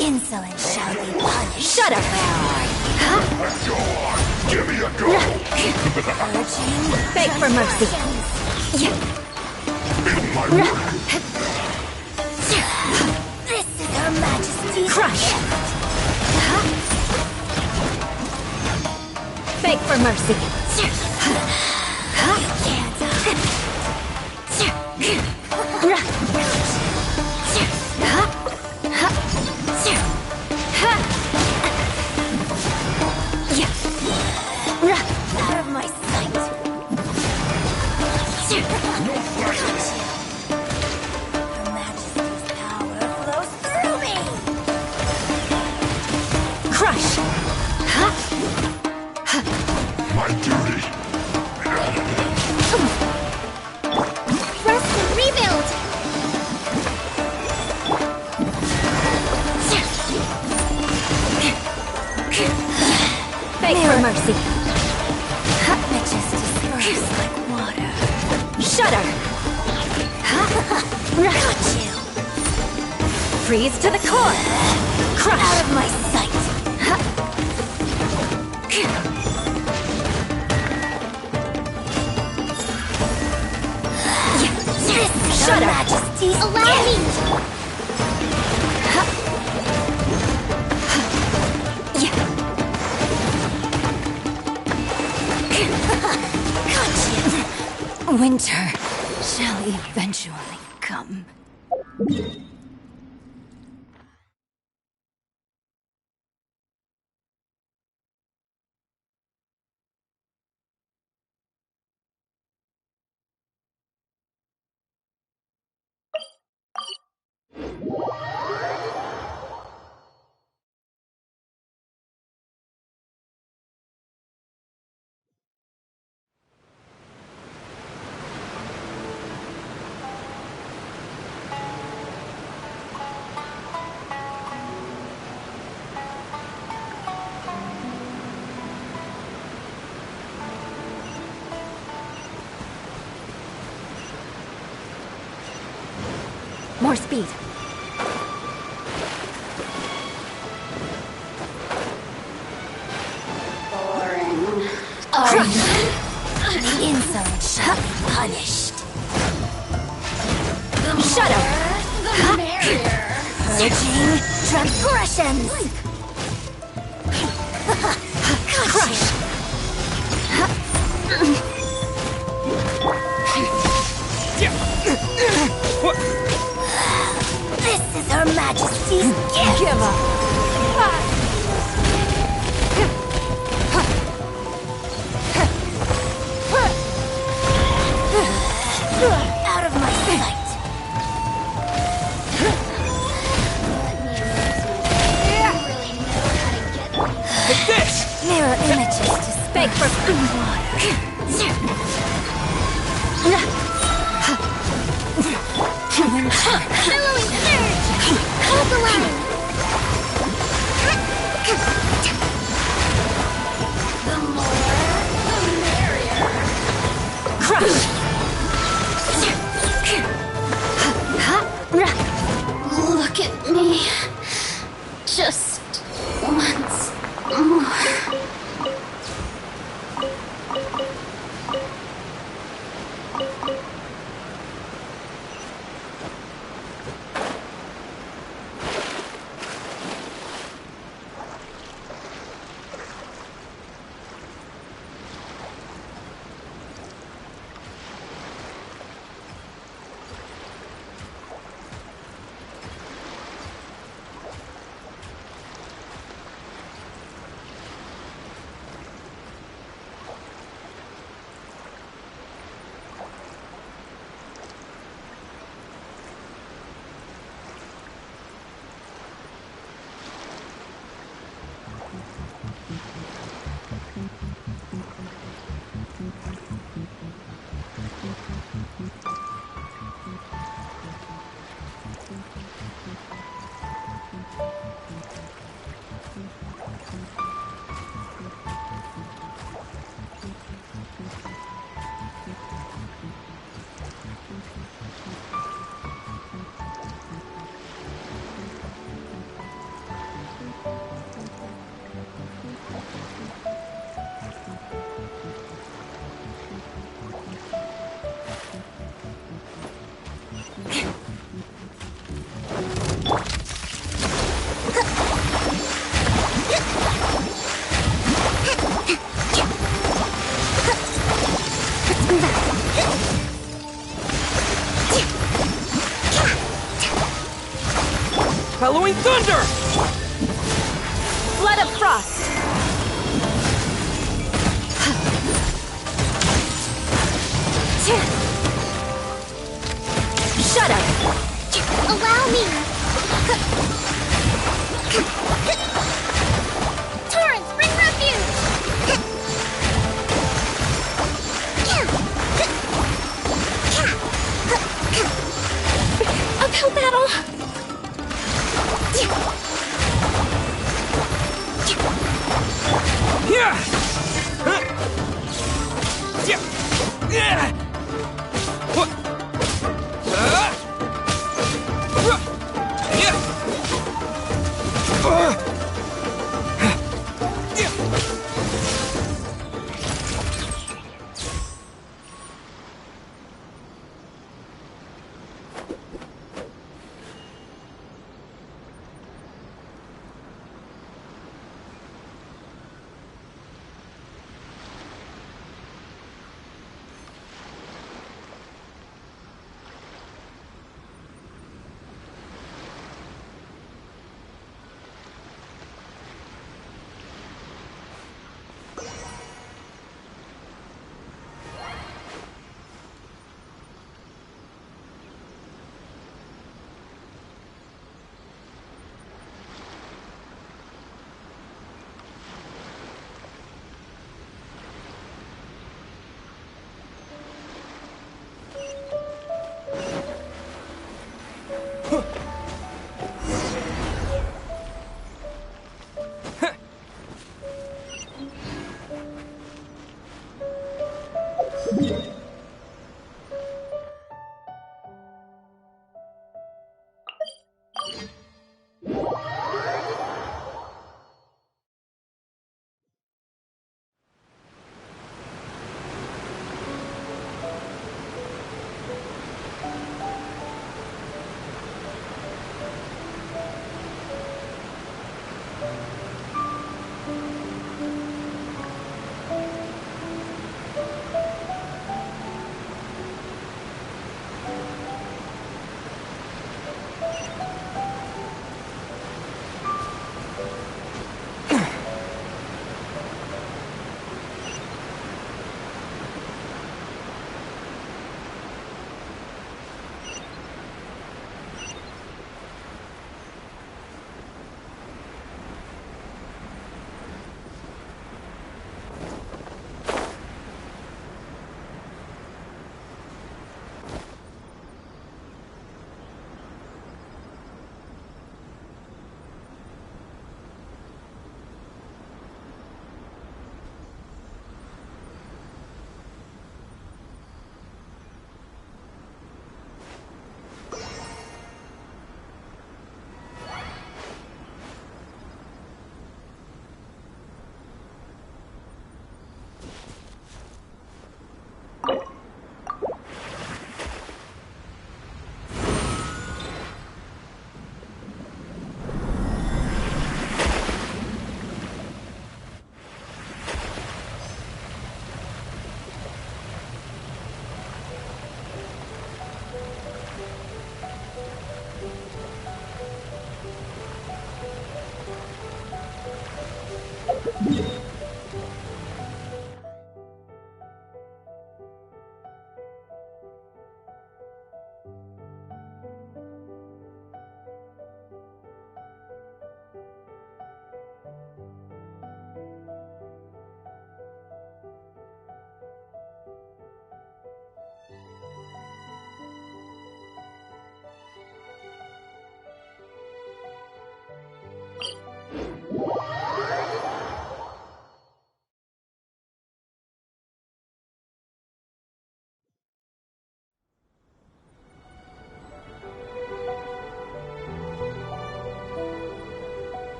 insolent shall be punished. Shut up! Give me a go! Beg for mercy. This is Her Majesty's Crush! Beg for mercy. Out of my sight. Her Majesty's power flows through me. Crush! My duty. Rest and rebuild. Beg for mercy. Majesty's bursts like water. Shudder! Got you. Freeze to the core! Crush! Out of my sight. Shut Her up! Majesty's Allow me. Winter shall eventually come. More speed. Crush! The insolent shall be punished. Shudder! Purging transgressions! Crush! This is Her Majesty's gift! Give up! Out of my sight! Take this! Mirror images to Beg for Billowing surge. Hold the line. the more, the merrier! Crush! Look at me. Just once more. Halloween Thunder! Flood of Frost! Shut up! Allow me! Torrents, bring refuge! Uphill battle!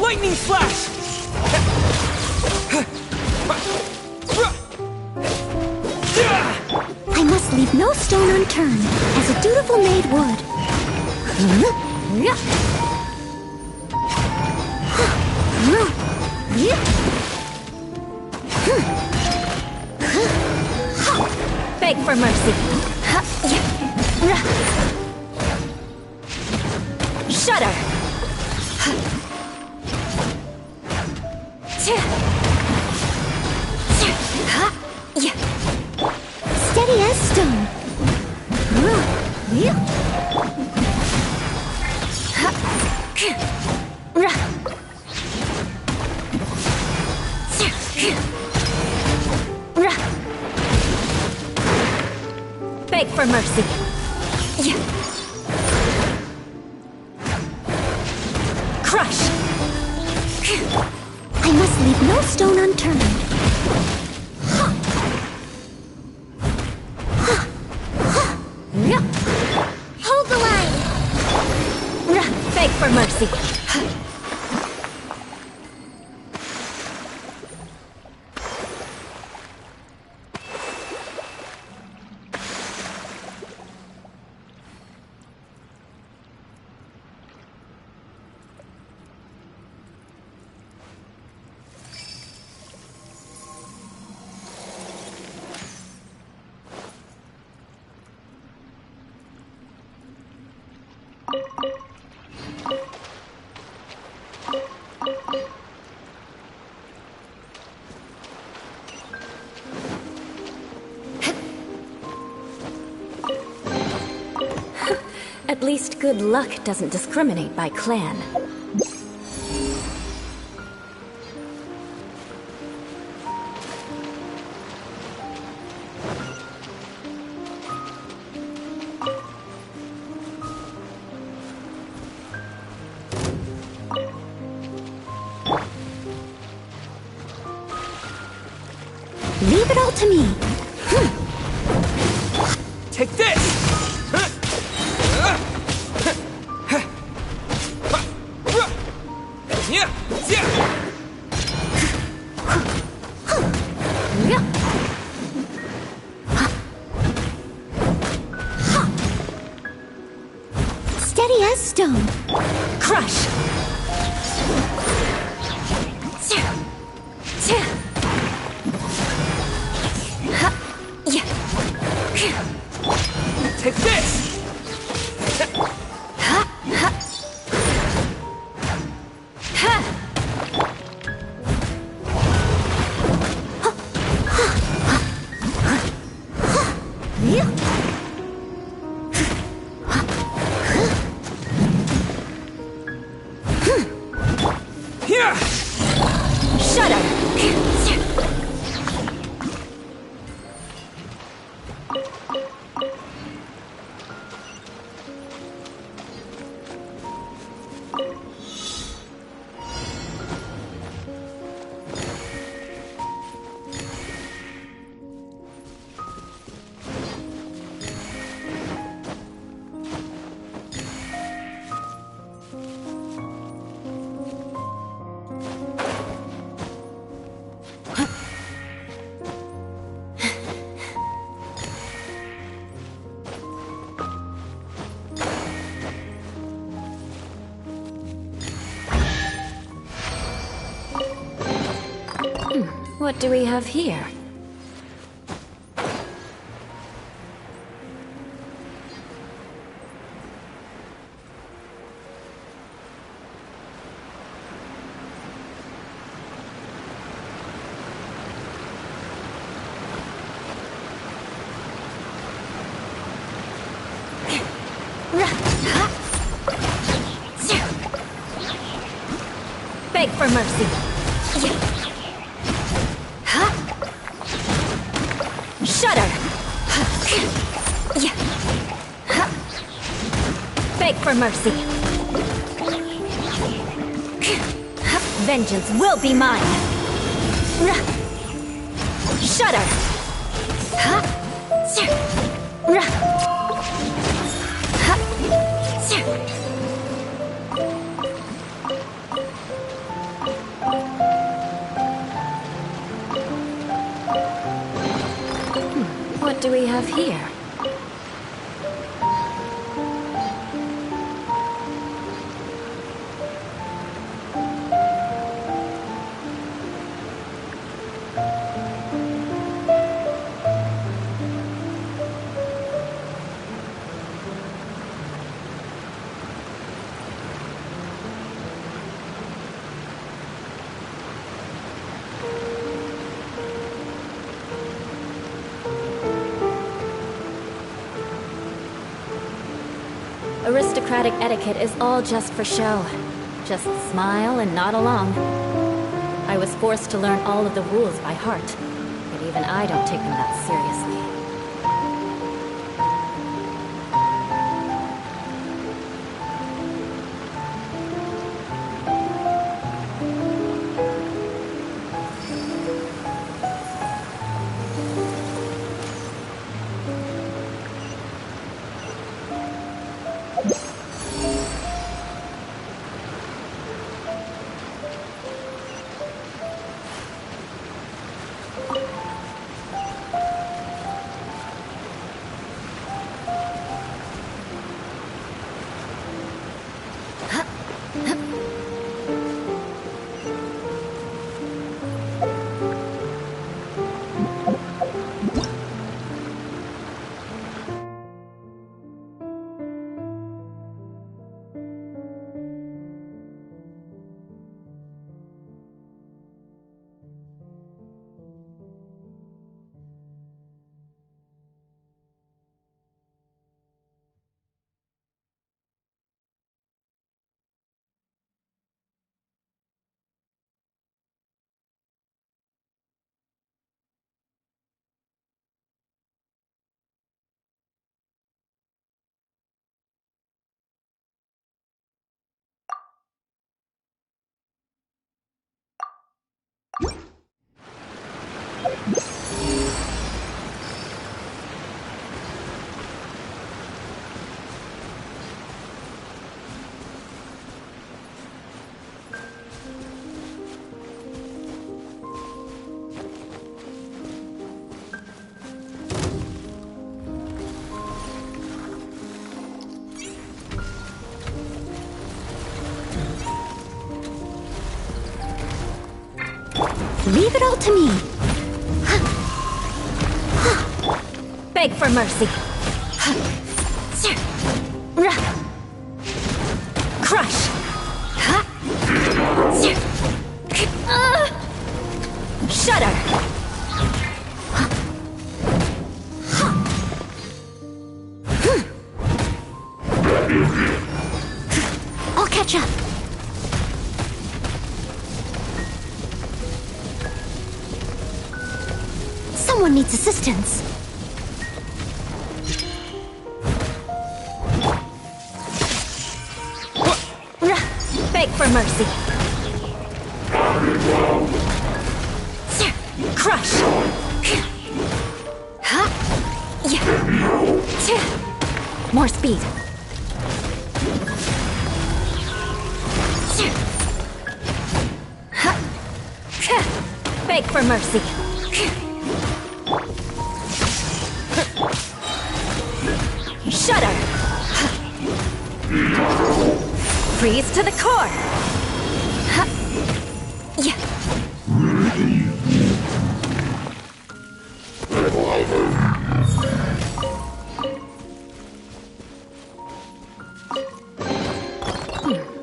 Lightning slash! I must leave no stone unturned, as a dutiful maid would. Beg for mercy. Shudder. Steady as stone. Beg for mercy. Crush. I must leave no stone unturned. Hold the line! Beg for mercy. At least good luck doesn't discriminate by clan. Leave it all to me. Take this! Steady as stone. Crush. Take this! What do we have here? Beg for mercy. Shudder. Beg for mercy. Vengeance will be mine. Shudder. What do we have here? Aristocratic etiquette is all just for show. Just smile and nod along. I was forced to learn all of the rules by heart, but even I don't take them that seriously. Leave it all to me. Beg for mercy. Crush. Shudder. I'll catch up. Someone needs assistance. Beg for mercy. Crush. More speed. Beg for mercy. Shudder. Freeze to the core.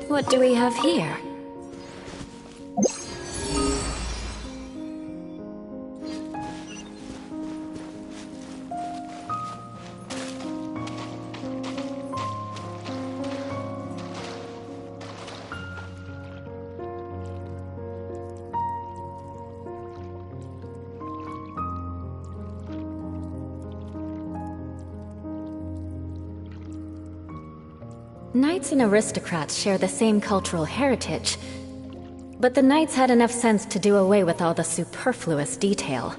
What do we have here? Knights and aristocrats share the same cultural heritage, but the knights had enough sense to do away with all the superfluous detail.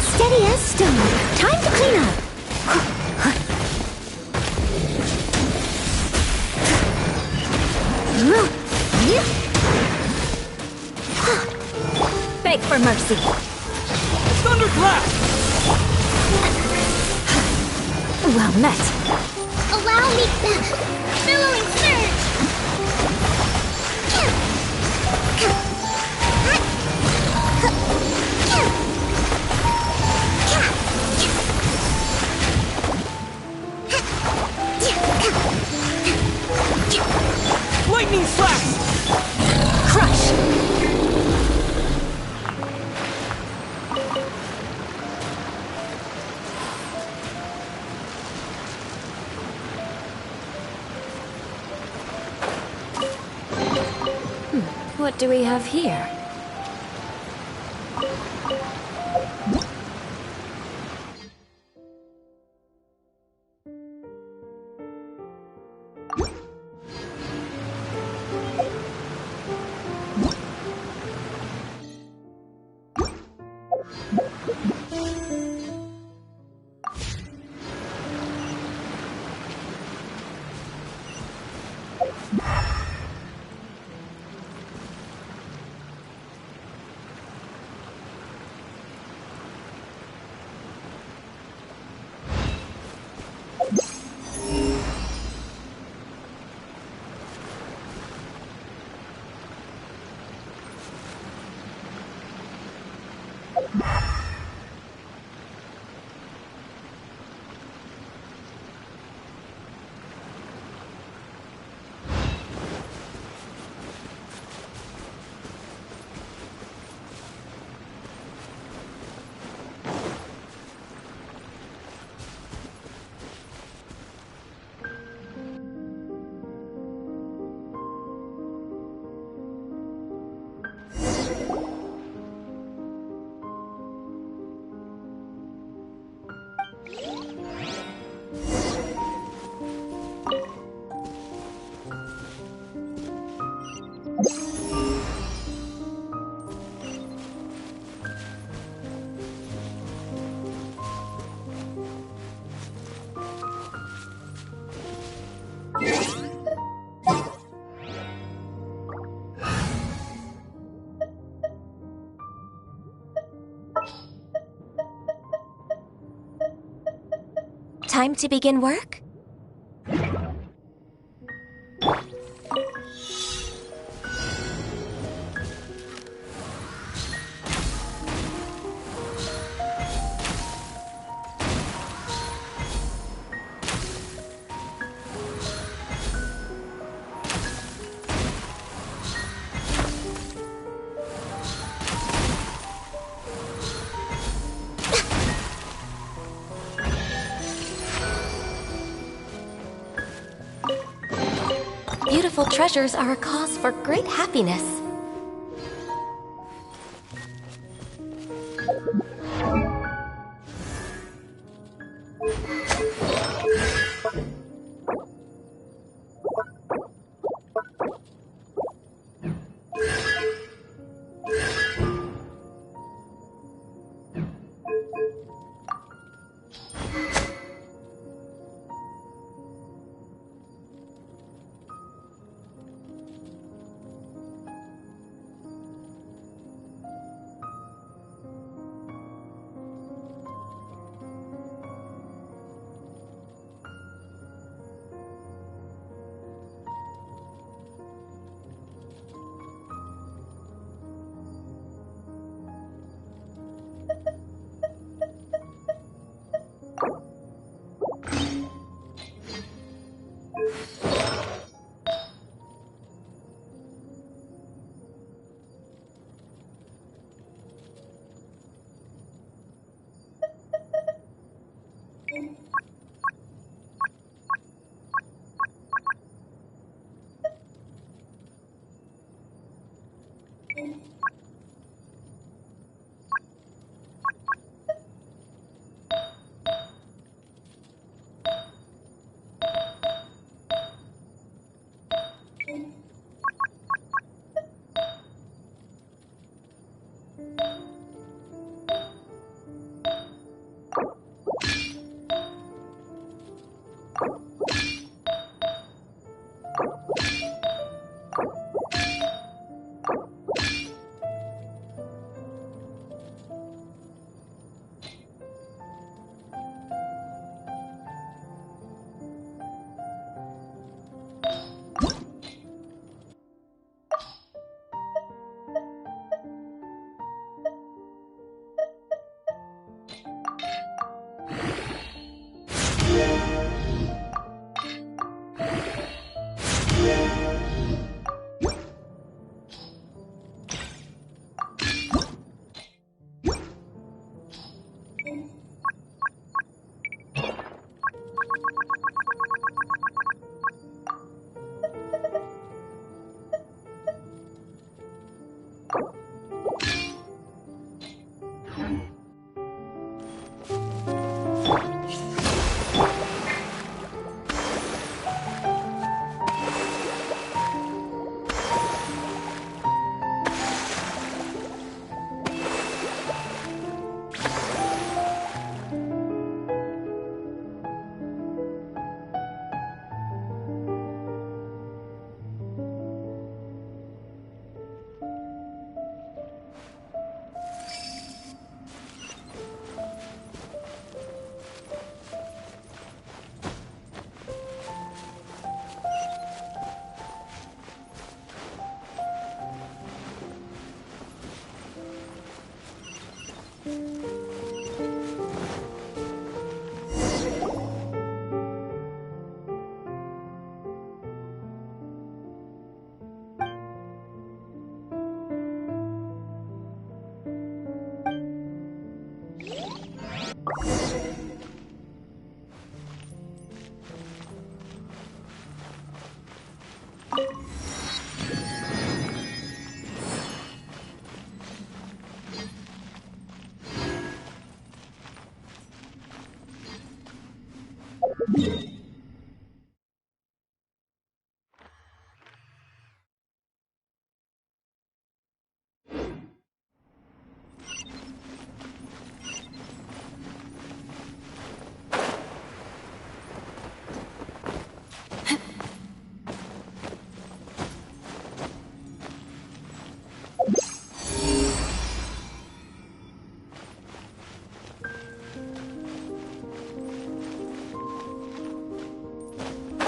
Steady as stone. Time to clean up. Beg for mercy. Thunderclap! Well met. Allow me billowing surge. Lightning slash! Crush! What do we have here? Time to begin work? Beautiful treasures are a cause for great happiness.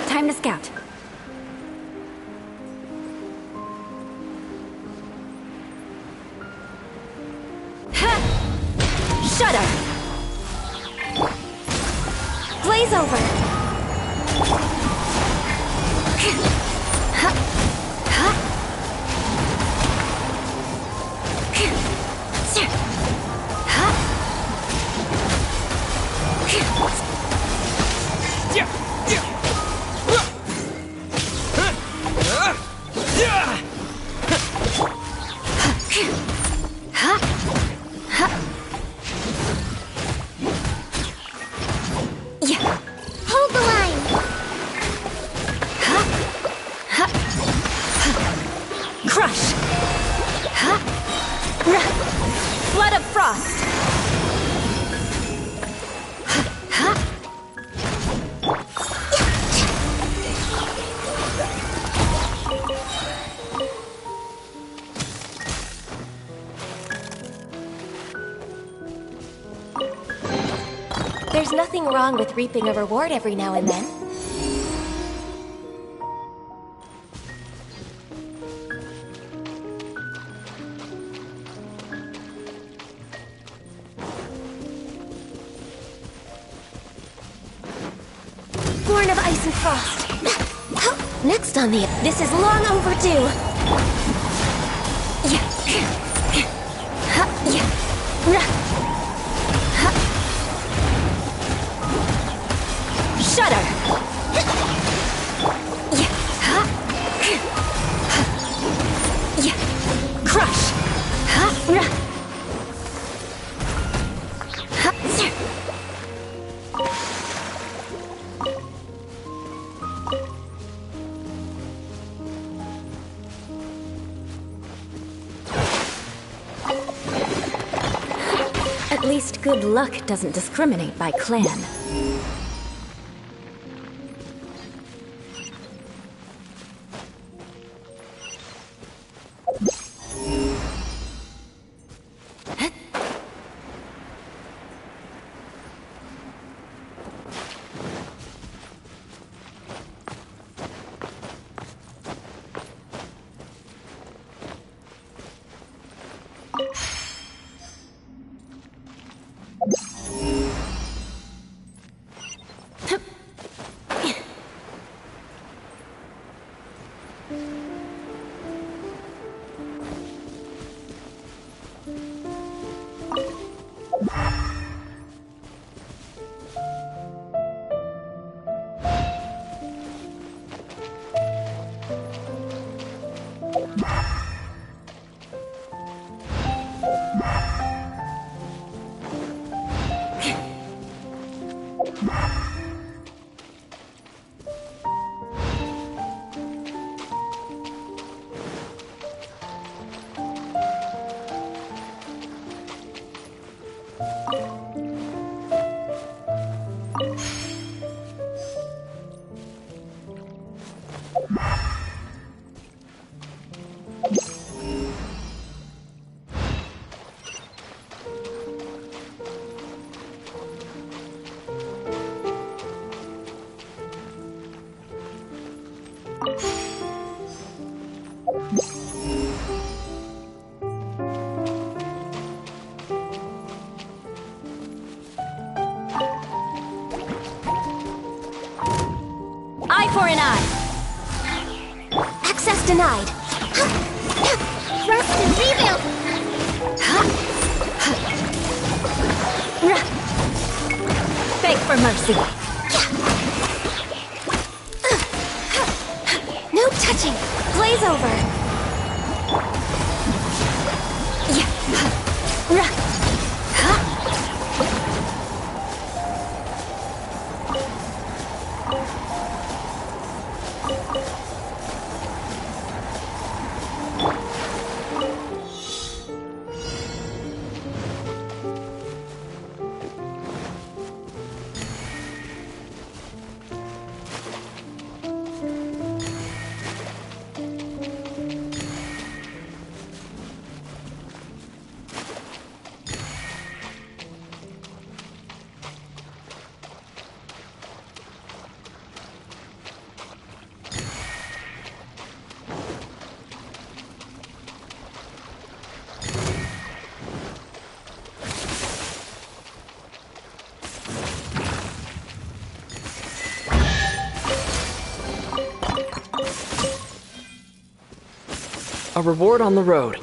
Time to scout. Shudder! Blaze over! Hold the line! Crush! Flood of frost! There's nothing wrong with reaping a reward every now and then. Born of ice and frost. Next on the... This is long overdue. Shudder! Crush! least good luck doesn't discriminate by clan. Eye for an eye. Access denied. Rest and rebuild. Beg for mercy. No touching. Glaze over. A reward on the road.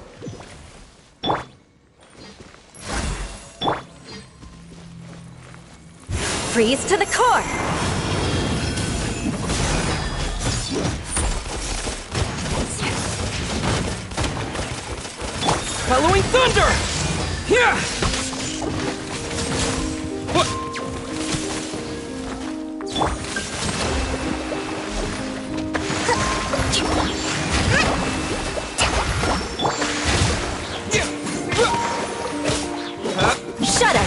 Freeze to the core! Bellowing thunder! Yeah! Shudder!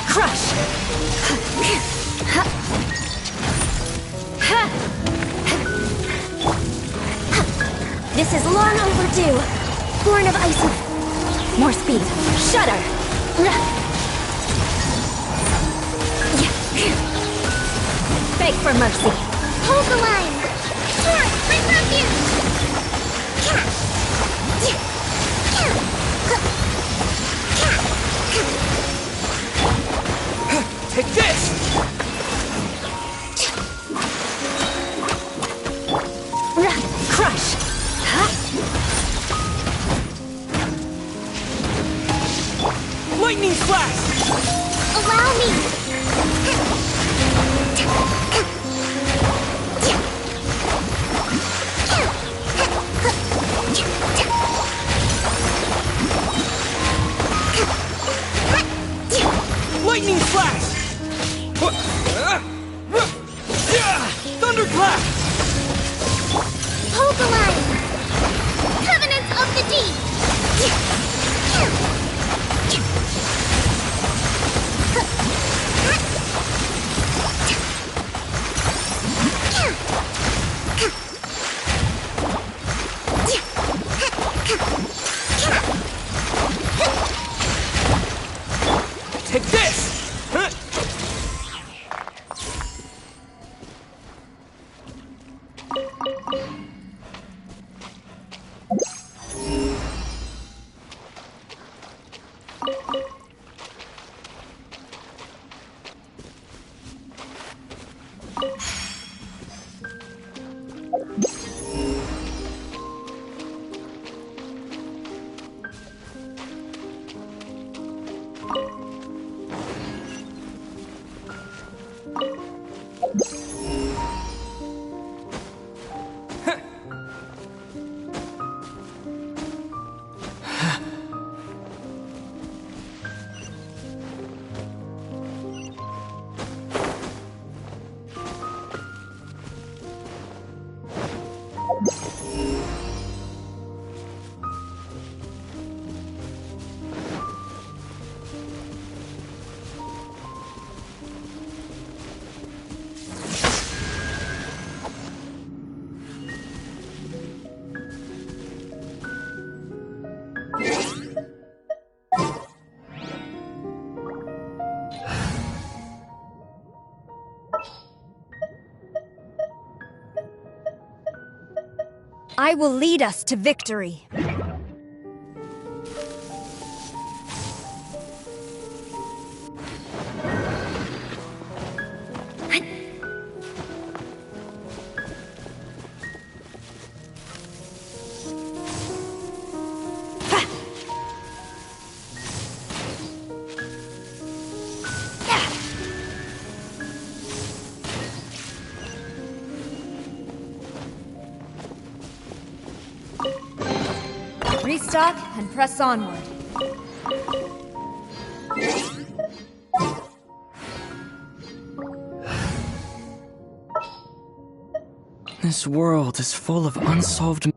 Crush! This is long overdue. Born of ice and... More speed. Shudder! Beg for mercy. Hold the line. Sword, bring refuge. Take this! Crush! Lightning flash! Allow me! Lightning flash! Thunderclap! Pokeline! Covenants of the Deep! Take this! I will lead us to victory. Restock and press onward. This world is full of unsolved...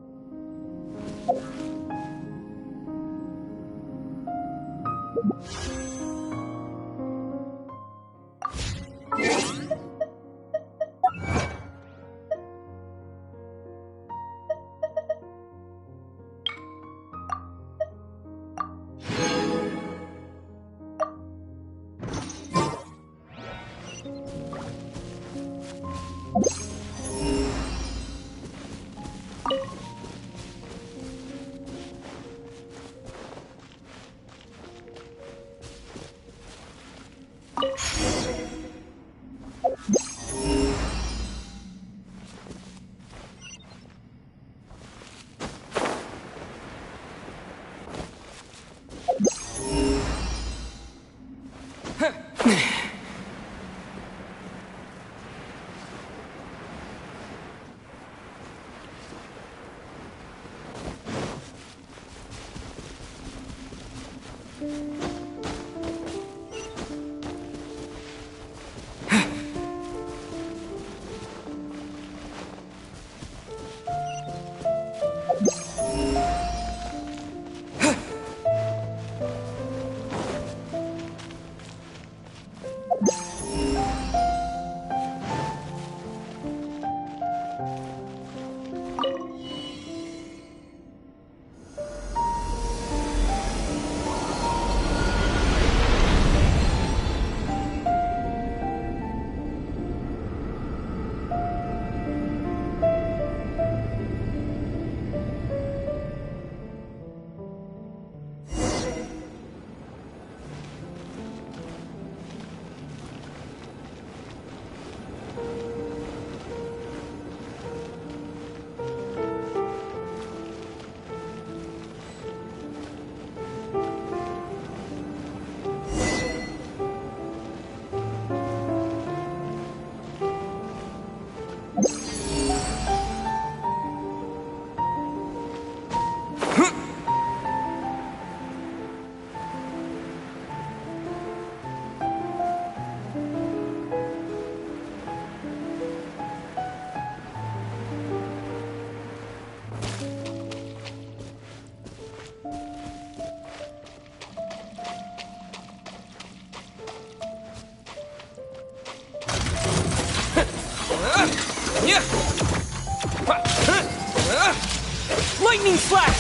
Lightning slash!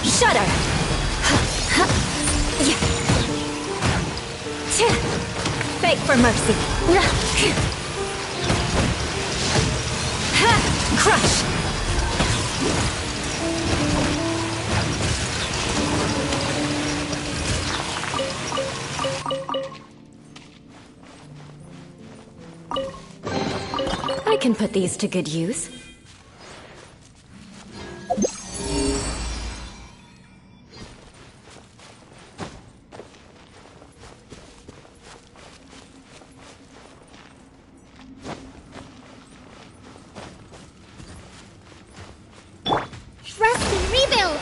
Shudder! Beg for mercy. Crush! I can put these to good use. Rusty, rebuild!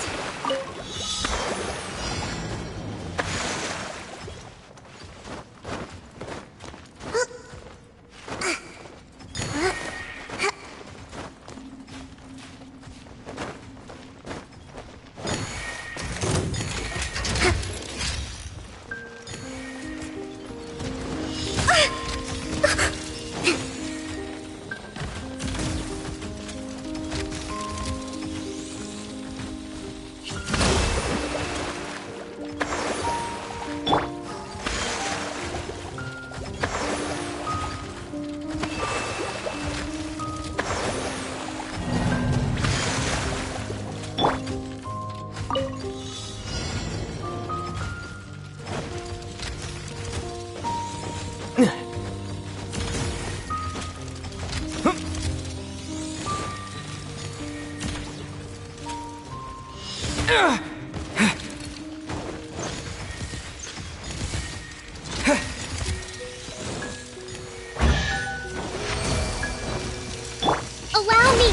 Allow me!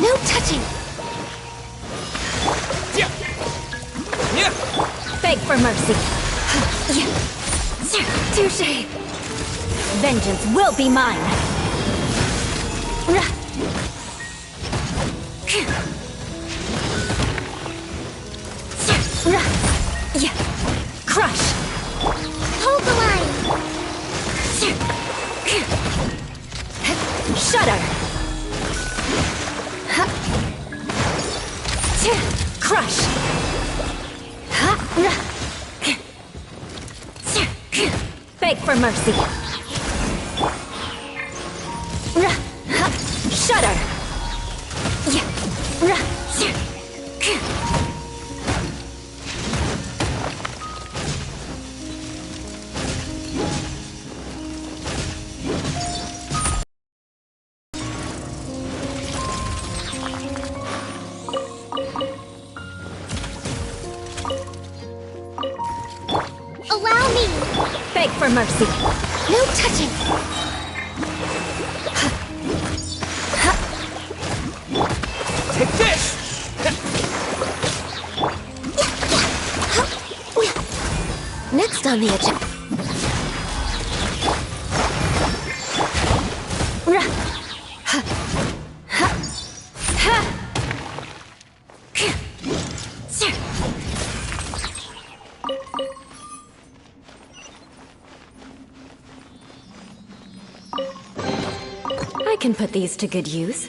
No touching! Beg for mercy. Touche! Vengeance will be mine! Crush! Hold the line! Shudder! Crush! Beg for mercy! Shudder! Allow me! Beg for mercy! No touching! Take this! Next on the agenda. I can put these to good use.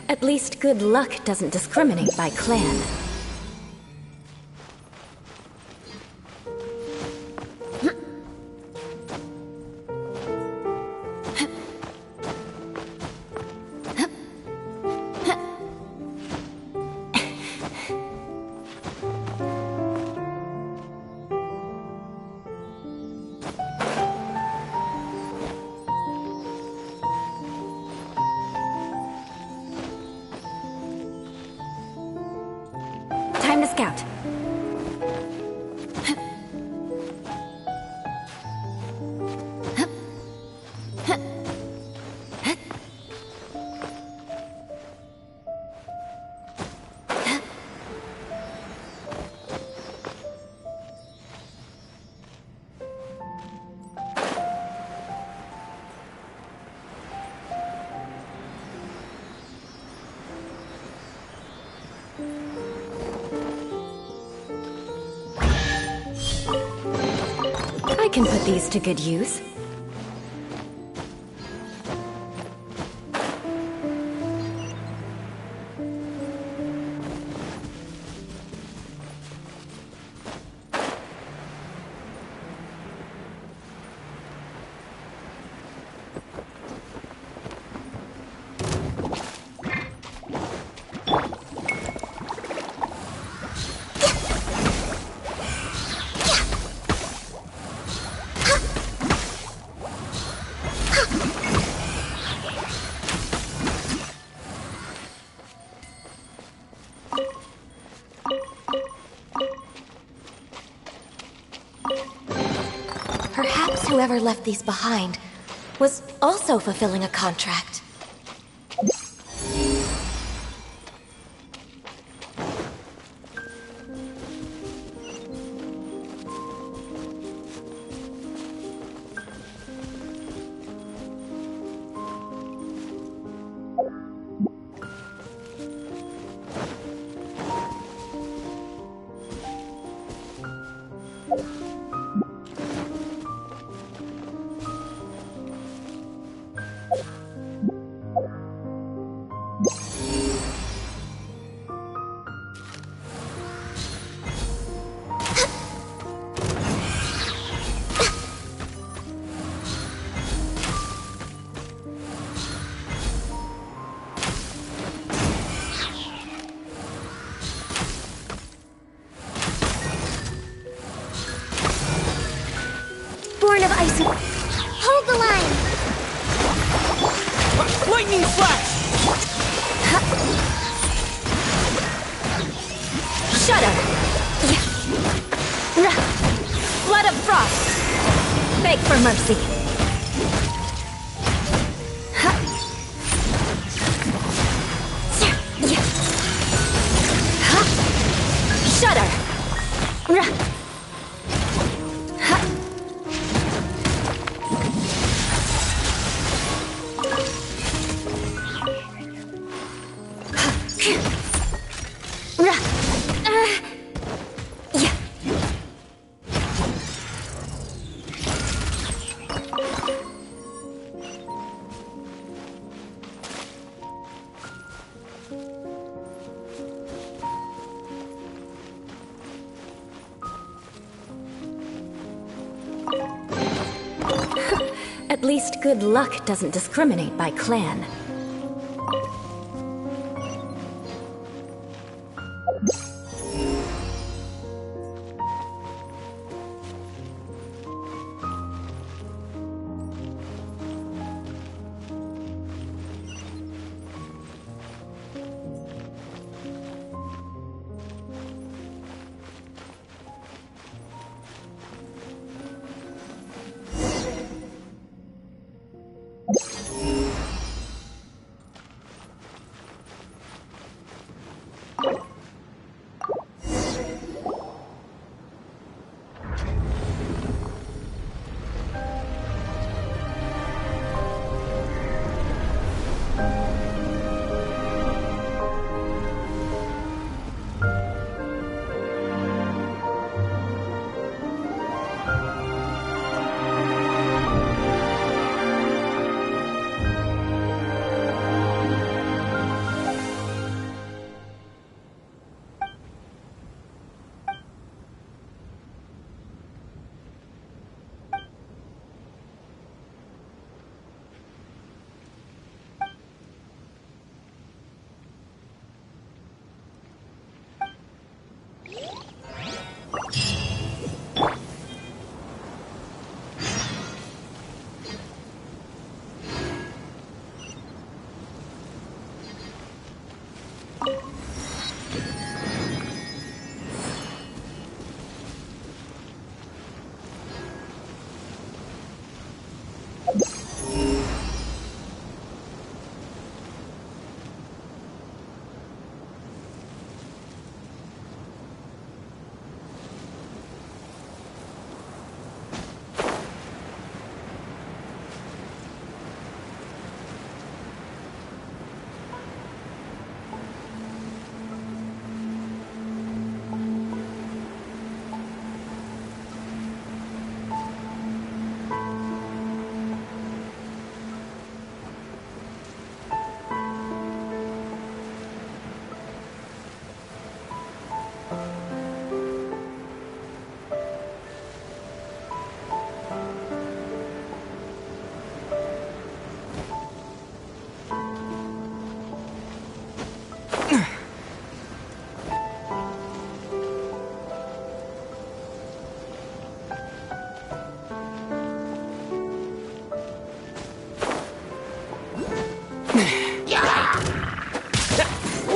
At least good luck doesn't discriminate by clan. scout. I can put these to good use. Perhaps whoever left these behind was also fulfilling a contract. Born of ice. Hold the line. Lightning flash! Shudder! Flood of frost! Beg for mercy. Shudder! At least good luck doesn't discriminate by clan.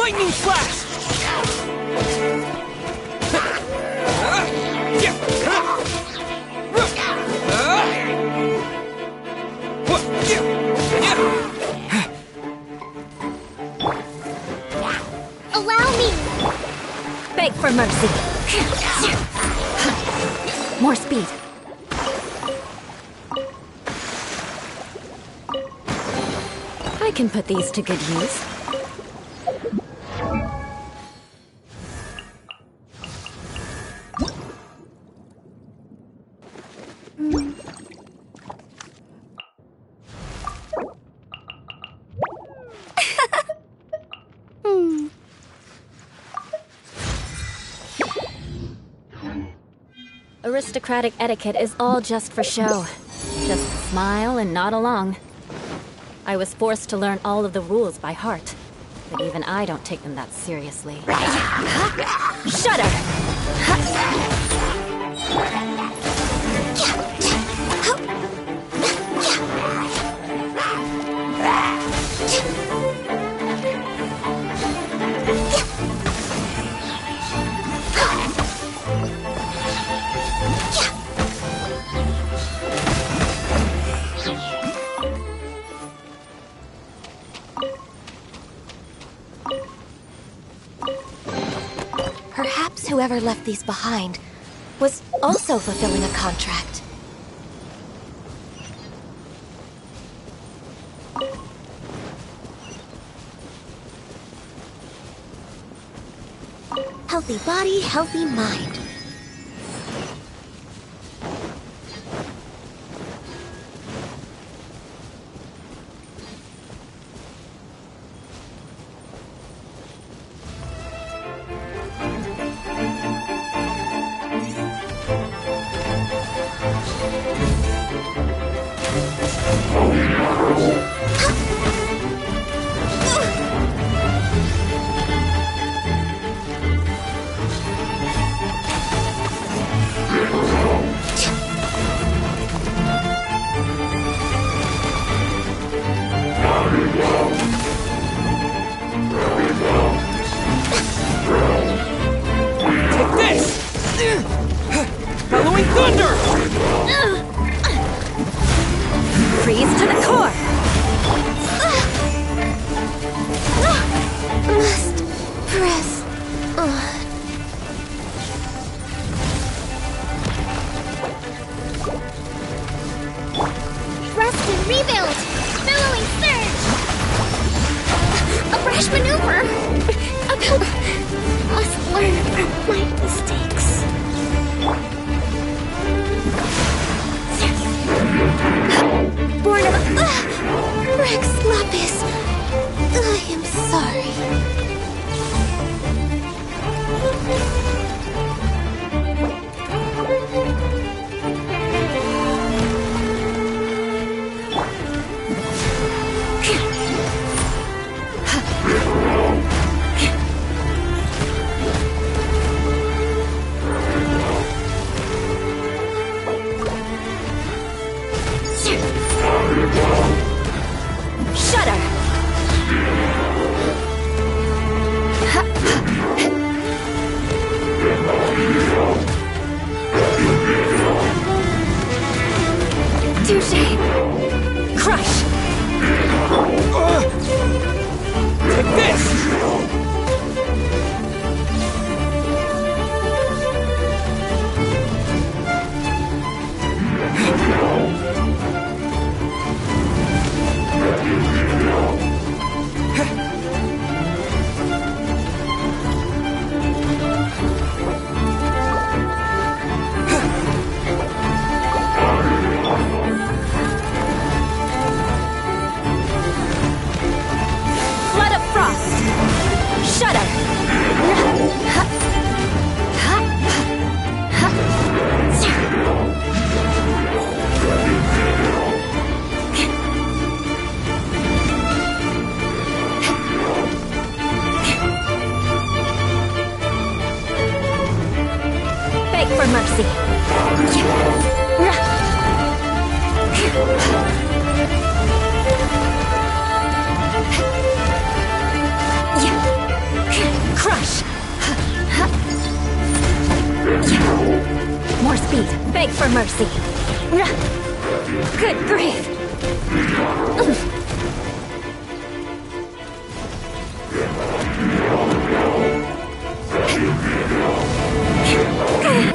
Lightning flash! Allow me! Beg for mercy. More speed. I can put these to good use. Aristocratic etiquette is all just for show. Just smile and nod along. I was forced to learn all of the rules by heart, but even I don't take them that seriously. Shudder! Perhaps whoever left these behind was also fulfilling a contract. Healthy body, healthy mind. Bellowing thunder! Freeze to the core! Must press on. Rest and rebuild! Billowing surge! A brash maneuver! Must learn from my mistakes. Born of Rex Lapis. I am sorry. Shudder! Touché! Crush! Take this! mercy. Good grief.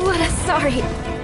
What a sorry